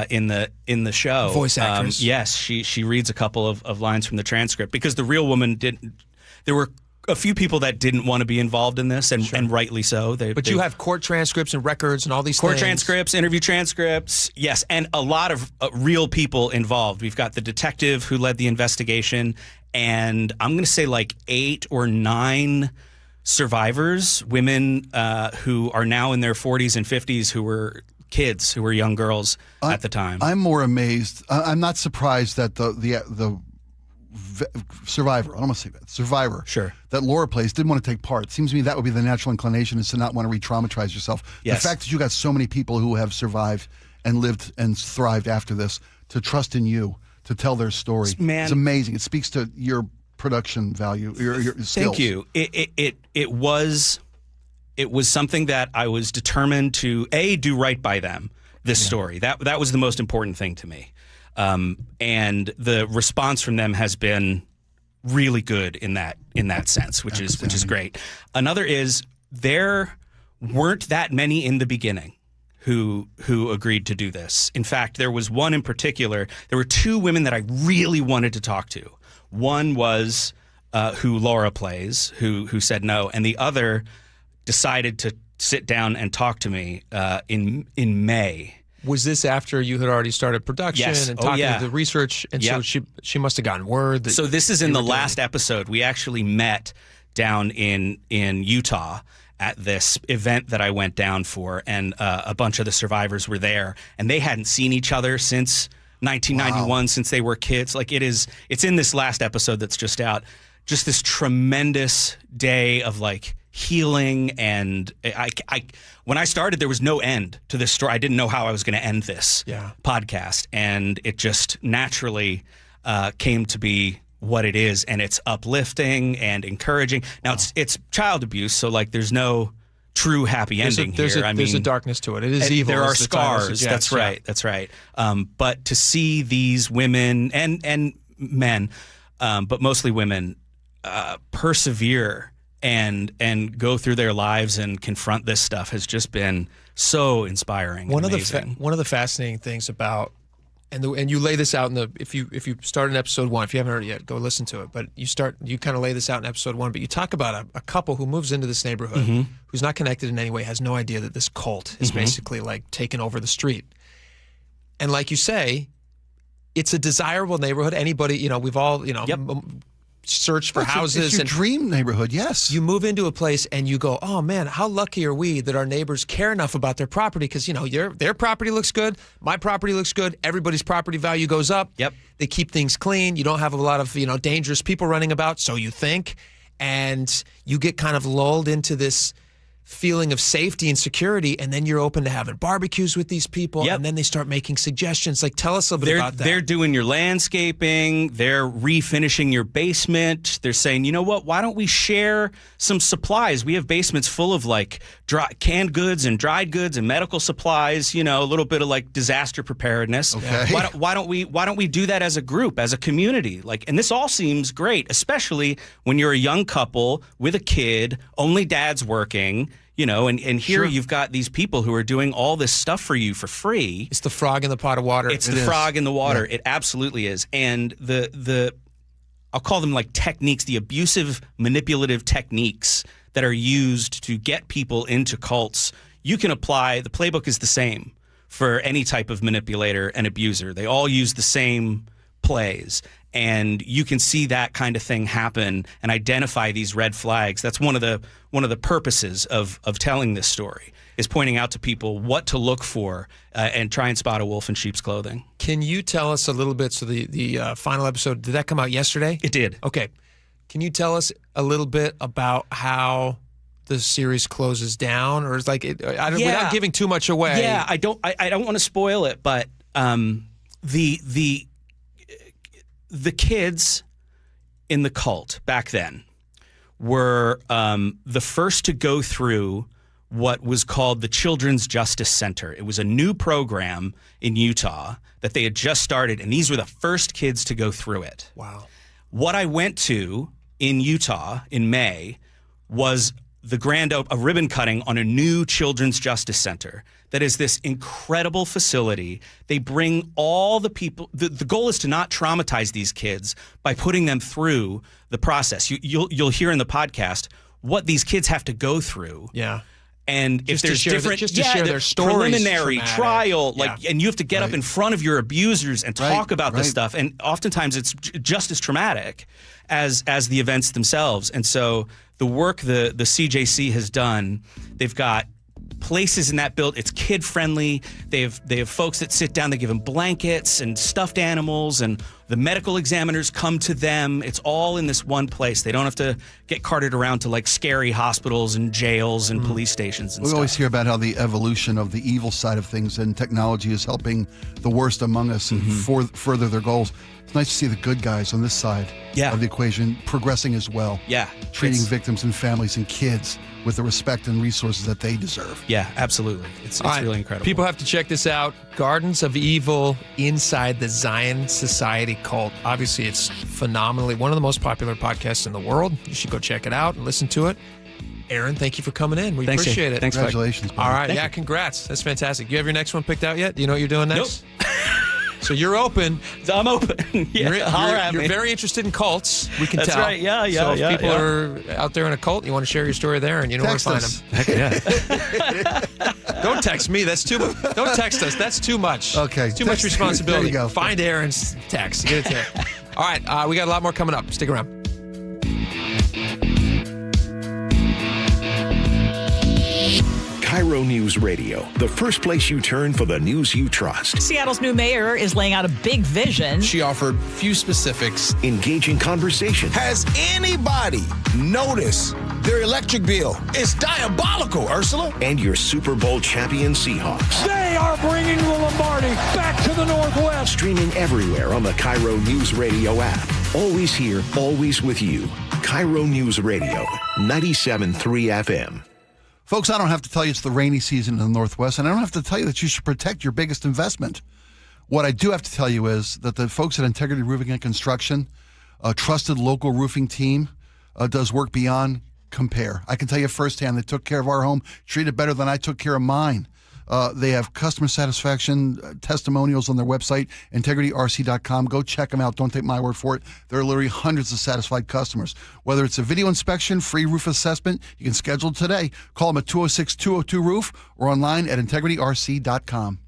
in the show. Voice actress. Yes, she reads a couple of lines from the transcript because the real woman didn't. There were a few people that didn't want to be involved in this, and rightly so. But you have court transcripts and records and all these court things. transcripts, interview transcripts, yes, and a lot of real people involved. We've got the detective who led the investigation, and I'm going to say like 8 or 9 survivors, women who are now in their 40s and 50s, who were kids, who were young girls at the time. I'm more amazed. I'm not surprised that the survivor, I don't want to say that, survivor, sure, that Laura plays, didn't want to take part. It seems to me that would be the natural inclination, is to not want to re-traumatize yourself. Yes. The fact that you got so many people who have survived and lived and thrived after this to trust in you to tell their story is amazing. It speaks to your production value, your skills. Thank you. It was something that I was determined to do right by them. this story. That was the most important thing to me. And the response from them has been really good in that sense, which is great. Another is there weren't that many in the beginning who agreed to do this. In fact, there was one in particular. There were two women that I really wanted to talk to. One was who Laura plays, who said no, and the other decided to sit down and talk to me in May. Was this after you had already started production and talking to the research? And so she must have gotten word that. So this is in the last episode. We actually met down in Utah at this event that I went down for, and a bunch of the survivors were there, and they hadn't seen each other since 1991, since they were kids. Like it's in this last episode that's just out. Just this tremendous day of like healing, and when I started, there was no end to this story. I didn't know how I was going to end this podcast, and it just naturally came to be what it is, and it's uplifting and encouraging. Now it's child abuse, so like there's no true happy ending here. There's a darkness to it. It is evil. There are scars. That's right. That's right. But to see these women and men, but mostly women, persevere and go through their lives and confront this stuff has just been so inspiring. One and of the fascinating things about and you lay this out in if you start in episode 1, if you haven't heard it yet, go listen to it. But you kind of lay this out in episode 1. But you talk about a couple who moves into this neighborhood, who's not connected in any way, has no idea that this cult is basically like taking over the street. And like you say, it's a desirable neighborhood. Anybody, we've all, search for houses. It's your dream neighborhood, yes. You move into a place and you go, oh man, how lucky are we that our neighbors care enough about their property? Because, their property looks good, my property looks good, everybody's property value goes up. Yep. They keep things clean. You don't have a lot of, dangerous people running about, so you think. And you get kind of lulled into this feeling of safety and security, and then you're open to having barbecues with these people, and then they start making suggestions. Like, tell us a little bit about that. They're doing your landscaping. They're refinishing your basement. They're saying, you know what, why don't we share some supplies? We have basements full of like canned goods and dried goods and medical supplies, a little bit of like disaster preparedness. Okay. Why don't we do that as a group, as a community? Like, and this all seems great, especially when you're a young couple with a kid, only dad's working. And here you've got these people who are doing all this stuff for you for free. It's the frog in the pot of water. It's the frog in the water. Yeah. It absolutely is. And the I'll call them like techniques, the abusive, manipulative techniques that are used to get people into cults. You can apply, the playbook is the same for any type of manipulator and abuser. They all use the same plays. And you can see that kind of thing happen and identify these red flags. That's one of the purposes of telling this story, is pointing out to people what to look for and try and spot a wolf in sheep's clothing. Can you tell us a little bit? So the final episode, did that come out yesterday? It did. Okay. Can you tell us a little bit about how the series closes down, or is like without giving too much away? Yeah, I don't want to spoil it, but the kids in the cult back then were the first to go through what was called the Children's Justice Center. It was a new program in Utah that they had just started, and these were the first kids to go through it. Wow. What I went to in Utah in May was a ribbon cutting on a new Children's Justice Center that is this incredible facility. They bring all the people. The goal is to not traumatize these kids by putting them through the process. You'll hear in the podcast what these kids have to go through. Yeah. And just if there's different, to share their stories, preliminary traumatic. Trial, and you have to get up in front of your abusers and talk about this stuff. And oftentimes it's just as traumatic as the events themselves. And so the work the CJC has done, they've got places in that build. It's kid friendly. They have folks that sit down. They give them blankets and stuffed animals and The medical examiners come to them. It's all in this one place. They don't have to get carted around to like scary hospitals and jails and police stations and We stuff. always hear about how the evolution of the evil side of things and technology is helping the worst among us and further their goals. It's nice to see the good guys on this side of the equation progressing as well. Yeah. Treating victims and families and kids with the respect and resources that they deserve. Yeah, absolutely. It's really incredible. People have to check this out. Gardens of Evil Inside the Zion Society Cult. Obviously, it's phenomenally one of the most popular podcasts in the world. You should go check it out and listen to it. Aaron, thank you for coming in. We Thanks, appreciate Shane. it. Thanks, Congratulations. All right. Thank you. Congrats. That's fantastic. You have your next one picked out yet? Do you know what you're doing next? Nope. So you're open. I'm open. You're very interested in cults. We can That's tell. right. Yeah. So if people are out there in a cult, you want to share your story there, and you know Text where to us. find them. Don't text me. That's too much. Don't text us. That's too much. Okay. It's too much responsibility. There you go. Find Aaron's text. Get it there. All right. We got a lot more coming up. Stick around. KIRO News Radio, the first place you turn for the news you trust. Seattle's new mayor is laying out a big vision. She offered few specifics. Engaging conversation. Has anybody noticed their electric bill? It's diabolical, Ursula. And your Super Bowl champion Seahawks. They are bringing the Lombardi back to the Northwest. Streaming everywhere on the KIRO News Radio app. Always here, always with you. KIRO News Radio, 97.3 FM. Folks, I don't have to tell you it's the rainy season in the Northwest, and I don't have to tell you that you should protect your biggest investment. What I do have to tell you is that the folks at Integrity Roofing and Construction, a trusted local roofing team, does work beyond compare. I can tell you firsthand, they took care of our home, treated better than I took care of mine. They have customer satisfaction testimonials on their website, integrityrc.com. Go check them out. Don't take my word for it. There are literally hundreds of satisfied customers. Whether it's a video inspection, free roof assessment, you can schedule today. Call them at 206-202-ROOF or online at integrityrc.com.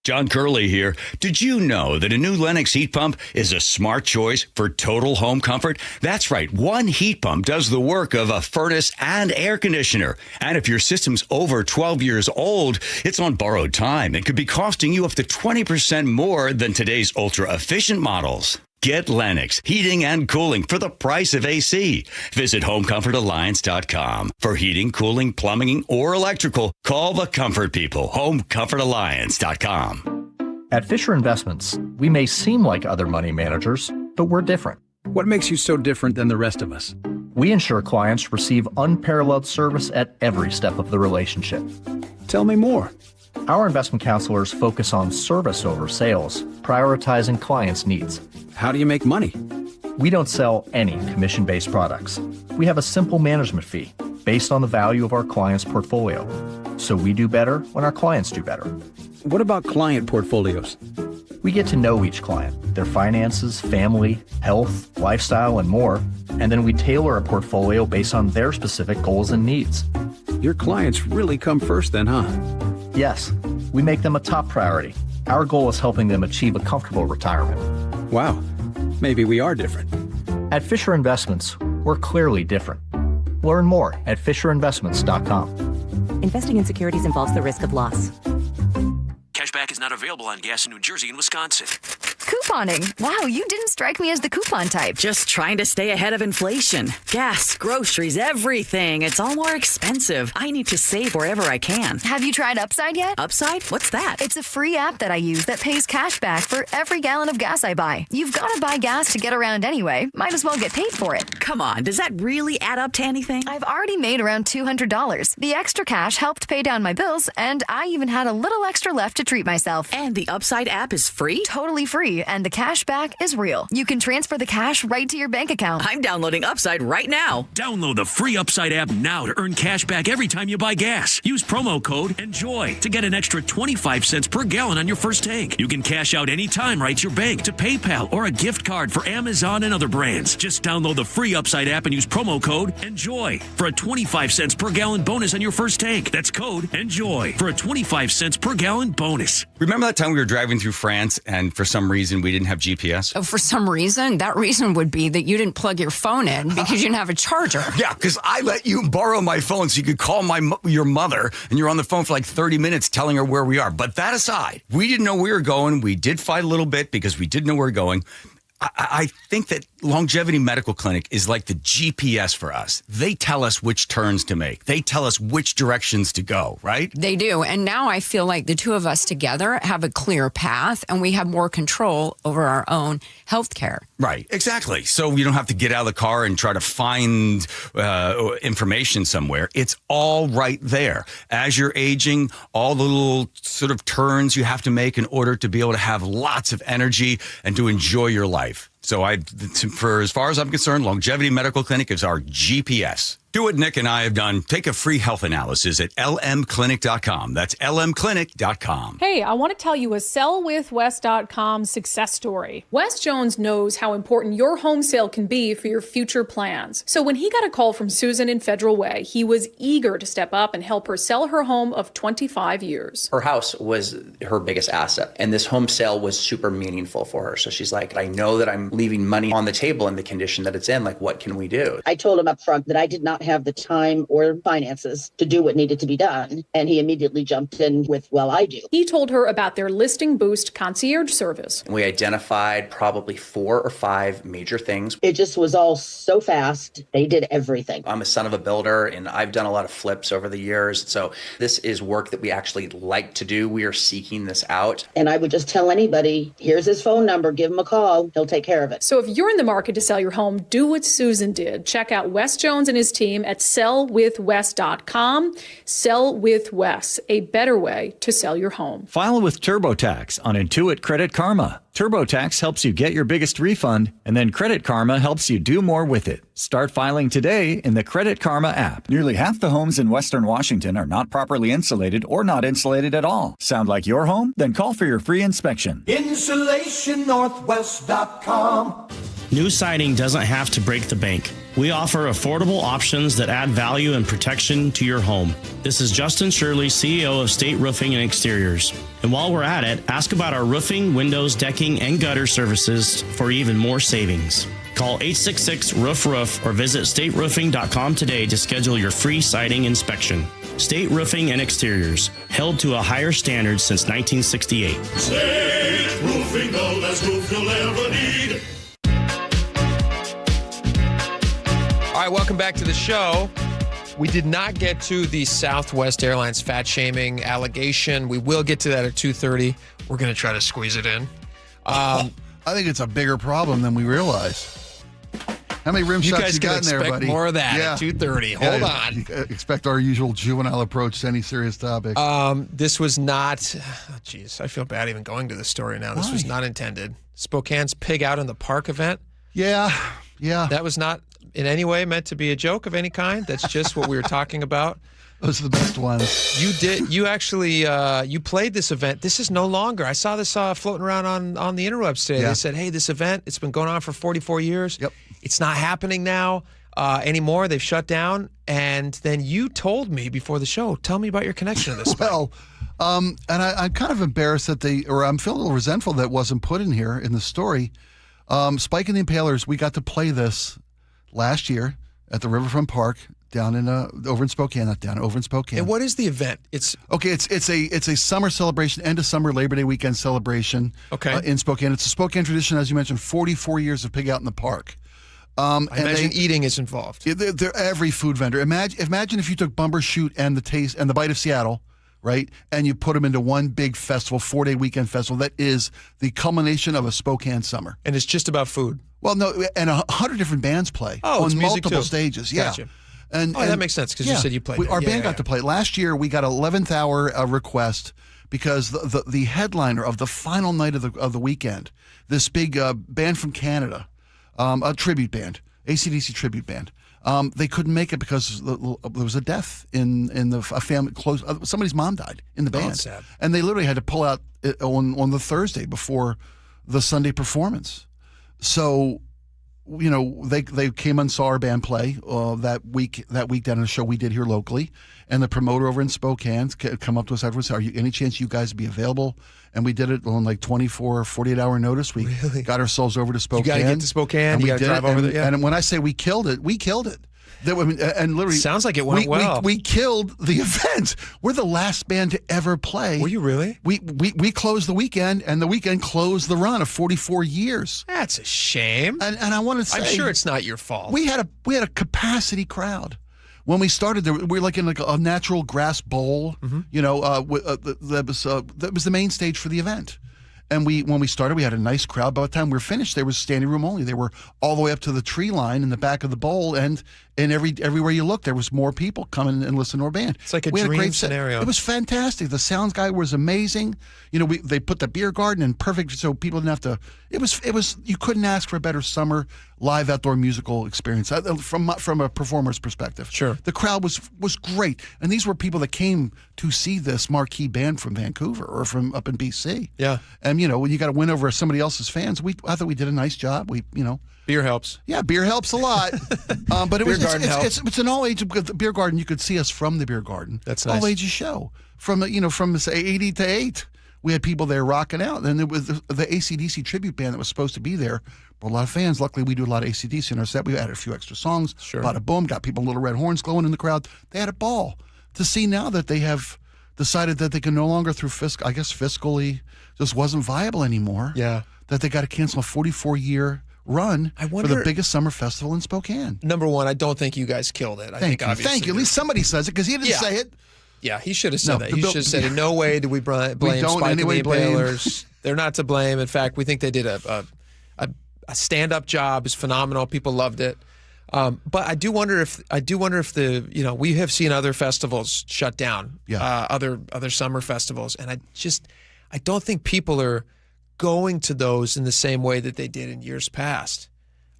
John Curley here. Did you know that a new Lennox heat pump is a smart choice for total home comfort? That's right. One heat pump does the work of a furnace and air conditioner. And if your system's over 12 years old, it's on borrowed time. It could be costing you up to 20% more than today's ultra-efficient models. Get Lennox heating and cooling for the price of AC. Visit HomeComfortAlliance.com. For heating, cooling, plumbing, or electrical, call the comfort people. HomeComfortAlliance.com. At Fisher Investments, we may seem like other money managers, but we're different. What makes you so different than the rest of us? We ensure clients receive unparalleled service at every step of the relationship. Tell me more. Our investment counselors focus on service over sales, prioritizing clients' needs. How do you make money? We don't sell any commission-based products. We have a simple management fee based on the value of our clients' portfolio. So we do better when our clients do better. What about client portfolios? We get to know each client, their finances, family, health, lifestyle, and more, and then we tailor a portfolio based on their specific goals and needs. Your clients really come first then, huh? Yes, we make them a top priority. Our goal is helping them achieve a comfortable retirement. Wow, maybe we are different. At Fisher Investments, we're clearly different. Learn more at FisherInvestments.com. Investing in securities involves the risk of loss. Cashback is not available on gas in New Jersey and Wisconsin. Couponing. Wow, you didn't strike me as the coupon type. Just trying to stay ahead of inflation. Gas, groceries, everything. It's all more expensive. I need to save wherever I can. Have you tried Upside yet? Upside? What's that? It's a free app that I use that pays cash back for every gallon of gas I buy. You've got to buy gas to get around anyway. Might as well get paid for it. Come on, does that really add up to anything? I've already made around $200. The extra cash helped pay down my bills, and I even had a little extra left to treat myself. And the Upside app is free? Totally free, and the cash back is real. You can transfer the cash right to your bank account. I'm downloading Upside right now. Download the free Upside app now to earn cash back every time you buy gas. Use promo code ENJOY to get an extra 25 cents per gallon on your first tank. You can cash out anytime right to your bank, to PayPal, or a gift card for Amazon and other brands. Just download the free Upside app and use promo code ENJOY for a 25 cents per gallon bonus on your first tank. That's code ENJOY for a 25 cents per gallon bonus. Remember that time we were driving through France and for some reason we didn't have GPS? Oh, for some reason? That reason would be that you didn't plug your phone in because you didn't have a charger. Yeah, because I let you borrow my phone so you could call your mother, and you're on the phone for like 30 minutes telling her where we are. But that aside, we didn't know where we were going. We did fight a little bit because we didn't know where we were going. I think that Longevity Medical Clinic is like the GPS for us. They tell us which turns to make. They tell us which directions to go, right? They do. And now I feel like the two of us together have a clear path and we have more control over our own health care. Right, exactly. So you don't have to get out of the car and try to find information somewhere. It's all right there. As you're aging, all the little sort of turns you have to make in order to be able to have lots of energy and to enjoy your life. So for as far as I'm concerned, Longevity Medical Clinic is our GPS. Do what Nick and I have done. Take a free health analysis at lmclinic.com. That's lmclinic.com. Hey, I want to tell you a sellwithwes.com success story. Wes Jones knows how important your home sale can be for your future plans. So when he got a call from Susan in Federal Way, he was eager to step up and help her sell her home of 25 years. Her house was her biggest asset, and this home sale was super meaningful for her. So she's like, I know that I'm leaving money on the table in the condition that it's in. Like, what can we do? I told him up front that I did not have the time or finances to do what needed to be done. And he immediately jumped in with, well, I do. He told her about their Listing Boost concierge service. We identified probably 4 or 5 major things. It just was all so fast. They did everything. I'm a son of a builder and I've done a lot of flips over the years. So this is work that we actually like to do. We are seeking this out. And I would just tell anybody, here's his phone number, give him a call. He'll take care of it. So if you're in the market to sell your home, do what Susan did. Check out Wes Jones and his team at sellwithwes.com. Sell with Wes, a better way to sell your home. File with TurboTax on Intuit Credit Karma. TurboTax helps you get your biggest refund, and then Credit Karma helps you do more with it. Start filing today in the Credit Karma app. Nearly half the homes in Western Washington are not properly insulated or not insulated at all. Sound like your home? Then call for your free inspection. InsulationNorthwest.com. New siding doesn't have to break the bank. We offer affordable options that add value and protection to your home. This is Justin Shirley, CEO of State Roofing and Exteriors. And while we're at it, ask about our roofing, windows, decking, and gutter services for even more savings. Call 866-ROOF-ROOF or visit stateroofing.com today to schedule your free siding inspection. State Roofing and Exteriors, held to a higher standard since 1968. State Roofing, the best roof you'll ever need. All right, welcome back to the show. We did not get to the Southwest Airlines fat shaming allegation. We will get to that at 2:30. We're going to try to squeeze it in. I think it's a bigger problem than we realize. How many rim shots you got in there, buddy? More of that at 2:30. Hold on. Expect our usual juvenile approach to any serious topic. This was not. Jeez, I feel bad even going to this story now. This was not intended. Spokane's Pig Out in the Park event. Yeah. That was not in any way meant to be a joke of any kind. That's just what we were talking about. Those are the best ones. You actually you played this event. This is no longer. I saw this floating around on the interwebs today. Yeah. They said, hey, this event, it's been going on for 44 years. Yep. It's not happening now anymore. They've shut down. And then you told me before the show, tell me about your connection to this. Well, and I'm kind of embarrassed that I'm feeling a little resentful that it wasn't put in here in the story. Spike and the Impalers, we got to play this last year at the Riverfront Park down in over in Spokane. And what is the event? It's a summer celebration, end of summer Labor Day weekend celebration. Okay. In Spokane, it's a Spokane tradition, as you mentioned. 44 years of Pig Out in the Park. I imagine eating is involved. They're every food vendor. Imagine if you took Bumbershoot and the Bite of Seattle, right, and you put them into one big festival, 4-day weekend festival. That is the culmination of a Spokane summer. And it's just about food. Well, no, and 100 different bands play on multiple stages. Yeah. Gotcha. And that makes sense because you said you played. Our band got to play. Last year, we got an 11th hour request because the headliner of the final night of the weekend, this big band from Canada, a tribute band, AC/DC tribute band, they couldn't make it because there was a death in a family close. Somebody's mom died in the band, that's sad. And they literally had to pull out on the Thursday before the Sunday performance. So, they came and saw our band play that week down in a show we did here locally, and the promoter over in Spokane come up to us afterwards and said, any chance you guys would be available? And we did it on like 24, 48-hour notice. We got ourselves over to Spokane. You got to get to Spokane. You got to drive over there. Yeah. And when I say we killed it, And literally, sounds like it went well. We killed the event. We're the last band to ever play. Were you really? We closed the weekend, and the weekend closed the run of 44 years. That's a shame. And I want to say, I'm sure it's not your fault. We had a capacity crowd. When we started, we were like in a natural grass bowl. That was the main stage for the event. And when we started, we had a nice crowd. By the time we were finished, there was standing room only. They were all the way up to the tree line in the back of the bowl, and everywhere you looked, there was more people coming and listening to our band. It's like a dream scenario. It was fantastic. The sound guy was amazing. They put the beer garden in perfect, so people didn't have to. It was. You couldn't ask for a better summer live outdoor musical experience from a performer's perspective. Sure. The crowd was great, and these were people that came to see this marquee band from Vancouver or from up in BC. Yeah. And when you got to win over somebody else's fans, I thought we did a nice job. Beer helps. Yeah, beer helps a lot. But it's an all age. The beer garden, you could see us from the beer garden. That's nice. All ages show from say 80 to 8. We had people there rocking out. And it was the AC/DC tribute band that was supposed to be there. Brought a lot of fans. Luckily, we do a lot of AC/DC in our set. We added a few extra songs. Sure. Bada boom, got people little red horns glowing in the crowd. They had a ball. To see now that they have decided that they can no longer fiscally just wasn't viable anymore. Yeah. That they got to cancel a 44-year run for the biggest summer festival in Spokane. Number one, I don't think you guys killed it. Thank you. At least somebody says it because he didn't say it. Yeah, he should have said that. He should have said, in no way do we blame Spike and the Impalers. They're not to blame. In fact, we think they did a stand-up job. It's phenomenal. People loved it. But I do wonder if we have seen other festivals shut down, other summer festivals, and I don't think people are going to those in the same way that they did in years past.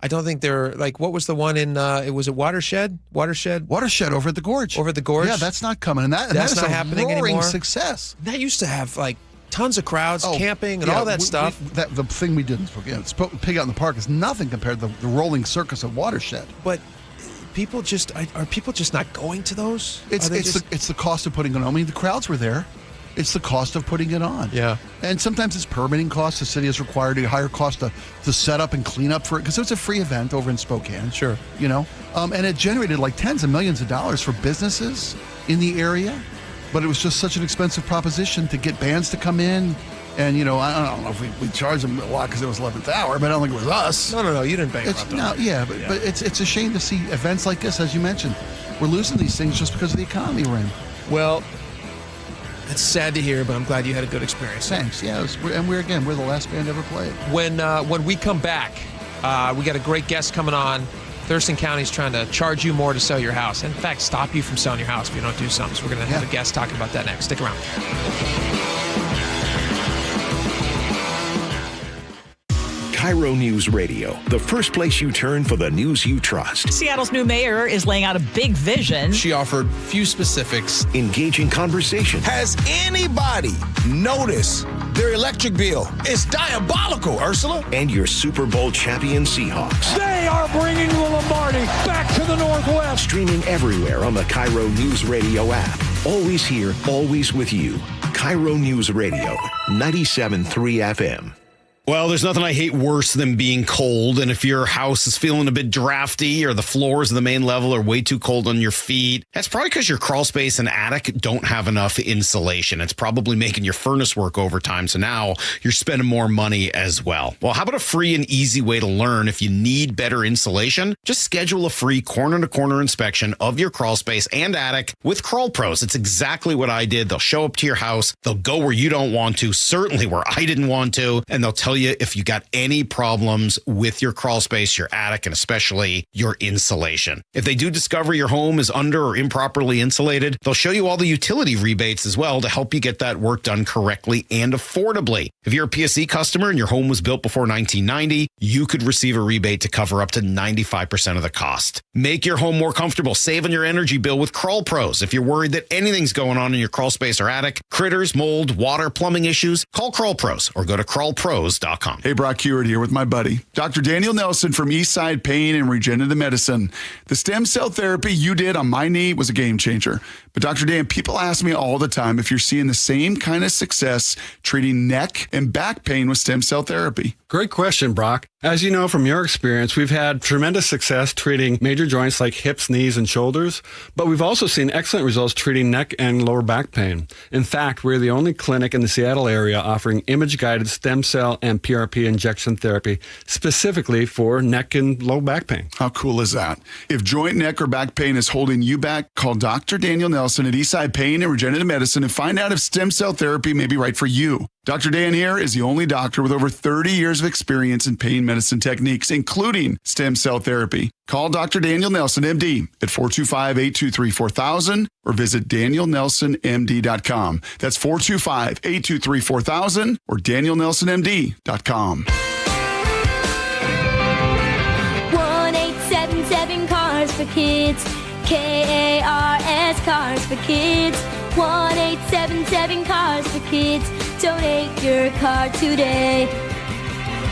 I don't think they're like, what was the one in, was it Watershed? Watershed over at the Gorge. Over at the Gorge? Yeah, that's not coming. And that's not a happening roaring anymore. Success. That used to have like tons of crowds, camping and all that stuff. The thing we did in Spokane, Pig Out in the Park, is nothing compared to the rolling circus of Watershed. But are people just not going to those? It's the cost of putting it on. I mean, the crowds were there. It's the cost of putting it on. Yeah. And sometimes it's permitting costs. The city is required a higher cost to set up and clean up for it because it was a free event over in Spokane. Sure. And it generated like tens of millions of dollars for businesses in the area. But it was just such an expensive proposition to get bands to come in. And, I don't know if we charged them a lot because it was 11th hour, but I don't think it was us. No, you didn't bankrupt them. But it's a shame to see events like this, as you mentioned. We're losing these things just because of the economy we're in. Well, it's sad to hear, but I'm glad you had a good experience. Thanks. Yeah, we're the last band ever played. When we come back, we got a great guest coming on. Thurston County's trying to charge you more to sell your house. In fact, stop you from selling your house if you don't do something. So we're going to have a guest talking about that next. Stick around. KIRO Newsradio, the first place you turn for the news you trust. Seattle's new mayor is laying out a big vision. She offered few specifics. Engaging conversation. Has anybody noticed their electric bill? It's diabolical, Ursula. And your Super Bowl champion Seahawks. They are bringing the Lombardi back to the Northwest. Streaming everywhere on the KIRO Newsradio app. Always here, always with you. KIRO Newsradio, 97.3 FM. Well, there's nothing I hate worse than being cold. And if your house is feeling a bit drafty or the floors of the main level are way too cold on your feet, that's probably because your crawl space and attic don't have enough insulation. It's probably making your furnace work overtime. So now you're spending more money as well. Well, how about a free and easy way to learn if you need better insulation? Just schedule a free corner-to-corner inspection of your crawl space and attic with Crawl Pros. It's exactly what I did. They'll show up to your house. They'll go where you don't want to, certainly where I didn't want to, and they'll tell you if you got any problems with your crawl space, your attic, and especially your insulation. If they do discover your home is under or improperly insulated, they'll show you all the utility rebates as well to help you get that work done correctly and affordably. If you're a PSE customer and your home was built before 1990, you could receive a rebate to cover up to 95% of the cost. Make your home more comfortable. Save on your energy bill with Crawl Pros. If you're worried that anything's going on in your crawl space or attic, critters, mold, water, plumbing issues, call Crawl Pros or go to crawlpros.com. Hey, Brock Hewitt here with my buddy, Dr. Daniel Nelson from Eastside Pain and Regenerative Medicine. The stem cell therapy you did on my knee was a game changer. But Dr. Dan, people ask me all the time if you're seeing the same kind of success treating neck and back pain with stem cell therapy. Great question, Brock. As you know from your experience, we've had tremendous success treating major joints like hips, knees, and shoulders, but we've also seen excellent results treating neck and lower back pain. In fact, we're the only clinic in the Seattle area offering image-guided stem cell and PRP injection therapy specifically for neck and low back pain. How cool is that? If joint, neck, or back pain is holding you back, call Dr. Daniel Nelson at Eastside Pain and Regenerative Medicine and find out if stem cell therapy may be right for you. Dr. Dan here is the only doctor with over 30 years of experience in pain medicine techniques, including stem cell therapy. Call Dr. Daniel Nelson, MD, at 425-823-4000 or visit danielnelsonmd.com. That's 425-823-4000 or danielnelsonmd.com. 1-877 Cars for Kids. KARS Cars for Kids. 1-877 Cars for Kids. Donate your car today.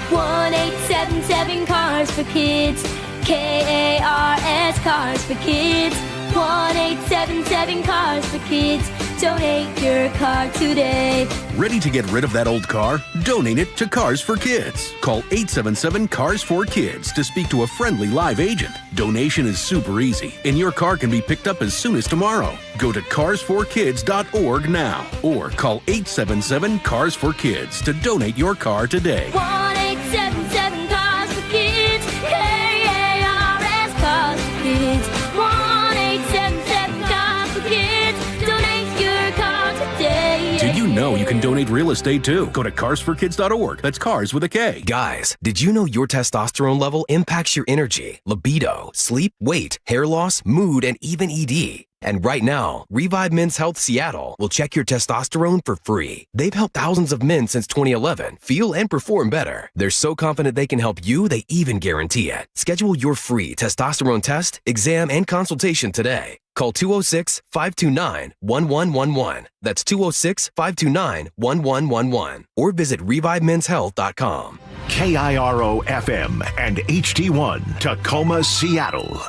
1-877 Cars for Kids. KARS Cars for Kids. 1-877 Cars for Kids. Donate your car today. Ready to get rid of that old car? Donate it to Cars for Kids. Call 877 Cars for Kids to speak to a friendly live agent. Donation is super easy, and your car can be picked up as soon as tomorrow. Go to carsforkids.org now or call 877 Cars for Kids to donate your car today. 1-877 Cars for Kids. KARS Cars for Kids. 1-877 Cars for Kids. Donate your car today. Did you know you can donate real estate too? Go to carsforkids.org. That's cars with a K. Guys, did you know your testosterone level impacts your energy, libido, sleep, weight, hair loss, mood, and even ED? And right now, Revive Men's Health Seattle will check your testosterone for free. They've helped thousands of men since 2011 feel and perform better. They're so confident they can help you, they even guarantee it. Schedule your free testosterone test, exam, and consultation today. Call 206-529-1111. That's 206-529-1111. Or visit ReviveMen'sHealth.com. KIRO FM and HD1, Tacoma, Seattle.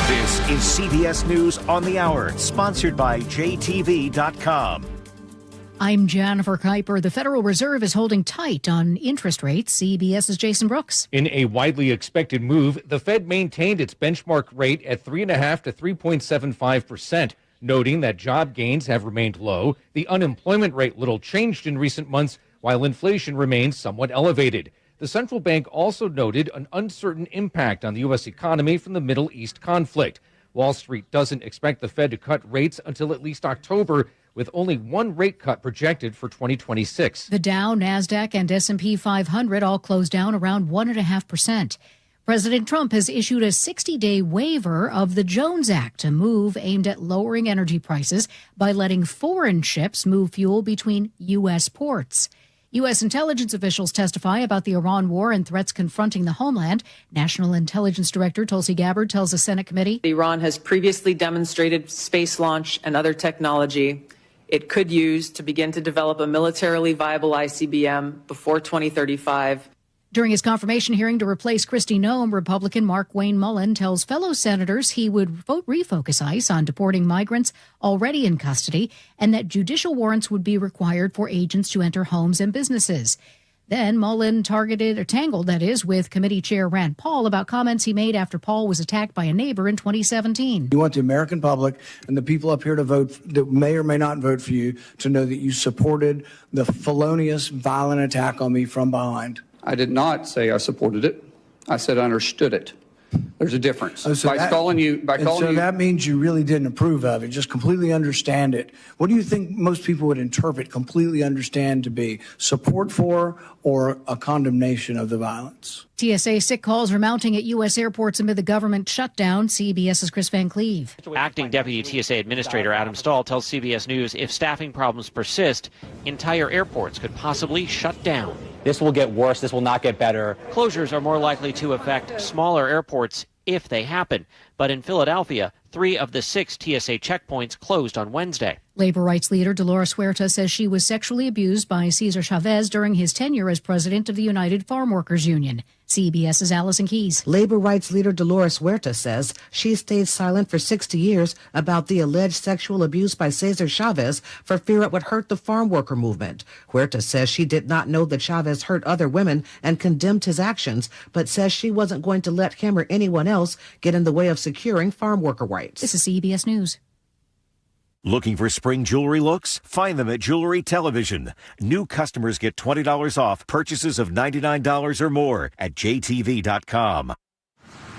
This is CBS News on the Hour, sponsored by JTV.com. I'm Jennifer Kuiper. The Federal Reserve is holding tight on interest rates. CBS's Jason Brooks. In a widely expected move, the Fed maintained its benchmark rate at 3.5% to 3.75%, noting that job gains have remained low. The unemployment rate little changed in recent months, while inflation remains somewhat elevated. The central bank also noted an uncertain impact on the U.S. economy from the Middle East conflict. Wall Street doesn't expect the Fed to cut rates until at least October, with only one rate cut projected for 2026. The Dow, NASDAQ, and S&P 500 all closed down around 1.5%. President Trump has issued a 60-day waiver of the Jones Act, a move aimed at lowering energy prices by letting foreign ships move fuel between U.S. ports. U.S. intelligence officials testify about the Iran war and threats confronting the homeland. National Intelligence Director Tulsi Gabbard tells a Senate committee Iran has previously demonstrated space launch and other technology it could use to begin to develop a militarily viable ICBM before 2035. During his confirmation hearing to replace Kristi Noem, Republican Mark Wayne Mullen tells fellow senators he would refocus ICE on deporting migrants already in custody and that judicial warrants would be required for agents to enter homes and businesses. Then Mullen tangled with Committee Chair Rand Paul about comments he made after Paul was attacked by a neighbor in 2017. You want the American public and the people up here to vote that may or may not vote for you to know that you supported the felonious, violent attack on me from behind. I did not say I supported it. I said I understood it. There's a difference. So that means you really didn't approve of it, just completely understand it. What do you think most people would interpret completely understand to be support for or a condemnation of the violence? TSA sick calls are mounting at U.S. airports amid the government shutdown. CBS's Chris Van Cleve. Acting Deputy TSA Administrator Adam Stahl tells CBS News if staffing problems persist, entire airports could possibly shut down. This will get worse. This will not get better. Closures are more likely to affect smaller airports if they happen. But in Philadelphia, 3 of the 6 TSA checkpoints closed on Wednesday. Labor rights leader Dolores Huerta says she was sexually abused by Cesar Chavez during his tenure as president of the United Farm Workers Union. CBS's Allison Keyes. Labor rights leader Dolores Huerta says she stayed silent for 60 years about the alleged sexual abuse by Cesar Chavez for fear it would hurt the farm worker movement. Huerta says she did not know that Chavez hurt other women and condemned his actions, but says she wasn't going to let him or anyone else get in the way of securing farm worker rights. This is CBS News. Looking for spring jewelry looks? Find them at Jewelry Television. New customers get $20 off purchases of $99 or more at jtv.com.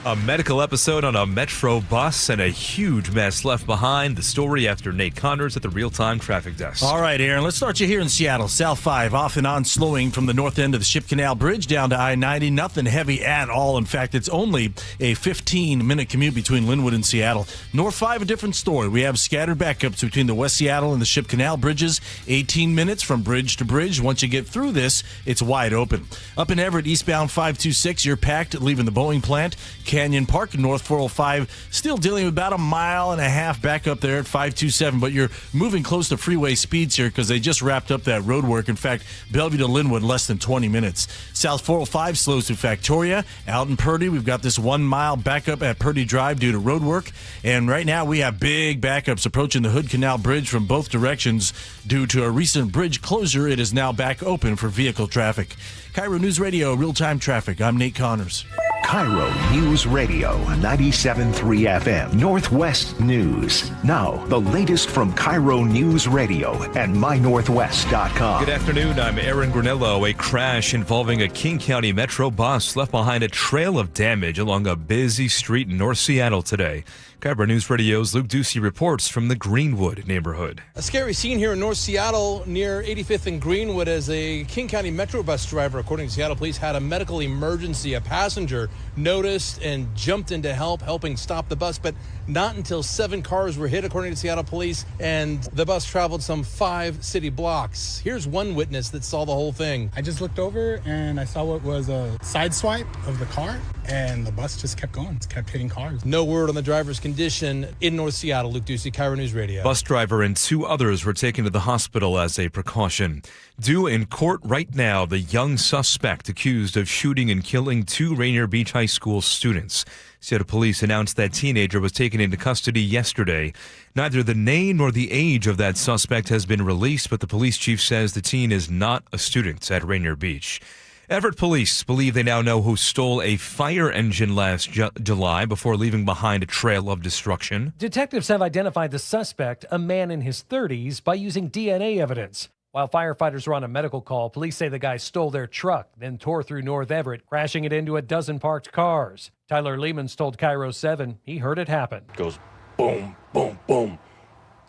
A medical episode on a Metro bus and a huge mess left behind. The story after Nate Connors at the real-time traffic desk. All right, Aaron, let's start you here in Seattle. South 5 off and on slowing from the north end of the Ship Canal Bridge down to I-90. Nothing heavy at all. In fact, it's only a 15-minute commute between Linwood and Seattle. North 5, a different story. We have scattered backups between the West Seattle and the Ship Canal bridges. 18 minutes from bridge to bridge. Once you get through this, it's wide open. Up in Everett, eastbound 526, you're packed leaving the Boeing plant. Canyon Park, North 405, still dealing with about a mile and a half back up there at 527, but you're moving close to freeway speeds here because they just wrapped up that road work. In fact, Bellevue to Linwood, less than 20 minutes. South 405 slows to Factoria. Out in Purdy, we've got this 1 mile backup at Purdy Drive due to road work. And right now we have big backups approaching the Hood Canal Bridge from both directions due to a recent bridge closure. It is now back open for vehicle traffic. KIRO News Radio, real-time traffic. I'm Nate Connors. KIRO News Radio, 97.3 FM, Northwest News. Now, the latest from KIRO News Radio and mynorthwest.com. Good afternoon, I'm Aaron Granello. A crash involving a King County Metro bus left behind a trail of damage along a busy street in North Seattle today. KIRO News Radio's Luke Ducey reports from the Greenwood neighborhood. A scary scene here in North Seattle near 85th and Greenwood as a King County Metro bus driver, according to Seattle Police, had a medical emergency. A passenger noticed and jumped in to helping stop the bus, but not until 7 cars were hit, according to Seattle Police, and the bus traveled some 5 city blocks. Here's one witness that saw the whole thing. I just looked over and I saw what was a side swipe of the car, and the bus just kept going. It kept hitting cars. No word on the driver's condition in North Seattle. Luke Ducey, KIRO News Radio. Bus driver and 2 others were taken to the hospital as a precaution. Due in court right now, the young suspect accused of shooting and killing 2 Rainier Beach High School students. Seattle Police announced that teenager was taken into custody yesterday. Neither the name nor the age of that suspect has been released, but the police chief says the teen is not a student at Rainier Beach. Everett police believe they now know who stole a fire engine last July before leaving behind a trail of destruction. Detectives have identified the suspect, a man in his 30s, by using DNA evidence. While firefighters were on a medical call, police say the guy stole their truck, then tore through North Everett, crashing it into a dozen parked cars. Tyler Lehman's told KIRO 7 he heard it happen. It goes boom, boom, boom,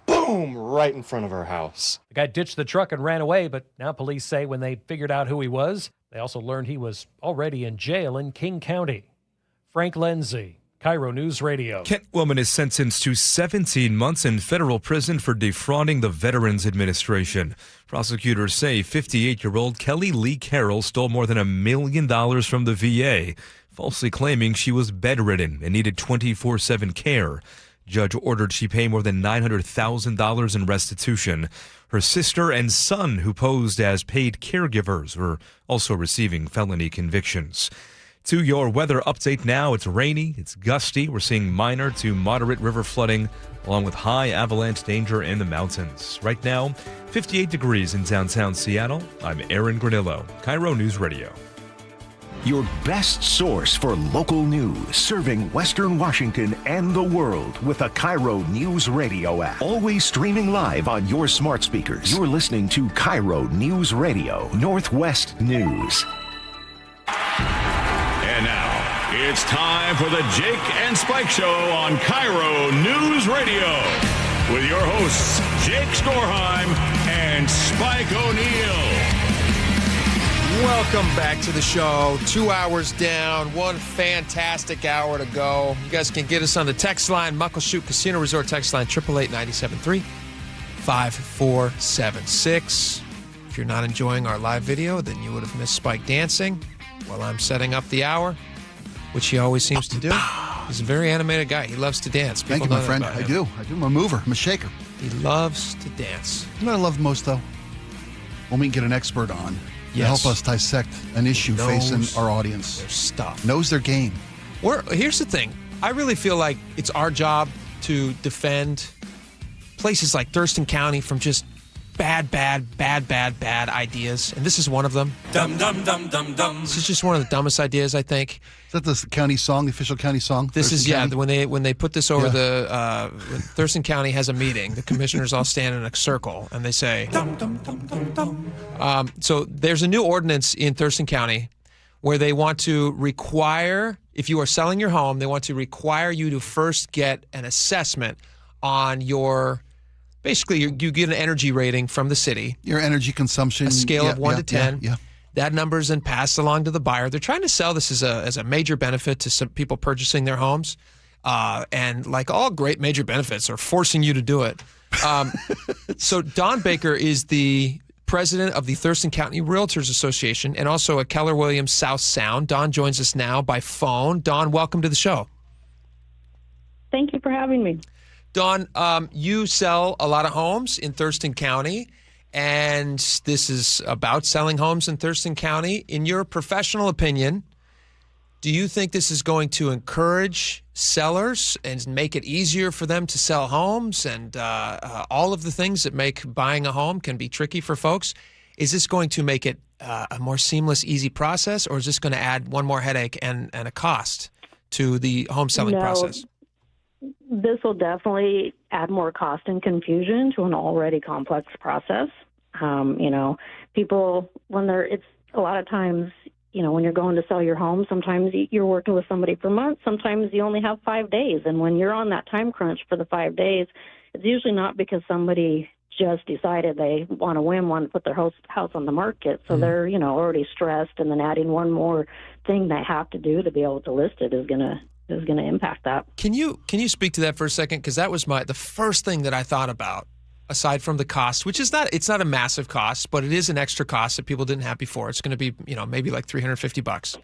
boom, right in front of our house. The guy ditched the truck and ran away, but now police say when they figured out who he was, they also learned he was already in jail in King County. Frank Lindsay, KIRO News Radio. Kent woman is sentenced to 17 months in federal prison for defrauding the Veterans Administration. Prosecutors say 58-year-old Kelly Lee Carroll stole more than $1 million from the VA, falsely claiming she was bedridden and needed 24/7 care. Judge ordered she pay more than $900,000 in restitution. Her sister and son, who posed as paid caregivers, were also receiving felony convictions. To your weather update now. It's rainy, it's gusty. We're seeing minor to moderate river flooding, along with high avalanche danger in the mountains. Right now, 58 degrees in downtown Seattle. I'm Aaron Granillo, KIRO News Radio. Your best source for local news, serving Western Washington and the world with a KIRO News Radio app. Always streaming live on your smart speakers. You're listening to KIRO News Radio, Northwest News. And now, it's time for the Jake and Spike Show on KIRO News Radio. With your hosts, Jake Skorheim and Spike O'Neill. Welcome back to the show. 2 hours down, one fantastic hour to go. You guys can get us on the text line, Muckleshoot Casino Resort text line, 888-973-5476. If you're not enjoying our live video, then you would have missed Spike dancing while I'm setting up the hour, which he always seems to do. He's a very animated guy. He loves to dance. Thank you, my friend. I do. I'm a mover. I'm a shaker. He loves to dance. You know what I love most, though? When we can get an expert on to help us dissect an issue facing our audience. Their stuff. Knows their game. Here's the thing. I really feel like it's our job to defend places like Thurston County from just bad ideas. And this is one of them. Dum, dum, dum, dum, dum. This is just one of the dumbest ideas, I think. Is that the county song, the official county song? This Thurston is, County? when they put this over when Thurston County has a meeting, the commissioners all stand in a circle and they say, dum, dum, dum, dum, dum. So there's a new ordinance in Thurston County where they want to require, if you are selling your home, they want to require you to first get an assessment on your, basically you get an energy rating from the city. Your energy consumption. A scale of 1 to 10. Yeah. That number is then passed along to the buyer. They're trying to sell this as a major benefit to some people purchasing their homes. And like all great major benefits are forcing you to do it. So Don Baker is the president of the Thurston County Realtors Association and also a Keller Williams South Sound. Don joins us now by phone. Don, welcome to the show. Thank you for having me. Don, you sell a lot of homes in Thurston County, and this is about selling homes in Thurston County. In your professional opinion, do you think this is going to encourage sellers and make it easier for them to sell homes and all of the things that make buying a home can be tricky for folks? Is this going to make it a more seamless, easy process, or is this going to add one more headache and a cost to the home selling process? This will definitely add more cost and confusion to an already complex process. People, it's a lot of times, when you're going to sell your home, sometimes you're working with somebody for months. Sometimes you only have 5 days. And when you're on that time crunch for the 5 days, it's usually not because somebody just decided they want to put their house on the market. So they're, already stressed. And then adding one more thing they have to do to be able to list it is going to impact that. Can you speak to that for a second? Because that was the first thing that I thought about, aside from the cost, which is it's not a massive cost, but it is an extra cost that people didn't have before. It's going to be, maybe like $350.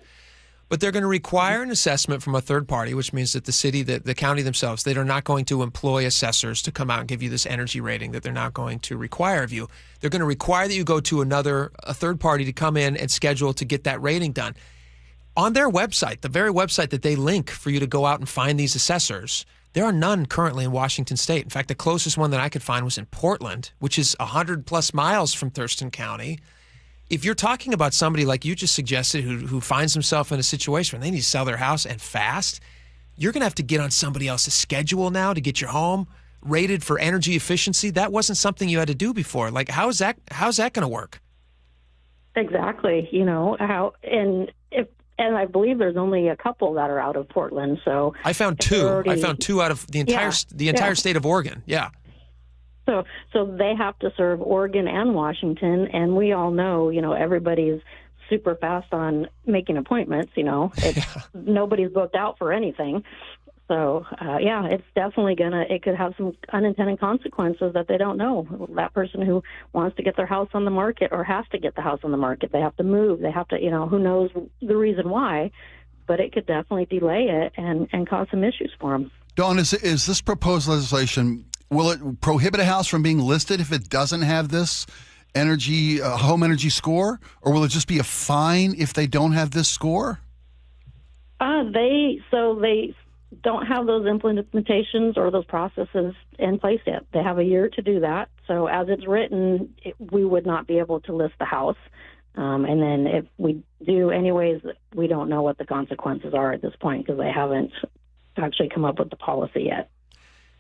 But they're going to require an assessment from a third party, which means that the city, the county themselves, they are not going to employ assessors to come out and give you this energy rating that they're not going to require of you. They're going to require that you go to a third party to come in and schedule to get that rating done. On their website, the very website that they link for you to go out and find these assessors, there are none currently in Washington State. In fact, the closest one that I could find was in Portland, which is 100+ miles from Thurston County. If you're talking about somebody like you just suggested who finds himself in a situation where they need to sell their house and fast, you're going to have to get on somebody else's schedule now to get your home rated for energy efficiency. That wasn't something you had to do before. Like, how's that going to work? Exactly. And I believe there's only a couple that are out of Portland. So I found two. I found two out of the entire state of Oregon. Yeah. So they have to serve Oregon and Washington, and we all know, everybody's super fast on making appointments. Nobody's booked out for anything. So, it's definitely it could have some unintended consequences that they don't know. That person who wants to get their house on the market or has to get the house on the market, they have to move. They have to, who knows the reason why, but it could definitely delay it and cause some issues for them. Dawn, is this proposed legislation, will it prohibit a house from being listed if it doesn't have this home energy score, or will it just be a fine if they don't have this score? They don't have those implementations or those processes in place yet. They have a year to do that. So as it's written, we would not be able to list the house. And then if we do anyways, we don't know what the consequences are at this point because they haven't actually come up with the policy yet.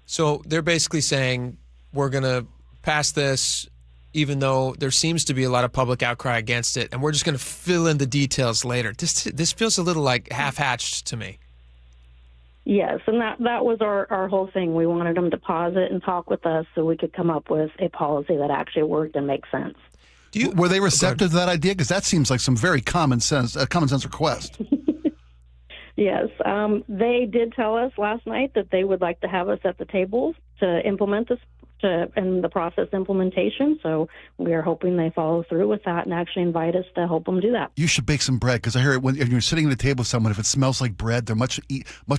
So they're basically saying we're going to pass this even though there seems to be a lot of public outcry against it, and we're just going to fill in the details later. This feels a little like half-hatched to me. Yes, and that was our whole thing. We wanted them to pause it and talk with us so we could come up with a policy that actually worked and makes sense. Were they receptive to that idea? Because that seems like some very common sense request. Yes, they did tell us last night that they would like to have us at the table to implement this and the process implementation. So we are hoping they follow through with that and actually invite us to help them do that. You should bake some bread because I hear when you're sitting at a table with someone, if it smells like bread, they're much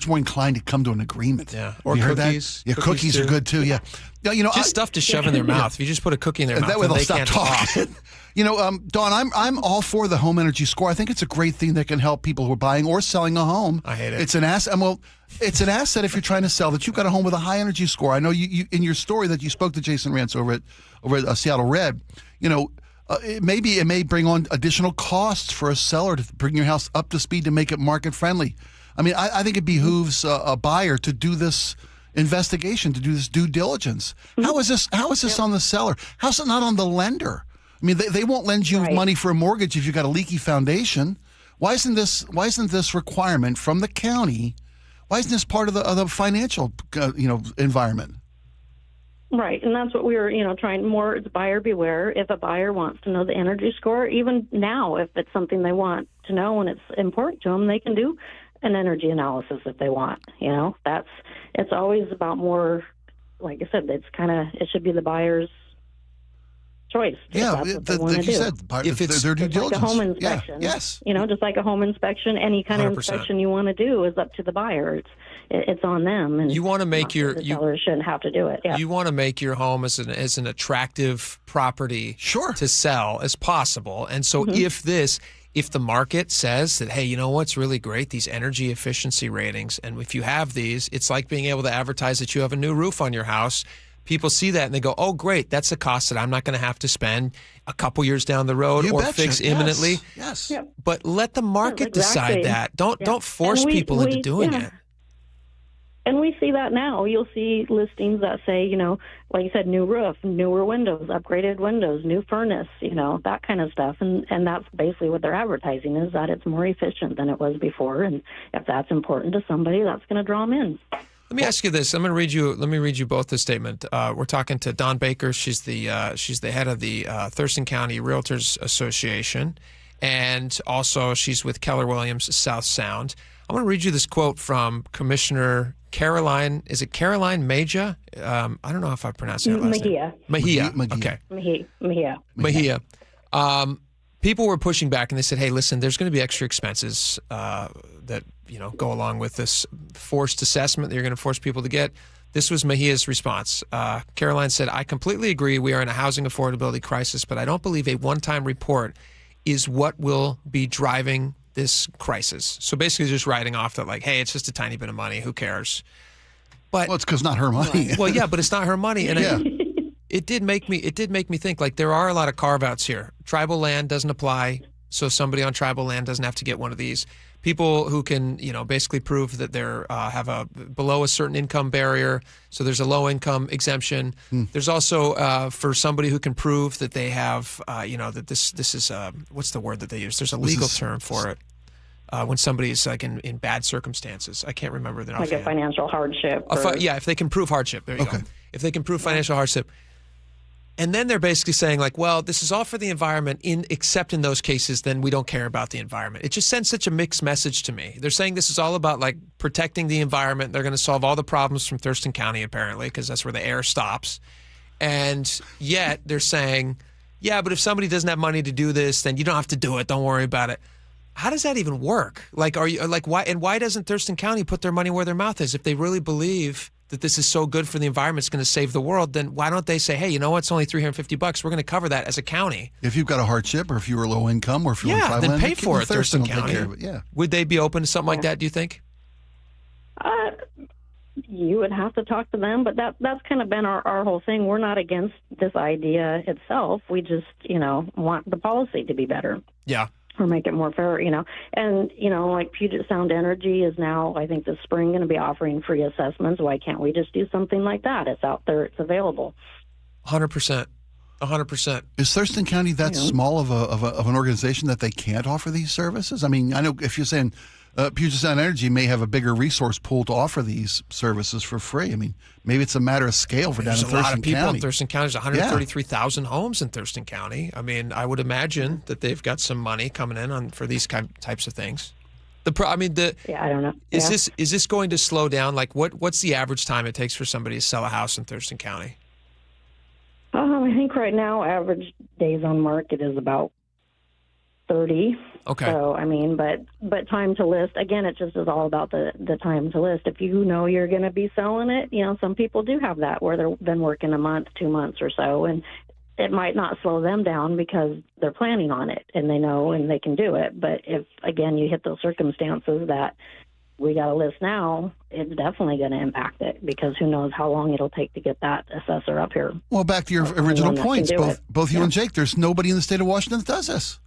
more inclined to come to an agreement. Yeah, or cookies. Yeah, cookies are good too. Yeah, just stuff to shove in their mouth. If you just put a cookie in their mouth, that way they'll stop talking. Dawn, I'm all for the home energy score. I think it's a great thing that can help people who are buying or selling a home. I hate it. It's an asset. Well, it's an asset if you're trying to sell that you've got a home with a high energy score. I know you in your story that you spoke to Jason Rance over at Seattle Red. It may bring on additional costs for a seller to bring your house up to speed to make it market friendly. I mean, I think it behooves a buyer to do this investigation, to do this due diligence. How is this on the seller? How's it not on the lender? I mean, they won't lend you money for a mortgage if you've got a leaky foundation. Why isn't this requirement from the county? Why isn't this part of the financial environment? Right, and that's what we were, trying more. It's buyer beware. If a buyer wants to know the energy score, even now, if it's something they want to know and it's important to them, they can do an energy analysis if they want. It's always about more. Like I said, it should be the buyer's choice. Yeah, like you said, if it's their due diligence. Like a home inspection. Yeah, yes. Just like a home inspection, any kind 100%. of inspection you want to do is up to the buyer. It's on them, and you want to make the seller shouldn't have to do it. Yeah. You want to make your home as an attractive property to sell as possible. And so if the market says that, hey, you know what's really great? These energy efficiency ratings, and if you have these, it's like being able to advertise that you have a new roof on your house. People see that and they go, oh, great, that's a cost that I'm not going to have to spend a couple years down the road or fix imminently. Yes. Yep. But let the market decide that. Don't force people into doing it. And we see that now. You'll see listings that say, like you said, new roof, newer windows, upgraded windows, new furnace, that kind of stuff. And that's basically what they're advertising, is that it's more efficient than it was before. And if that's important to somebody, that's going to draw them in. Let me ask you this. Let me read you both the statement. We're talking to Dawn Baker. She's the head of the Thurston County Realtors Association, and also she's with Keller Williams South Sound. I want to read you this quote from Commissioner Caroline. Is it Caroline Mejia? I don't know if I pronounced that last name. Mejia. Okay. Mejia. People were pushing back and they said, hey, listen, there's going to be extra expenses that go along with this forced assessment that you're going to force people to get. This was Mejia's response. Caroline said, I completely agree we are in a housing affordability crisis, but I don't believe a one-time report is what will be driving this crisis. So basically just writing off that, like, hey, it's just a tiny bit of money. Who cares? But it's because not her money. Well, yeah, but it's not her money. And it did make me think, like, there are a lot of carve-outs here. Tribal land doesn't apply, so somebody on tribal land doesn't have to get one of these. People who can, basically prove that they're have below a certain income barrier, so there's a low income exemption. There's also for somebody who can prove that they have, that this is what's the word that they use? There's a legal term for it. When somebody is like in bad circumstances. I can't remember the like a financial hardship. If they can prove hardship. There you go. If they can prove financial hardship. And then they're basically saying, like, well, this is all for the environment, except in those cases, then we don't care about the environment. It just sends such a mixed message to me. They're saying this is all about, like, protecting the environment. They're going to solve all the problems from Thurston County, apparently, because that's where the air stops. And yet they're saying, yeah, but if somebody doesn't have money to do this, then you don't have to do it. Don't worry about it. How does that even work? Like, why doesn't Thurston County put their money where their mouth is? If they really believe that this is so good for the environment, it's going to save the world, then why don't they say, hey, you know what, it's only $350. We're going to cover that as a county. If you've got a hardship, or if you were low income, or if you're on tribal land, then pay for it, Thurston County. Yeah. Would they be open to something like that, do you think? You would have to talk to them, but that's kind of been our whole thing. We're not against this idea itself. We just, want the policy to be better. Yeah. Or make it more fair, And, like Puget Sound Energy is now, I think this spring, going to be offering free assessments. Why can't we just do something like that? It's out there. It's available. 100%. 100%. Is Thurston County that small of an organization that they can't offer these services? I mean, I know if you're saying Puget Sound Energy may have a bigger resource pool to offer these services for free. I mean, maybe it's a matter of scale for down in Thurston County. There's a lot of people in Thurston County. There's 133,000 homes in Thurston County. I mean, I would imagine that they've got some money coming in for these types of things. I don't know. Is this going to slow down? Like, what's the average time it takes for somebody to sell a house in Thurston County? I think right now average days on market is about 30. Okay. So, I mean, but time to list, again, it just is all about the time to list. If you know you're going to be selling it, some people do have that where they've been working a month, 2 months or so, and it might not slow them down because they're planning on it and they know and they can do it. But if, again, you hit those circumstances that we got a list now, it's definitely going to impact it because who knows how long it'll take to get that assessor up here. Well, back to your original points, both you and Jake, there's nobody in the state of Washington that does this.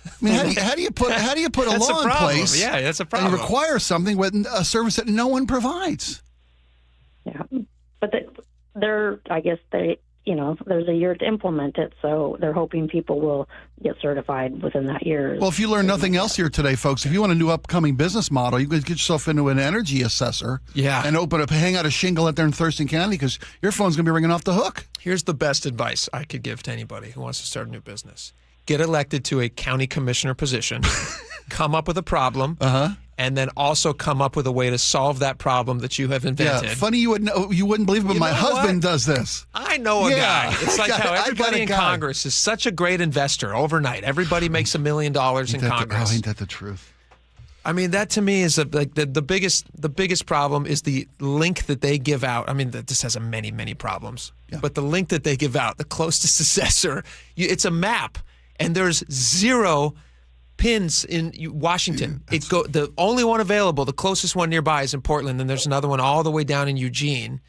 I mean, how do you put a law in place? Yeah, that's a problem. And require something with a service that no one provides. Yeah, but I guess there's a year to implement it, so they're hoping people will get certified within that year. Well, if you learn nothing else here today, folks, if you want a new upcoming business model, you could get yourself into an energy assessor. Yeah. And hang out a shingle out there in Thurston County because your phone's going to be ringing off the hook. Here's the best advice I could give to anybody who wants to start a new business. Get elected to a county commissioner position, come up with a problem, and then also come up with a way to solve that problem that you have invented. Yeah, funny you wouldn't believe it, but my husband does this. I know a guy. It's like how everybody in Congress is such a great investor overnight. Everybody makes $1 million in Congress. Ain't that the truth? I mean, that to me is like the biggest problem is the link that they give out. I mean, this has many problems, but the link that they give out, the closest assessor, it's a map, and there's 0 pins in Washington. The only one available, the closest one nearby is in Portland, and there's another one all the way down in Eugene.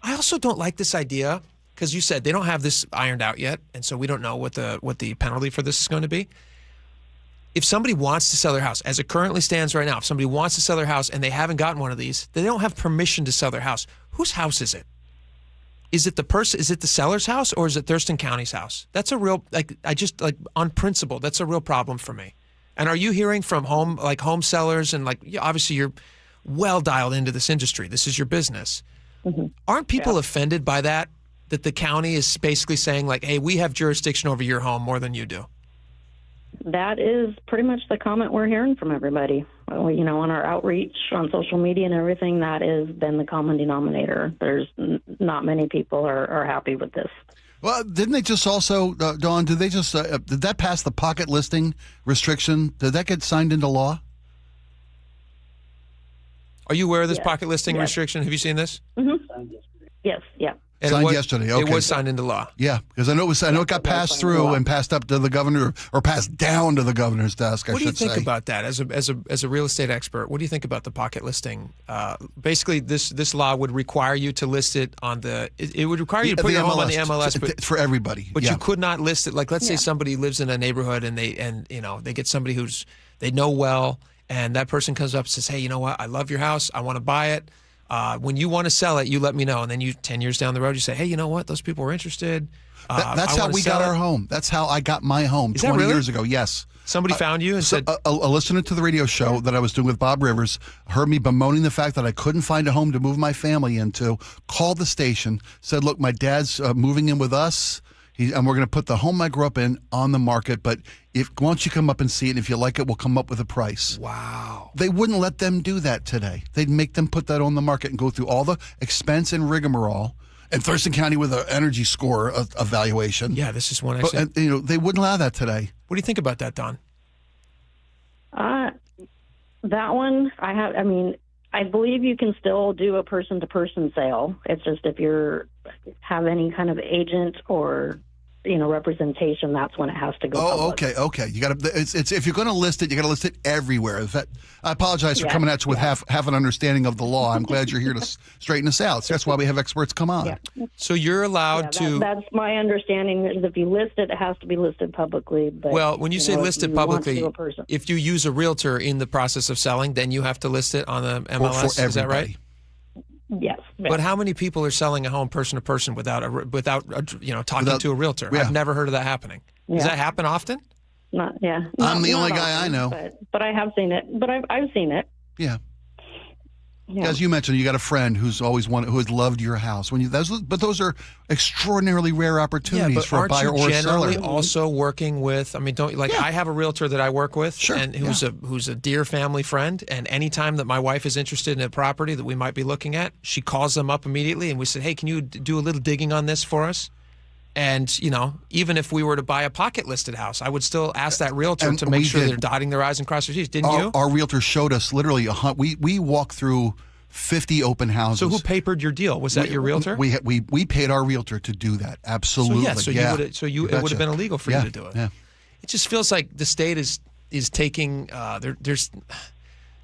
I also don't like this idea because you said they don't have this ironed out yet, and so we don't know what the penalty for this is going to be. If somebody wants to sell their house, as it currently stands right now, if somebody wants to sell their house and they haven't gotten one of these, they don't have permission to sell their house. Whose house is it? Is it the seller's house or is it Thurston County's house? That's a real, on principle, that's a real problem for me. And are you hearing from home sellers and obviously you're well dialed into this industry. This is your business. Mm-hmm. Aren't people offended by that the county is basically saying hey, we have jurisdiction over your home more than you do? That is pretty much the comment we're hearing from everybody. On our outreach on social media and everything, that has been the common denominator. There's not many people are happy with this. Well, didn't they just also, Dawn, did that pass the pocket listing restriction? Did that get signed into law? Are you aware of this pocket listing restriction? Have you seen this? Mm-hmm. Yes, yeah. And signed yesterday. Okay. It was signed into law. Yeah, because I know it got passed through and passed up to the governor, or passed down to the governor's desk. What do you think about that as a real estate expert? What do you think about the pocket listing? Basically, this law would require you to list it on it would require you to put your home on the MLS, but for everybody. But you could not list it. Let's say somebody lives in a neighborhood and they get somebody who's they know well, and that person comes up and says, hey, you know what? I love your house. I want to buy it. When you want to sell it, you let me know. And then 10 years down the road, you say, hey, you know what? Those people were interested. That's how we got our home. That's how I got my home 20 years ago. Yes. Somebody found you and said... A listener to the radio show that I was doing with Bob Rivers heard me bemoaning the fact that I couldn't find a home to move my family into, called the station, said, look, my dad's moving in with us. And we're going to put the home I grew up in on the market, but why don't you come up and see it? And if you like it, we'll come up with a price. Wow. They wouldn't let them do that today. They'd make them put that on the market and go through all the expense and rigmarole. And Thurston County with an energy score evaluation. Yeah, this is one. But, they wouldn't allow that today. What do you think about that, Don? That one, I believe you can still do a person-to-person sale. It's just if you have any kind of agent or representation, that's when it has to go public. Okay. You got to. It's if you're going to list it, you got to list it everywhere. I apologize for coming at you with half an understanding of the law. I'm glad you're here to straighten us out. So that's why we have experts come on. Yeah. So you're allowed to. That's my understanding. Is if you list it, it has to be listed publicly. But well, when you say listed publicly, if you use a realtor in the process of selling, then you have to list it on the MLS. For is that right? Yes. But how many people are selling a home person to person without talking to a realtor? Yeah. I've never heard of that happening. Yeah. Does that happen often? I'm the only guy I know. But I have seen it. But I've seen it. Yeah. As you mentioned, you got a friend who has loved your house. Those are extraordinarily rare opportunities for a buyer or a seller. Aren't you generally also working with? I have a realtor that I work with, and who's a dear family friend. And anytime that my wife is interested in a property that we might be looking at, she calls them up immediately, and we said, "Hey, can you do a little digging on this for us?" And, even if we were to buy a pocket listed house, I would still ask that realtor to make sure they're dotting their I's and crossing their T's. Didn't you? Our realtor showed us literally we walked through 50 open houses. So who papered your deal? Was that your realtor? We paid our realtor to do that. Absolutely. It would have been illegal for you to do it. Yeah. It just feels like the state is taking there's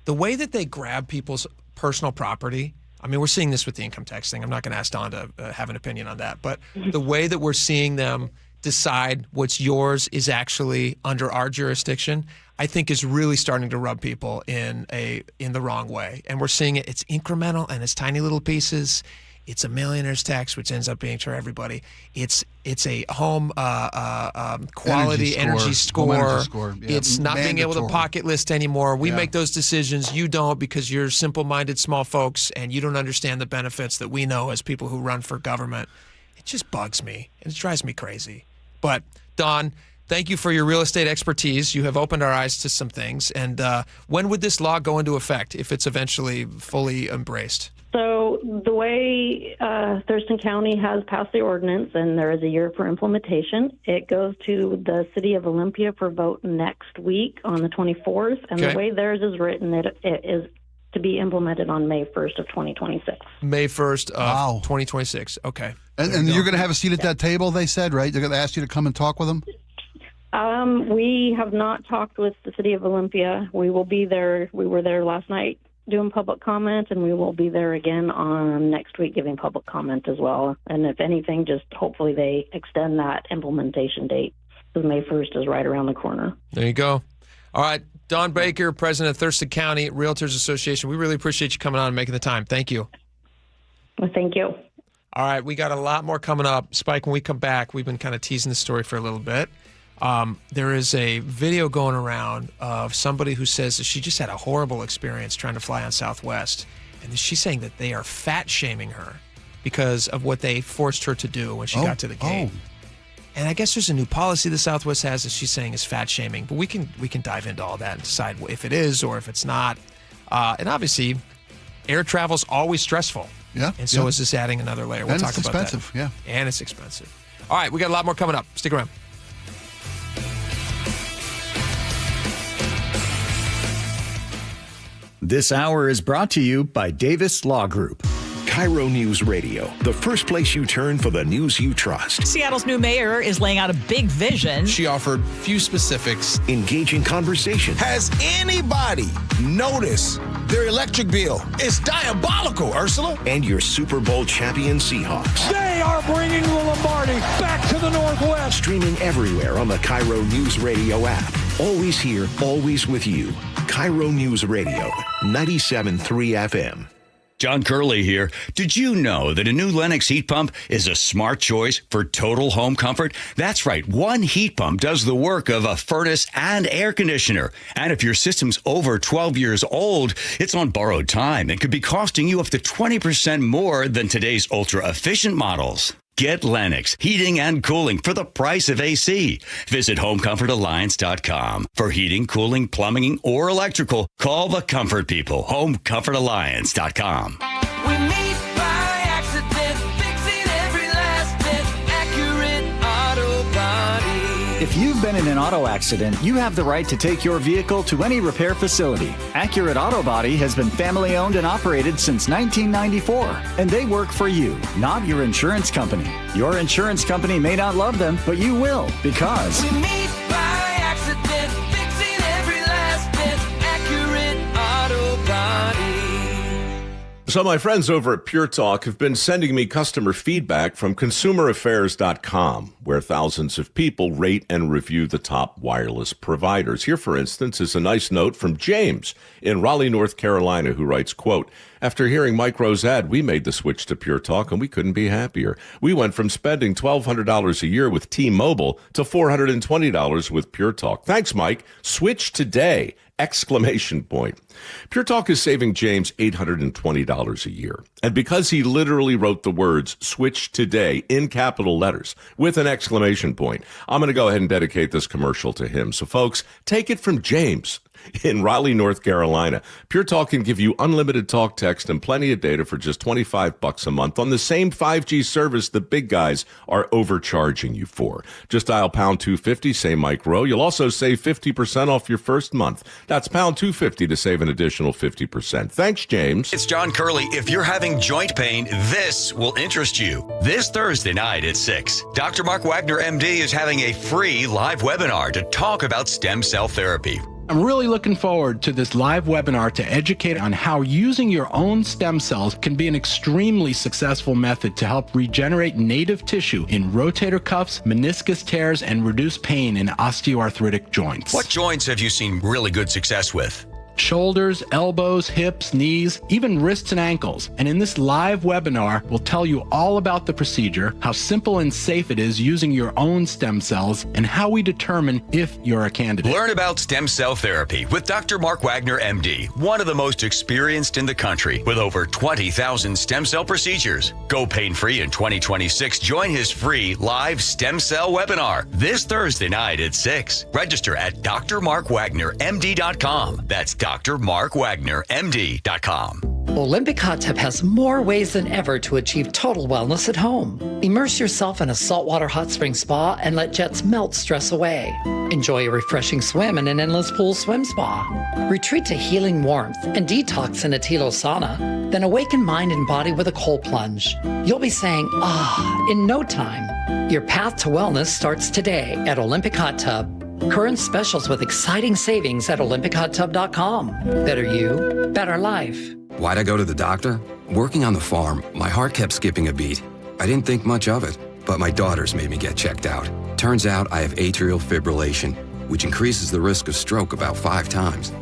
the way that they grab people's personal property. I mean, we're seeing this with the income tax thing. I'm not going to ask Don to have an opinion on that, but the way that we're seeing them decide what's yours is actually under our jurisdiction, I think is really starting to rub people in the wrong way. And we're seeing it. It's incremental and it's tiny little pieces. It's a millionaire's tax, which ends up being for everybody. It's a home quality energy score. Yeah, it's not being able to pocket list anymore. We make those decisions. You don't, because you're simple-minded small folks and you don't understand the benefits that we know as people who run for government. It just bugs me. It drives me crazy. But Don, thank you for your real estate expertise. You have opened our eyes to some things. And when would this law go into effect if it's eventually fully embraced? So the way Thurston County has passed the ordinance, and there is a year for implementation, it goes to the city of Olympia for vote next week on the 24th. And the way theirs is written, it is to be implemented on May 1st of 2026. May 1st of 2026. Okay. And you're going to have a seat at that table, they said, right? They're going to ask you to come and talk with them? We have not talked with the city of Olympia. We will be there. We were there last night doing public comment, and we will be there again on next week giving public comment as well. And if anything, just hopefully they extend that implementation date, because May 1st is right around the corner. There you go. All right. Don Baker, president of Thurston County Realtors Association. We really appreciate you coming on and making the time. Thank you. Well, thank you. All right. We got a lot more coming up. Spike, when we come back, we've been kind of teasing the story for a little bit. There is a video going around of somebody who says that she just had a horrible experience trying to fly on Southwest. And she's saying that they are fat shaming her because of what they forced her to do when she got to the gate. And I guess there's a new policy the Southwest has that she's saying is fat shaming. But we can dive into all that and decide if it is or if it's not. And obviously, air travel's always stressful. Yeah. And so is this adding another layer. We'll talk about that. And it's expensive, yeah. And it's expensive. All right, we got a lot more coming up. Stick around. This hour is brought to you by Davis Law Group. KIRO News Radio, the first place you turn for the news you trust. Seattle's new mayor is laying out a big vision. She offered few specifics. Engaging conversation. Has anybody noticed their electric bill? It's diabolical, Ursula. And your Super Bowl champion Seahawks. They are bringing the Lombardi back to the Northwest. Streaming everywhere on the KIRO News Radio app. Always here, always with you. KIRO News Radio, 97.3 FM. John Curley here. Did you know that a new Lennox heat pump is a smart choice for total home comfort? That's right. One heat pump does the work of a furnace and air conditioner. And if your system's over 12 years old, it's on borrowed time and could be costing you up to 20% more than today's ultra-efficient models. Get Lennox heating and cooling for the price of AC. Visit HomeComfortAlliance.com. For heating, cooling, plumbing, or electrical, call the comfort people. HomeComfortAlliance.com. We meet by accident, fixing every last bit, Accurate Auto Body. If you've been in an auto accident, you have the right to take your vehicle to any repair facility. Accurate Auto Body has been family owned and operated since 1994, and they work for you, not your insurance company. Your insurance company may not love them, but you will, because we meet by accident, fixing every last bit, Accurate Auto Body. So my friends over at Pure Talk have been sending me customer feedback from consumeraffairs.com, where thousands of people rate and review the top wireless providers. Here, for instance, is a nice note from James in Raleigh, North Carolina, who writes, quote, "After hearing Mike Rowe's ad, we made the switch to Pure Talk, and we couldn't be happier. We went from spending $1,200 a year with T-Mobile to $420 with Pure Talk. Thanks, Mike. Switch today! Exclamation point. Pure Talk is saving James $820 a year. And because he literally wrote the words switch today in capital letters with an exclamation point, I'm going to go ahead and dedicate this commercial to him. So folks, take it from James. in Raleigh, North Carolina. Pure Talk can give you unlimited talk, text, and plenty of data for just $25 a month on the same 5G service the big guys are overcharging you for. Just dial pound 250, say Mike Rowe. You'll also save 50% off your first month. That's pound 250 to save an additional 50%. Thanks, James. It's John Curley. If you're having joint pain, this will interest you. This Thursday night at 6, Dr. Mark Wagner, MD, is having a free live webinar to talk about stem cell therapy. I'm really looking forward to this live webinar to educate on how using your own stem cells can be an extremely successful method to help regenerate native tissue in rotator cuffs, meniscus tears, and reduce pain in osteoarthritic joints. What joints have you seen really good success with? Shoulders, elbows, hips, knees, even wrists and ankles. And in this live webinar, we'll tell you all about the procedure, how simple and safe it is using your own stem cells, and how we determine if you're a candidate. Learn about stem cell therapy with Dr. Mark Wagner, MD, one of the most experienced in the country with over 20,000 stem cell procedures. Go pain-free in 2026. Join his free live stem cell webinar this Thursday night at 6. Register at drmarkwagnermd.com. That's drmarkwagnermd.com. Olympic Hot Tub has more ways than ever to achieve total wellness at home. Immerse yourself in a saltwater hot spring spa and let jets melt stress away. Enjoy a refreshing swim in an endless pool swim spa. Retreat to healing warmth and detox in a Tilo sauna. Then awaken mind and body with a cold plunge. You'll be saying, ah, in no time. Your path to wellness starts today at Olympic Hot Tub. Current specials with exciting savings at OlympicHotTub.com. Better you, better life. Why'd I go to the doctor? Working on the farm, my heart kept skipping a beat. I didn't think much of it, but my daughters made me get checked out. Turns out I have atrial fibrillation, which increases the risk of stroke about 5 times.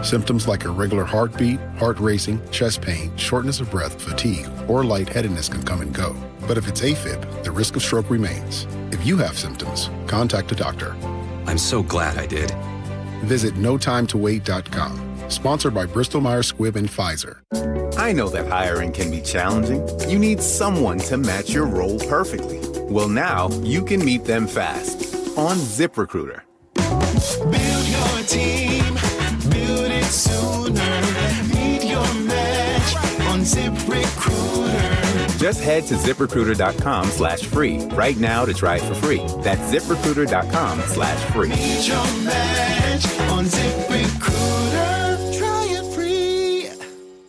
Symptoms like irregular heartbeat, heart racing, chest pain, shortness of breath, fatigue, or lightheadedness can come and go. But if it's AFib, the risk of stroke remains. If you have symptoms, contact a doctor. I'm so glad I did. Visit notimetowait.com. Sponsored by Bristol-Myers Squibb and Pfizer. I know that hiring can be challenging. You need someone to match your role perfectly. Well, now you can meet them fast on ZipRecruiter. Build your team, build it sooner. Meet your match on ZipRecruiter. Just head to ZipRecruiter.com/free right now to try it for free. That's ZipRecruiter.com/free. Meet your match on ZipRecruiter. Try it free.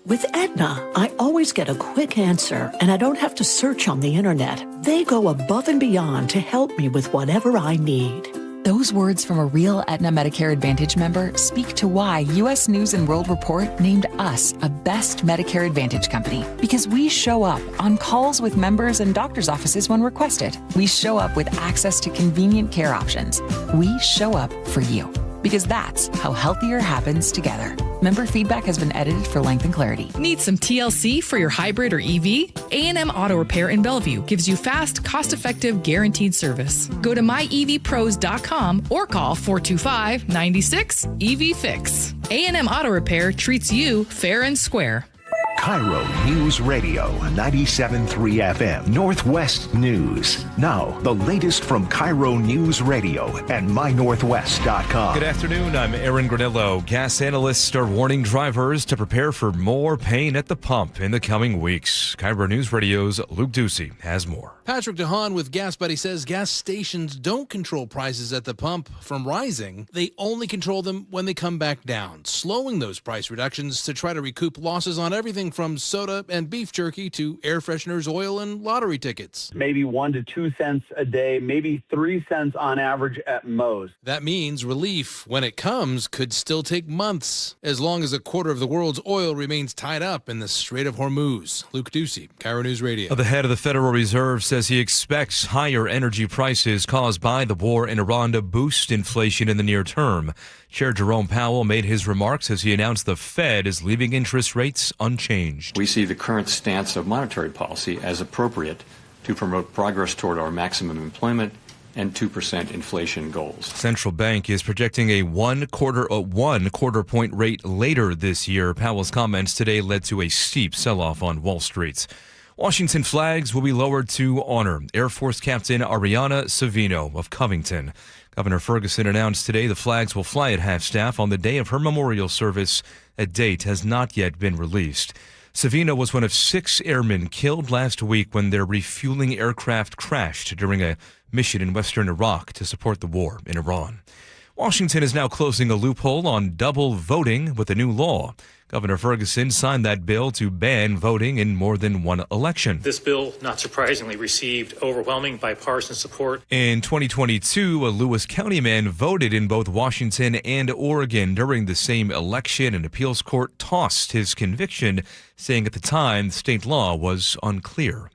With Aetna, I always get a quick answer, and I don't have to search on the internet. They go above and beyond to help me with whatever I need. Those words from a real Aetna Medicare Advantage member speak to why U.S. News & World Report named us a Best Medicare Advantage company. Because we show up on calls with members and doctors' offices when requested. We show up with access to convenient care options. We show up for you. Because that's how healthier happens together. Member feedback has been edited for length and clarity. Need some TLC for your hybrid or EV? A&M Auto Repair in Bellevue gives you fast, cost-effective, guaranteed service. Go to myevpros.com or call 425-96-EV-FIX. A&M Auto Repair treats you fair and square. KIRO News Radio 97.3 FM Northwest News. Now, the latest from KIRO News Radio and mynorthwest.com. Good afternoon. I'm Aaron Granillo. Gas analysts are warning drivers to prepare for more pain at the pump in the coming weeks. KIRO News Radio's Luke Ducey has more. Patrick DeHaan with Gas Buddy says gas stations don't control prices at the pump from rising. They only control them when they come back down, slowing those price reductions to try to recoup losses on everything from soda and beef jerky to air fresheners, oil, and lottery tickets. Maybe 1 to 2 cents a day, maybe 3 cents on average at most. That means relief, when it comes, could still take months, as long as a quarter of the world's oil remains tied up in the Strait of Hormuz. Luke Ducey, KIRO News Radio. The head of the Federal Reserve says he expects higher energy prices caused by the war in Iran to boost inflation in the near term. Chair Jerome Powell made his remarks as he announced the Fed is leaving interest rates unchanged. We see the current stance of monetary policy as appropriate to promote progress toward our maximum employment and 2% inflation goals. Central Bank is projecting a one quarter point rate later this year. Powell's comments today led to a steep sell-off on Wall Street. Washington flags will be lowered to honor Air Force Captain Ariana Savino of Covington. Governor Ferguson announced today the flags will fly at half-staff on the day of her memorial service. A date has not yet been released. Savino was one of 6 airmen killed last week when their refueling aircraft crashed during a mission in western Iraq to support the war in Iran. Washington is now closing a loophole on double voting with a new law. Governor Ferguson signed that bill to ban voting in more than one election. This bill, not surprisingly, received overwhelming bipartisan support. In 2022, a Lewis County man voted in both Washington and Oregon during the same election. An appeals court tossed his conviction, saying at the time the state law was unclear.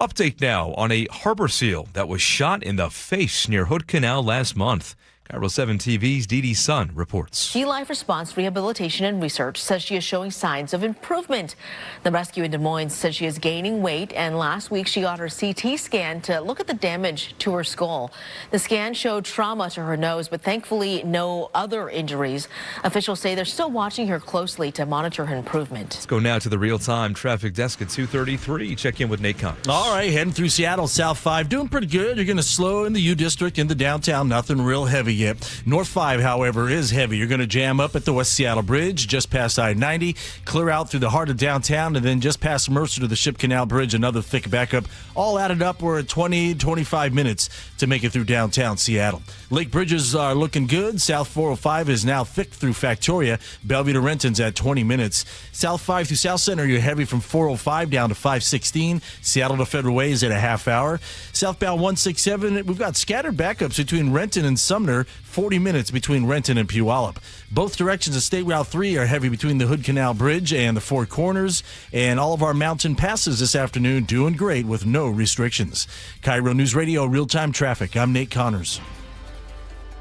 Update now on a harbor seal that was shot in the face near Hood Canal last month. KIRO 7 TV's Dee Sun reports. Key Life Response Rehabilitation and Research says she is showing signs of improvement. The rescue in Des Moines says she is gaining weight, and last week she got her CT scan to look at the damage to her skull. The scan showed trauma to her nose, but thankfully no other injuries. Officials say they're still watching her closely to monitor her improvement. Let's go now to the real-time traffic desk at 2:33. Check in with Nate Connors. All right, heading through Seattle, South 5, doing pretty good. You're going to slow in the U District, in the downtown, nothing real heavy yet. North 5, however, is heavy. You're going to jam up at the West Seattle Bridge, just past I-90, clear out through the heart of downtown, and then just past Mercer to the Ship Canal Bridge, another thick backup. All added up, we're at 25 minutes to make it through downtown Seattle. Lake bridges are looking good. South 405 is now thick through Factoria. Bellevue to Renton's at 20 minutes. South 5 through South Center, you're heavy from 405 down to 516. Seattle to Federal Way is at a half hour. Southbound 167, we've got scattered backups between Renton and Sumner, 40 minutes between Renton and Puyallup. Both directions of State Route 3 are heavy between the Hood Canal Bridge and the Four Corners, and all of our mountain passes this afternoon doing great with no restrictions. KIRO News Radio, real-time traffic. I'm Nate Connors.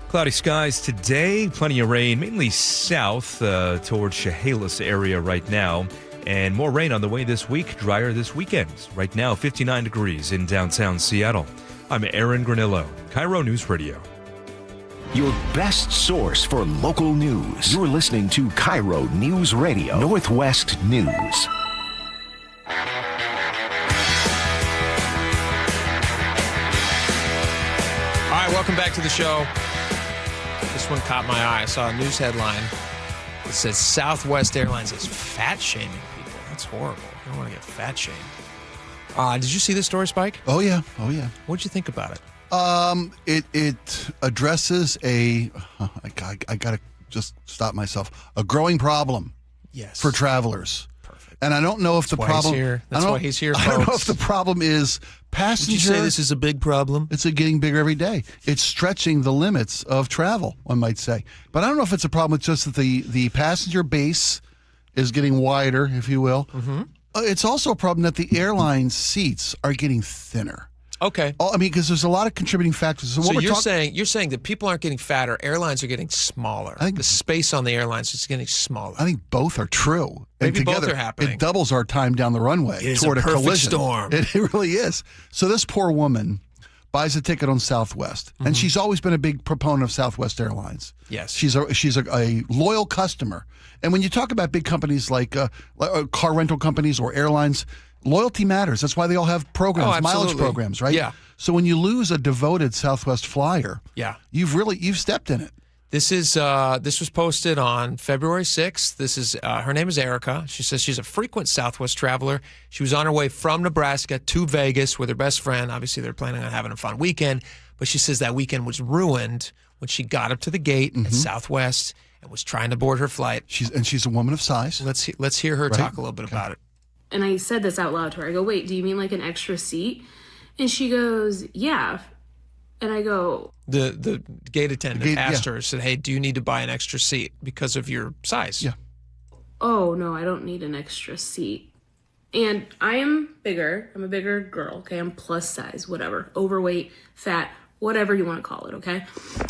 Cloudy skies today, plenty of rain, mainly south towards Chehalis area right now, and more rain on the way this week, drier this weekend. Right now, 59 degrees in downtown Seattle. I'm Aaron Granillo, KIRO News Radio. Your best source for local news. You're listening to KIRO News Radio, Northwest News. All right, welcome back to the show. This one caught my eye. I saw a news headline that says Southwest Airlines is fat shaming people. That's horrible. I don't want to get fat shamed. Did you see this story, Spike? Oh, yeah. What'd you think about it? It addresses I gotta just stop myself. A growing problem. Yes. For travelers. Perfect. And I don't know if the problem. That's why he's here. Folks. I don't know if the problem is passengers. Would you say this is a big problem? It's getting bigger every day. It's stretching the limits of travel, one might say. But I don't know if it's a problem. It's just that the passenger base is getting wider, if you will. Mm-hmm. It's also a problem that the airline seats are getting thinner. Okay. I mean, because there's a lot of contributing factors. So you're saying that people aren't getting fatter, airlines are getting smaller. I think the space on the airlines is getting smaller. I think both are true. Maybe and together, both are happening. It doubles our time down the runway toward a collision. Storm. It really is. So this poor woman buys a ticket on Southwest, and she's always been a big proponent of Southwest Airlines. Yes. She's a loyal customer. And when you talk about big companies like car rental companies or airlines, loyalty matters. That's why they all have programs, mileage programs, right? Yeah. So when you lose a devoted Southwest flyer, you've stepped in it. This was posted on February 6th. This is her name is Erica. She says she's a frequent Southwest traveler. She was on her way from Nebraska to Vegas with her best friend. Obviously, they're planning on having a fun weekend, but she says that weekend was ruined when she got up to the gate at Southwest and was trying to board her flight. She's a woman of size. Let's hear her talk a little bit about it. And I said this out loud to her. I go, wait, do you mean like an extra seat? And she goes, yeah. And I go... The gate attendant asked her, said, hey, do you need to buy an extra seat because of your size? Yeah. Oh, no, I don't need an extra seat. And I am bigger. I'm a bigger girl, okay? I'm plus size, whatever. Overweight, fat, whatever you want to call it, okay?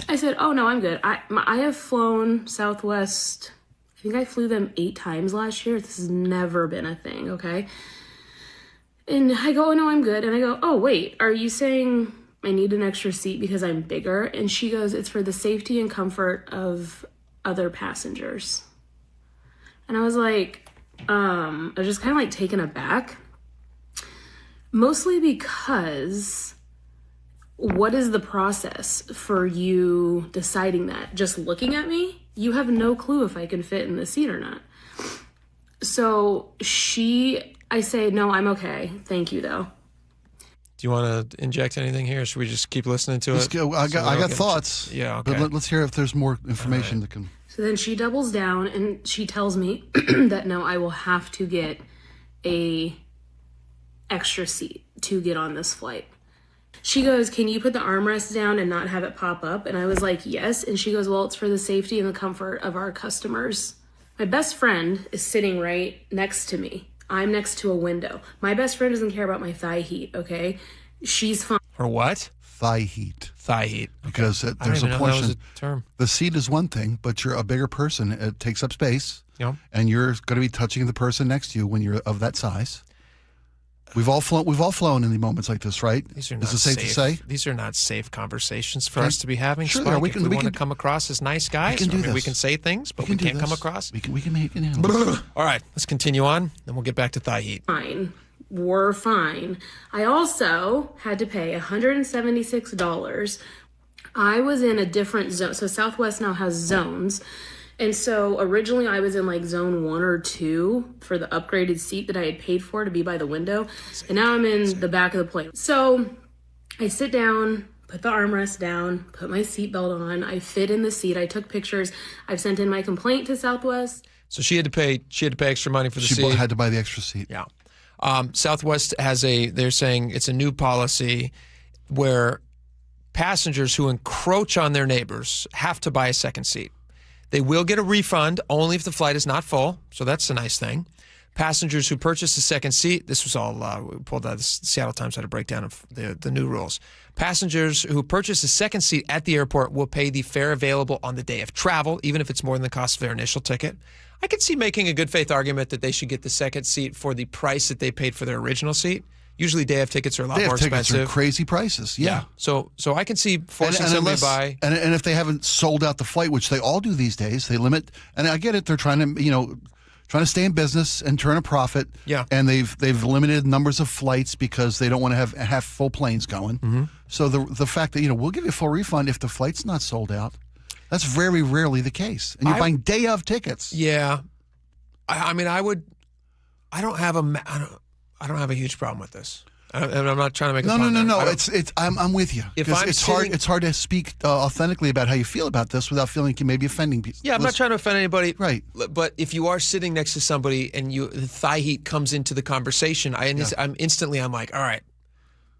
I said, oh, no, I'm good. I have flown Southwest... I think I flew them 8 times last year. This has never been a thing, okay? And I go, oh, no, I'm good. And I go, oh, wait, are you saying I need an extra seat because I'm bigger? And she goes, it's for the safety and comfort of other passengers. And I was like, I was just kind of like taken aback. Mostly because what is the process for you deciding that? Just looking at me? You have no clue if I can fit in the seat or not. So I say, no, I'm okay. Thank you, though. Do you want to inject anything here? Or should we just keep listening to it? I got thoughts. Yeah, okay. But let's hear if there's more information that can... So then she doubles down and she tells me that no, I will have to get a extra seat to get on this flight. She goes, can you put the armrest down and not have it pop up? And I was like, yes. And she goes, well, it's for the safety and the comfort of our customers. My best friend is sitting right next to me. I'm next to a window. My best friend doesn't care about my thigh heat, okay? She's fine. Her what? Thigh heat. Thigh heat. Because there's a portion. That was a term. The seat is one thing, but you're a bigger person. It takes up space. Yeah. And you're going to be touching the person next to you when you're of that size. We've all flown in the moments like this, right? These are not Is it safe to say? These are not safe conversations for us to be having. Sure, Spike. we If we want to come across as nice guys. We can do this. We can say things, but we can't come across. We can make it happen. All right, let's continue on, then we'll get back to thigh heat. Fine. We're fine. I also had to pay $176. I was in a different zone. So Southwest now has zones. And so originally I was in like zone 1 or 2 for the upgraded seat that I had paid for to be by the window. And now I'm in the back of the plane. So I sit down, put the armrest down, put my seatbelt on. I fit in the seat. I took pictures. I've sent in my complaint to Southwest. So she had to pay extra money for the seat. She had to buy the extra seat. Yeah. Southwest they're saying it's a new policy where passengers who encroach on their neighbors have to buy a second seat. They will get a refund only if the flight is not full, so that's a nice thing. Passengers who purchase a second seat, this was all we pulled out. The Seattle Times had a breakdown of the new rules. Passengers who purchase a second seat at the airport will pay the fare available on the day of travel, even if it's more than the cost of their initial ticket. I could see making a good faith argument that they should get the second seat for the price that they paid for their original seat. Usually day of tickets are a lot more expensive. Tickets are crazy prices. Yeah. So I can see forcing somebody to buy. And if they haven't sold out the flight, which they all do these days, they limit. And I get it. They're trying to stay in business and turn a profit. Yeah. And they've limited numbers of flights because they don't want to have half full planes going. Mm-hmm. So the fact that we'll give you a full refund if the flight's not sold out, that's very rarely the case. And you're buying day of tickets. Yeah. I mean, I don't have a huge problem with this. And I'm not trying to make a point. No. I'm with you. It's hard to speak authentically about how you feel about this without feeling like you may be offending people. Yeah, I'm not trying to offend anybody. Right. But if you are sitting next to somebody and the thigh heat comes into the conversation, I'm like, all right,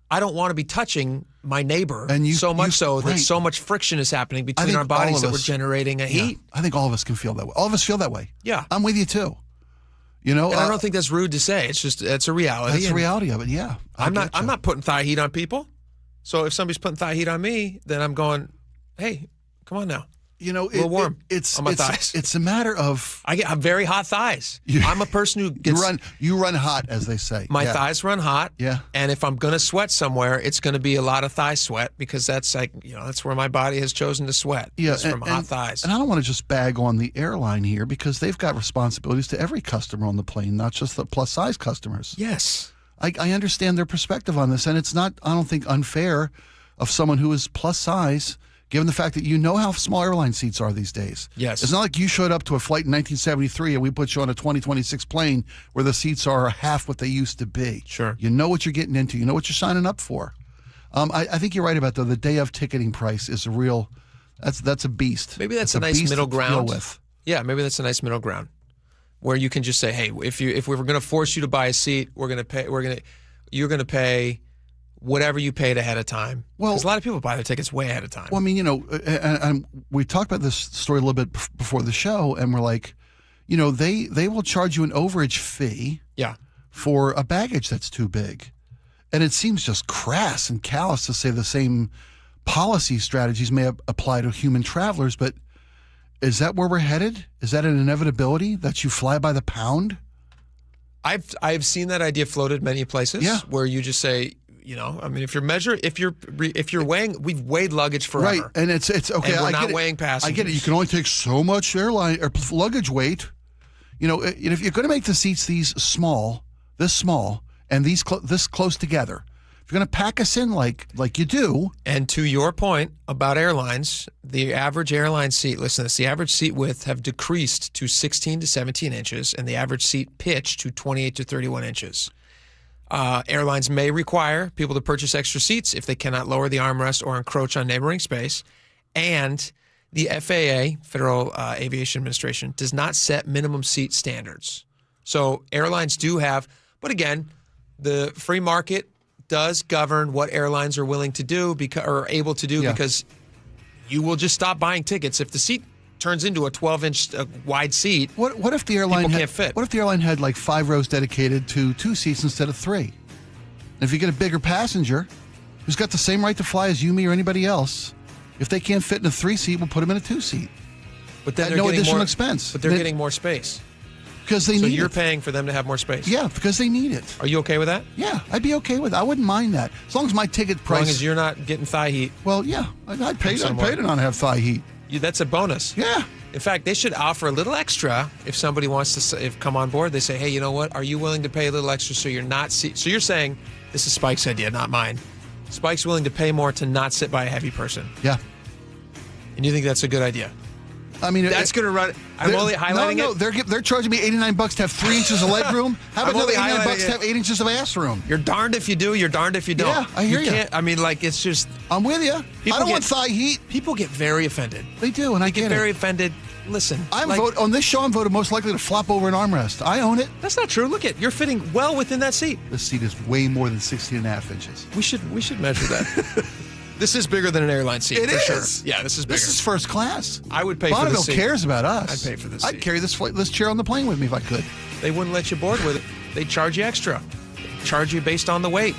I don't want to be touching my neighbor that so much friction is happening between our bodies that we're generating a heat. I think all of us can feel that way. All of us feel that way. Yeah. I'm with you too. And I don't think that's rude to say. It's a reality. That's the reality of it. Yeah. I'm not putting thigh heat on people. So if somebody's putting thigh heat on me, then I'm going, hey, come on now. A little warm on my thighs. It's a matter of I have very hot thighs. I'm a person who gets you run hot, as they say. My thighs run hot. Yeah. And if I'm going to sweat somewhere, it's going to be a lot of thigh sweat because that's that's where my body has chosen to sweat. Yeah, from hot thighs. And I don't want to just bag on the airline here because they've got responsibilities to every customer on the plane, not just the plus size customers. Yes. I understand their perspective on this, and it's not, I don't think, unfair of someone who is plus size, given the fact that you know how small airline seats are these days. Yes. It's not like you showed up to a flight in 1973 and we put you on a 2026 plane where the seats are half what they used to be. Sure. You know what you're getting into. You know what you're signing up for. I think you're right about the day of ticketing price is a real, that's a beast. Maybe that's a nice middle ground. Yeah, maybe that's a nice middle ground where you can just say, hey, if we were going to force you to buy a seat, you're going to pay whatever you paid ahead of time. Well, because a lot of people buy their tickets way ahead of time. Well, I mean, and we talked about this story a little bit before the show, and we're like, they will charge you an overage fee for a baggage that's too big. And it seems just crass and callous to say the same policy strategies may apply to human travelers, but is that where we're headed? Is that an inevitability that you fly by the pound? I've seen that idea floated many places where you just say, I mean, if you're weighing, we've weighed luggage forever. Right, and it's okay. And we're not weighing passengers. I get it. You can only take so much airline or luggage weight. If you're going to make the seats this small, and this close together. If you're going to pack us in like you do. And to your point about airlines, the average airline seat, listen to this, the average seat width have decreased to 16 to 17 inches and the average seat pitch to 28 to 31 inches. Airlines may require people to purchase extra seats if they cannot lower the armrest or encroach on neighboring space. And the FAA, Federal Aviation Administration, does not set minimum seat standards. So airlines do have, but again, the free market does govern what airlines are willing to do or able to do because you will just stop buying tickets if the seat turns into a 12-inch wide seat. What if the airline can't fit? What if the airline had like 5 rows dedicated to 2 seats instead of 3? And if you get a bigger passenger who's got the same right to fly as you, me, or anybody else, if they can't fit in a 3-seat, we'll put them in a 2-seat. But then at no additional expense. But they're getting more space. Because they need it. So you're paying for them to have more space? Yeah, because they need it. Are you okay with that? Yeah, I'd be okay with it. I wouldn't mind that. As long as my ticket price... As long as you're not getting thigh heat. Well, yeah. I'd pay to not have thigh heat. That's a bonus. Yeah. In fact, they should offer a little extra if somebody wants to come on board. They say, hey, you know what? Are you willing to pay a little extra so you're not... So you're saying, this is Spike's idea, not mine. Spike's willing to pay more to not sit by a heavy person. Yeah. And you think that's a good idea? I mean, that's going to run. I'm only highlighting it. No, they're charging me $89 to have 3 inches of leg room. How about another $89 to have 8 inches of ass room? You're darned if you do. You're darned if you don't. Yeah, I hear you. Can't, I mean, like it's just. I'm with you. I don't want thigh heat. People get very offended. They do, and I get very offended. Listen, on this show. I'm voted most likely to flop over an armrest. I own it. That's not true. Look you're fitting well within that seat. This seat is way more than 16.5 inches. We should measure that. This is bigger than an airline seat. It for is. Sure. Yeah, this is bigger. This is first class. I would pay for Bonneville this seat. Cares about us. I'd pay for this I'd seat. carry this chair on the plane with me if I could. They wouldn't let you board with it. They'd charge you extra. They'd charge you based on the weight.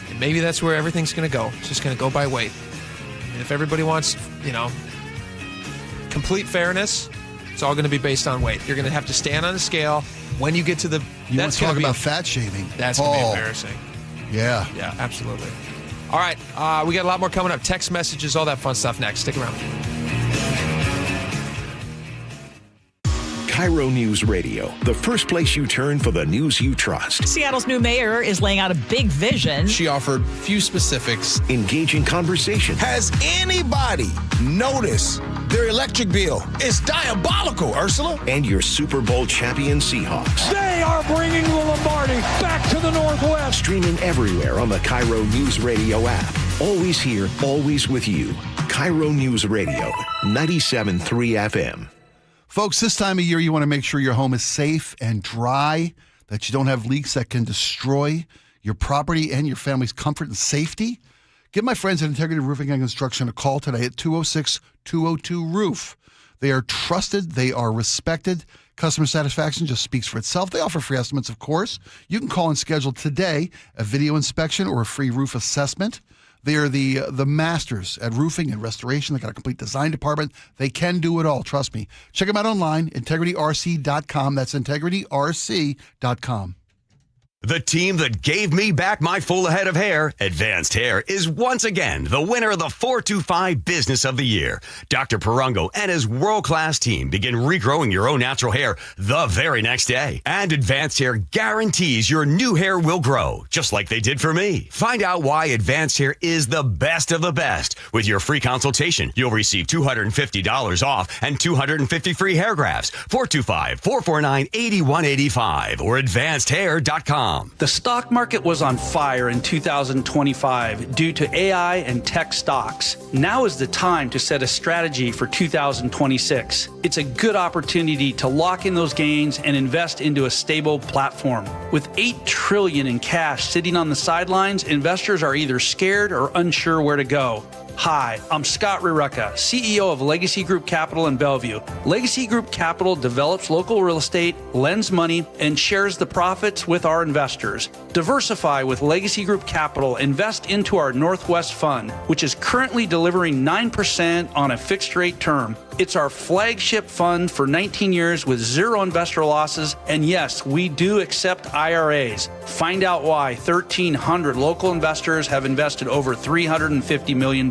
And maybe that's where everything's going to go. It's just going to go by weight. And if everybody wants, complete fairness, it's all going to be based on weight. You're going to have to stand on a scale when you get to the... You want to talk about fat shaming. That's going to be embarrassing. Yeah. Yeah, absolutely. All right, we got a lot more coming up. Text messages, all that fun stuff next. Stick around. KIRO News Radio, the first place you turn for the news you trust. Seattle's new mayor is laying out a big vision. She offered few specifics. Engaging conversation. Has anybody noticed their electric bill? It's diabolical, Ursula. And your Super Bowl champion Seahawks. They are bringing the Lombardi back to the Northwest. Streaming everywhere on the KIRO News Radio app. Always here, always with you. KIRO News Radio, 97.3 FM. Folks, this time of year, you want to make sure your home is safe and dry, that you don't have leaks that can destroy your property and your family's comfort and safety. Give my friends at Integrity Roofing and Construction a call today at 206-202-ROOF. They are trusted. They are respected. Customer satisfaction just speaks for itself. They offer free estimates, of course. You can call and schedule today a video inspection or a free roof assessment. They are the masters at roofing and restoration. They got a complete design department. They can do it all. Trust me. Check them out online, integrityrc.com. That's integrityrc.com. The team that gave me back my full head of hair, Advanced Hair, is once again the winner of the 425 Business of the Year. Dr. Parango and his world-class team begin regrowing your own natural hair the very next day. And Advanced Hair guarantees your new hair will grow, just like they did for me. Find out why Advanced Hair is the best of the best. With your free consultation, you'll receive $250 off and 250 free hair grafts. 425-449-8185 or advancedhair.com. The stock market was on fire in 2025 due to AI and tech stocks. Now is the time to set a strategy for 2026. It's a good opportunity to lock in those gains and invest into a stable platform. With $8 trillion in cash sitting on the sidelines, investors are either scared or unsure where to go. Hi, I'm Scott Rirucka, CEO of Legacy Group Capital in Bellevue. Legacy Group Capital develops local real estate, lends money, and shares the profits with our investors. Diversify with Legacy Group Capital. Invest into our Northwest Fund, which is currently delivering 9% on a fixed rate term. It's our flagship fund for 19 years with zero investor losses. And yes, we do accept IRAs. Find out why 1,300 local investors have invested over $350 million.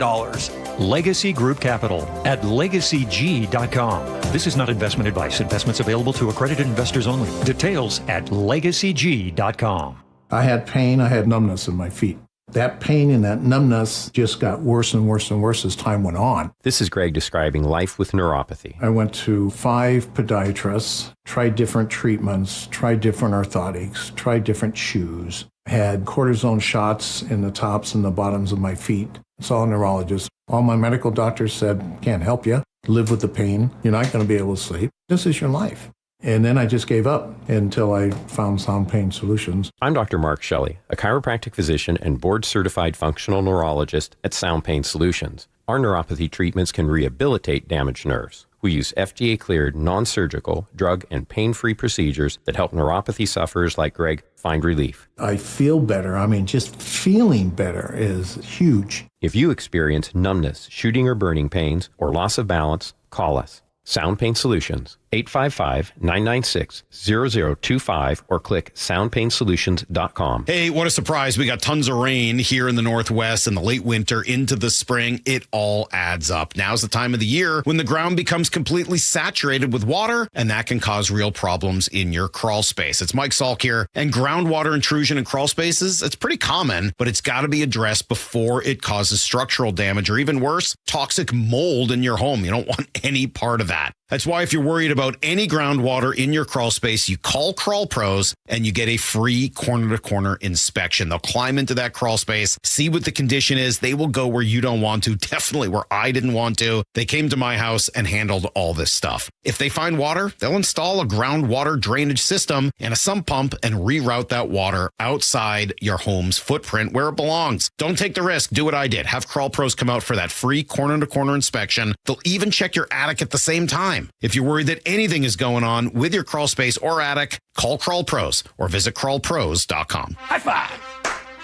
Legacy Group Capital at legacyg.com. This is not investment advice. Investments available to accredited investors only. Details at legacyg.com. I had pain, I had numbness in my feet. That pain and that numbness just got worse and worse and worse as time went on. This is Greg describing life with neuropathy. I went to 5 podiatrists, tried different treatments, tried different orthotics, tried different shoes, had cortisone shots in the tops and the bottoms of my feet. Saw a neurologist. All my medical doctors said, can't help you. Live with the pain. You're not going to be able to sleep. This is your life. And then I just gave up until I found Sound Pain Solutions. I'm Dr. Mark Shelley, a chiropractic physician and board-certified functional neurologist at Sound Pain Solutions. Our neuropathy treatments can rehabilitate damaged nerves. We use FDA-cleared, non-surgical, drug, and pain-free procedures that help neuropathy sufferers like Greg find relief. I feel better. I mean, just feeling better is huge. If you experience numbness, shooting or burning pains, or loss of balance, call us. Sound Pain Solutions, 855-996-0025, or click soundpainsolutions.com. Hey, what a surprise. We got tons of rain here in the Northwest in the late winter into the spring. It all adds up. Now's the time of the year when the ground becomes completely saturated with water, and that can cause real problems in your crawl space. It's Mike Salk here, and groundwater intrusion in crawl spaces, it's pretty common, but it's got to be addressed before it causes structural damage, or even worse, toxic mold in your home. You don't want any part of that. That's why if you're worried about any groundwater in your crawl space, you call Crawl Pros and you get a free corner-to-corner inspection. They'll climb into that crawl space, see what the condition is. They will go where you don't want to, definitely where I didn't want to. They came to my house and handled all this stuff. If they find water, they'll install a groundwater drainage system and a sump pump and reroute that water outside your home's footprint where it belongs. Don't take the risk. Do what I did. Have Crawl Pros come out for that free corner-to-corner inspection. They'll even check your attic at the same time. If you're worried that anything is going on with your crawl space or attic, call Crawl Pros or visit crawlpros.com. High five!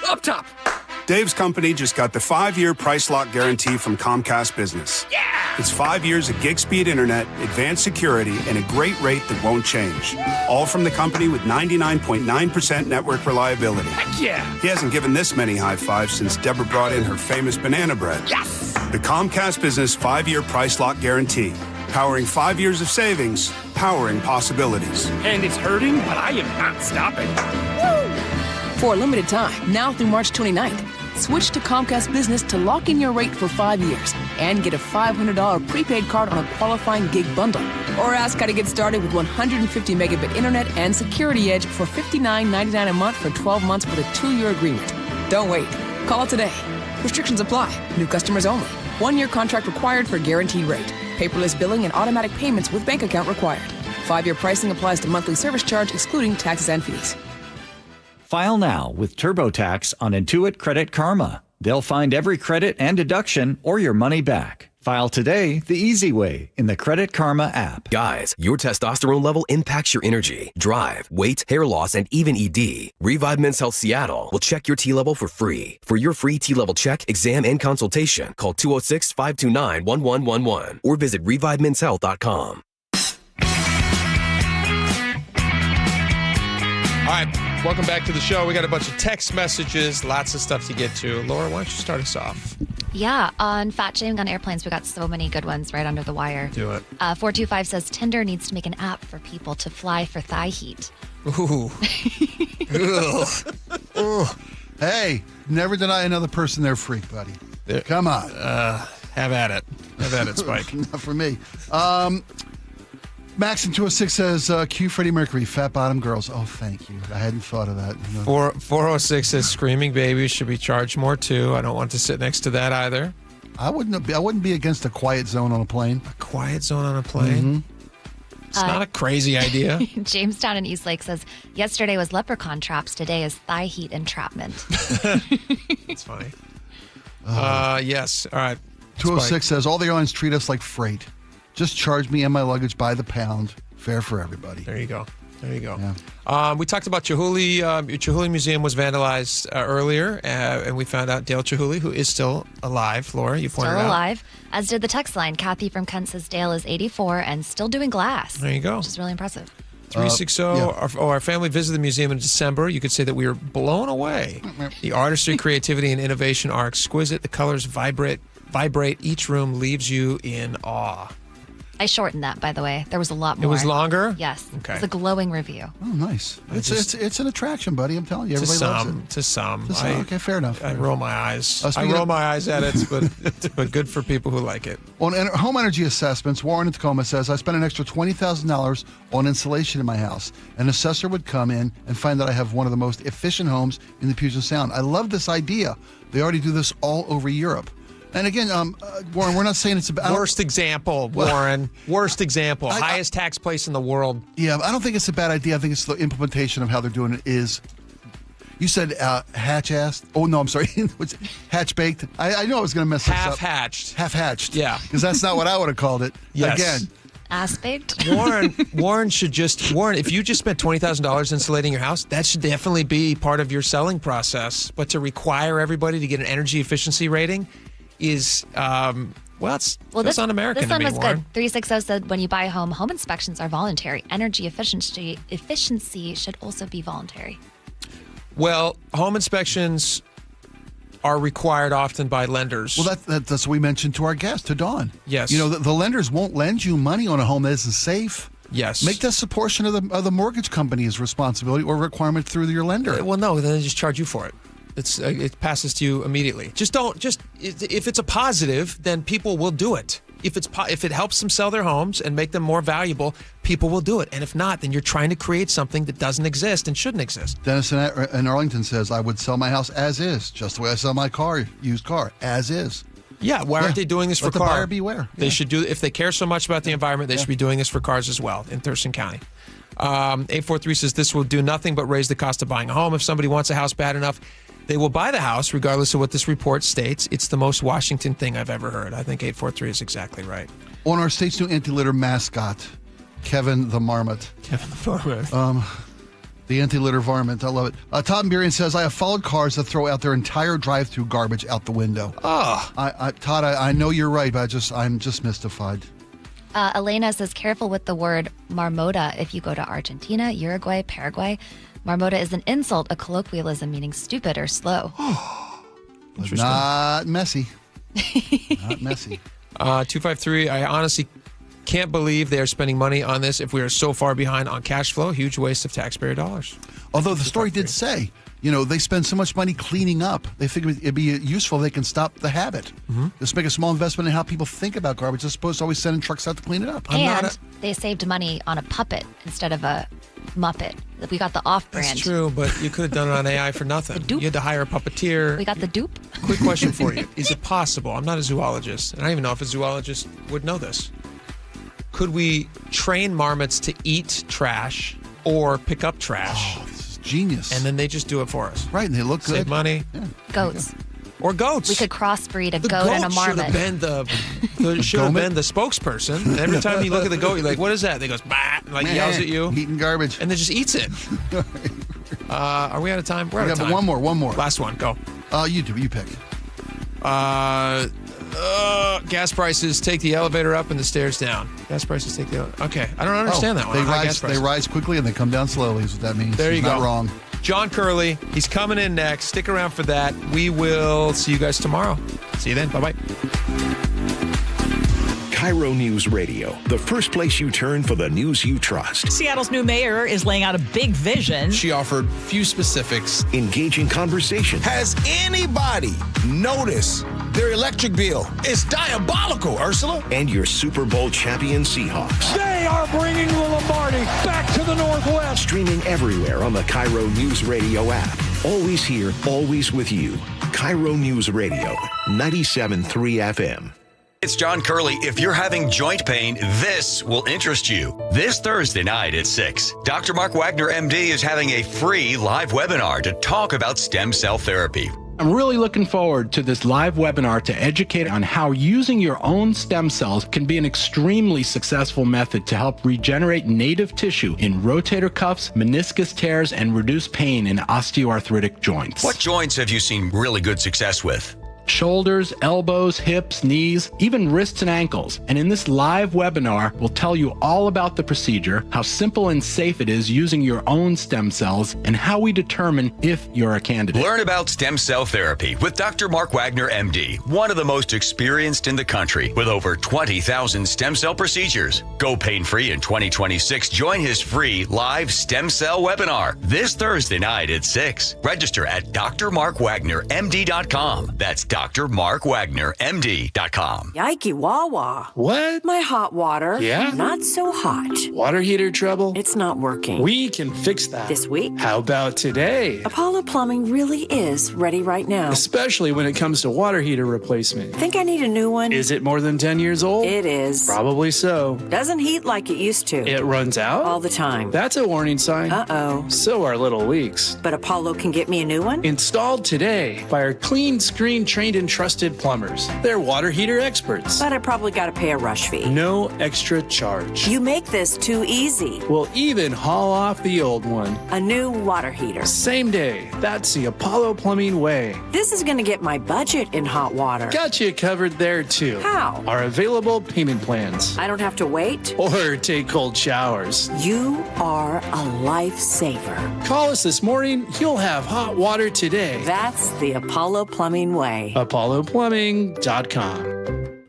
Up top! Dave's company just got the 5-year price lock guarantee from Comcast Business. Yeah! It's 5 years of gig speed internet, advanced security, and a great rate that won't change. All from the company with 99.9% network reliability. Heck yeah! He hasn't given this many high fives since Deborah brought in her famous banana bread. Yes! The Comcast Business 5-year price lock guarantee. Powering 5 years of savings, powering possibilities. And it's hurting, but I am not stopping. Woo! For a limited time, now through March 29th, switch to Comcast Business to lock in your rate for 5 years and get a $500 prepaid card on a qualifying gig bundle. Or ask how to get started with 150 megabit internet and Security Edge for $59.99 a month for 12 months with a 2-year agreement. Don't wait. Call today. Restrictions apply. New customers only. 1-year contract required for guaranteed rate. Paperless billing and automatic payments with bank account required. 5-year pricing applies to monthly service charge excluding taxes and fees. File now with TurboTax on Intuit Credit Karma. They'll find every credit and deduction or your money back. File today the easy way in the Credit Karma app. Guys, your testosterone level impacts your energy, drive, weight, hair loss, and even ED. Revive Men's Health Seattle will check your T level for free. For your free T level check, exam, and consultation, call 206-529-1111 or visit revivemenshealth.com. All right, welcome back to the show. We got a bunch of text messages, lots of stuff to get to. Laura, why don't you start us off? Yeah, on fat shaming on airplanes, we got so many good ones right under the wire. Do it. 425 says Tinder needs to make an app for people to fly for thigh heat. Ooh. Hey, never deny another person their freak, buddy. Come on. Have at it. Have at it, Spike. Not for me. Max in 206 says, cue Freddie Mercury, fat bottom girls. Oh, thank you. I hadn't thought of that. 406 says screaming babies should be charged more too. I don't want to sit next to that either. I wouldn't be against a quiet zone on a plane. A quiet zone on a plane? Mm-hmm. It's not a crazy idea. Jamestown and Eastlake says, yesterday was leprechaun traps, today is thigh heat entrapment. That's funny. Yes. All right. 206 says, all the airlines treat us like freight. Just charge me and my luggage by the pound. Fair for everybody. There you go. Yeah. We talked about Chihuly. Chihuly Museum was vandalized earlier, and we found out Dale Chihuly, who is still alive. Laura, you pointed out. Still alive, as did the text line. Kathy from Kent says Dale is 84 and still doing glass. There you go. Which is really impressive. 360. Our family visited the museum in December. You could say that we were blown away. The artistry, creativity, and innovation are exquisite. The colors vibrate. Each room leaves you in awe. I shortened that, by the way. There was a lot more. It was longer? Yes. Okay. It was a glowing review. Oh, nice. It's an attraction, buddy. I'm telling you. Everybody loves it. To some. Okay, fair enough. I roll my eyes. I roll my eyes at it, but good for people who like it. On home energy assessments, Warren in Tacoma says, I spent an extra $20,000 on insulation in my house. An assessor would come in and find that I have one of the most efficient homes in the Puget Sound. I love this idea. They already do this all over Europe. And again, Warren, we're not saying it's about... Worst example, Warren. Worst example. Highest tax place in the world. Yeah, I don't think it's a bad idea. I think it's the implementation of how they're doing it is... You said hatch-assed? Oh, no, I'm sorry. Hatch-baked? I knew I was going to mess this up. Half-hatched. Half-hatched. Yeah. Because that's not what I would have called it. Yes. Again. Ass-baked? Warren should just... Warren, if you just spent $20,000 insulating your house, that should definitely be part of your selling process. But to require everybody to get an energy efficiency rating... is that's un-American this one to me, was Warren. good. 360 said when you buy a home inspections are voluntary. Energy efficiency should also be voluntary. Well, home inspections are required often by lenders. Well, that's what we mentioned to our guest, to Dawn. Yes. You know, the lenders won't lend you money on a home that isn't safe. Yes. Make this a portion of the mortgage company's responsibility or requirement through your lender. Well, no, then they just charge you for it. It passes to you immediately. If it's a positive, then people will do it. If it helps them sell their homes and make them more valuable, people will do it. And if not, then you're trying to create something that doesn't exist and shouldn't exist. Dennis in Arlington says, I would sell my house as is, just the way I sell my used car, as is. Yeah, why aren't they doing this for Let the cars? buyer beware. They should do. If they care so much about the environment, they should be doing this for cars as well in Thurston County. 843 says this will do nothing but raise the cost of buying a home. If somebody wants a house bad enough, they will buy the house, regardless of what this report states. It's the most Washington thing I've ever heard. I think 843 is exactly right. On our state's new anti-litter mascot, Kevin the Marmot. Kevin the Marmot. The anti-litter varmint. I love it. Todd Burian says, I have followed cars that throw out their entire drive-through garbage out the window. Oh. Todd, I know you're right, but I'm just mystified. Elena says, careful with the word marmota if you go to Argentina, Uruguay, Paraguay. Marmota is an insult, a colloquialism meaning stupid or slow. Interesting. Not messy. Not messy. 253, I honestly can't believe they are spending money on this if we are so far behind on cash flow. Huge waste of taxpayer dollars. Although the story did say, they spend so much money cleaning up. They think it'd be useful if they can stop the habit. Mm-hmm. Just make a small investment in how people think about garbage as opposed to always sending trucks out to clean it up. And they saved money on a puppet instead of a Muppet. We got the off-brand. That's true, but you could have done it on AI for nothing. The dupe. You had to hire a puppeteer. We got the dupe. Quick question for you. Is it possible? I'm not a zoologist, and I don't even know if a zoologist would know this. Could we train marmots to eat trash or pick up trash? Oh, this is genius. And then they just do it for us. Right, and they look good. Save money. Yeah, goats. Or goats. We could crossbreed a goat and a marmot. Should have been the spokesperson. And every time you look at the goat, you're like, what is that? They goes, bah, and like yells at you. Eating garbage. And then just eats it. Are we out of time? We're out of time. One more. Last one, go. You pick. Gas prices take the elevator up and the stairs down. Gas prices take the elevator. Okay, I don't understand that one. They rise quickly and they come down slowly is what that means. There you go. Not wrong. John Curley, he's coming in next. Stick around for that. We will see you guys tomorrow. See you then. Bye-bye. KIRO News Radio, the first place you turn for the news you trust. Seattle's new mayor is laying out a big vision. She offered few specifics. Engaging conversation. Has anybody noticed their electric bill? It's diabolical, Ursula. And your Super Bowl champion Seahawks. They are bringing the Lombardi back to the Northwest. Streaming everywhere on the KIRO Newsradio app. Always here, always with you. KIRO News Radio, 97.3 FM. It's John Curley. If you're having joint pain, this will interest you. This Thursday night at 6, Dr. Mark Wagner, MD, is having a free live webinar to talk about stem cell therapy. I'm really looking forward to this live webinar to educate on how using your own stem cells can be an extremely successful method to help regenerate native tissue in rotator cuffs, meniscus tears, and reduce pain in osteoarthritic joints. What joints have you seen really good success with? shoulders, elbows, hips, knees, even wrists and ankles. And in this live webinar, we'll tell you all about the procedure, how simple and safe it is using your own stem cells, and how we determine if you're a candidate. Learn about stem cell therapy with Dr. Mark Wagner, MD, one of the most experienced in the country with over 20,000 stem cell procedures. Go pain-free in 2026. Join his free live stem cell webinar this Thursday night at 6. Register at drmarkwagnermd.com. That's drmarkwagnermd.com. Yikey wawa. What? My hot water. Yeah? Not so hot. Water heater trouble? It's not working. We can fix that. This week? How about today? Apollo Plumbing really is ready right now. Especially when it comes to water heater replacement. Think I need a new one? Is it more than 10 years old? It is. Probably so. Doesn't heat like it used to. It runs out? All the time. That's a warning sign. Uh-oh. So are little leaks. But Apollo can get me a new one? Installed today by our clean screen trained and trusted plumbers. They're water heater experts. But I probably got to pay a rush fee. No extra charge. You make this too easy. We'll even haul off the old one. A new water heater. Same day. That's the Apollo Plumbing way. This is going to get my budget in hot water. Got you covered there too. How? Our available payment plans. I don't have to wait? Or take cold showers. You are a lifesaver. Call us this morning. You'll have hot water today. That's the Apollo Plumbing way. ApolloPlumbing.com.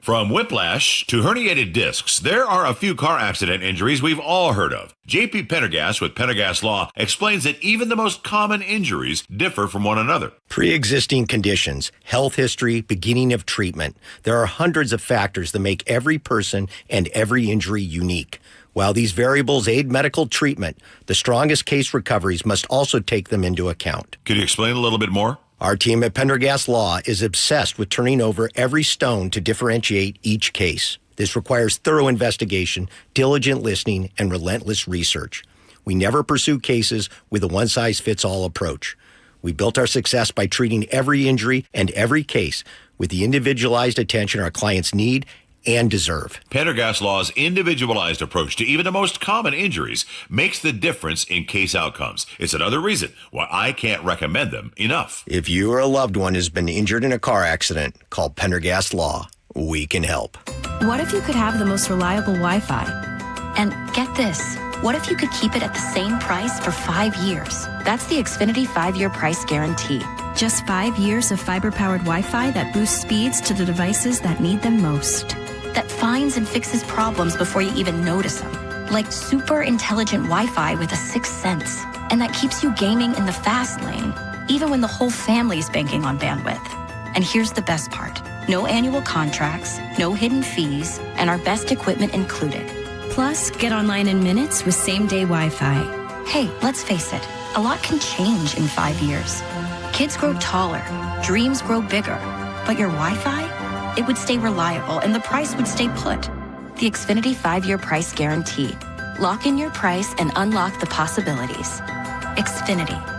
From whiplash to herniated discs, there are a few car accident injuries we've all heard of. JP Pendergast with Pendergast Law explains that even the most common injuries differ from one another. Pre-existing conditions, health history, beginning of treatment. There are hundreds of factors that make every person and every injury unique. While these variables aid medical treatment, the strongest case recoveries must also take them into account. Could you explain a little bit more? Our team at Pendergast Law is obsessed with turning over every stone to differentiate each case. This requires thorough investigation, diligent listening, and relentless research. We never pursue cases with a one-size-fits-all approach. We built our success by treating every injury and every case with the individualized attention our clients need and deserve. Pendergast Law's individualized approach to even the most common injuries makes the difference in case outcomes. It's another reason why I can't recommend them enough. If you or a loved one has been injured in a car accident, call Pendergast Law. We can help. What if you could have the most reliable Wi-Fi? And get this, what if you could keep it at the same price for 5 years? That's the Xfinity 5-year price guarantee. Just 5 years of fiber-powered Wi-Fi that boosts speeds to the devices that need them most. That finds and fixes problems before you even notice them. Like super intelligent Wi-Fi with a 6th sense. And that keeps you gaming in the fast lane, even when the whole family is banking on bandwidth. And here's the best part. No annual contracts, no hidden fees, and our best equipment included. Plus, get online in minutes with same-day Wi-Fi. Hey, let's face it, a lot can change in 5 years. Kids grow taller, dreams grow bigger, but your Wi-Fi? It would stay reliable and the price would stay put. The Xfinity 5-year price guarantee. Lock in your price and unlock the possibilities. Xfinity.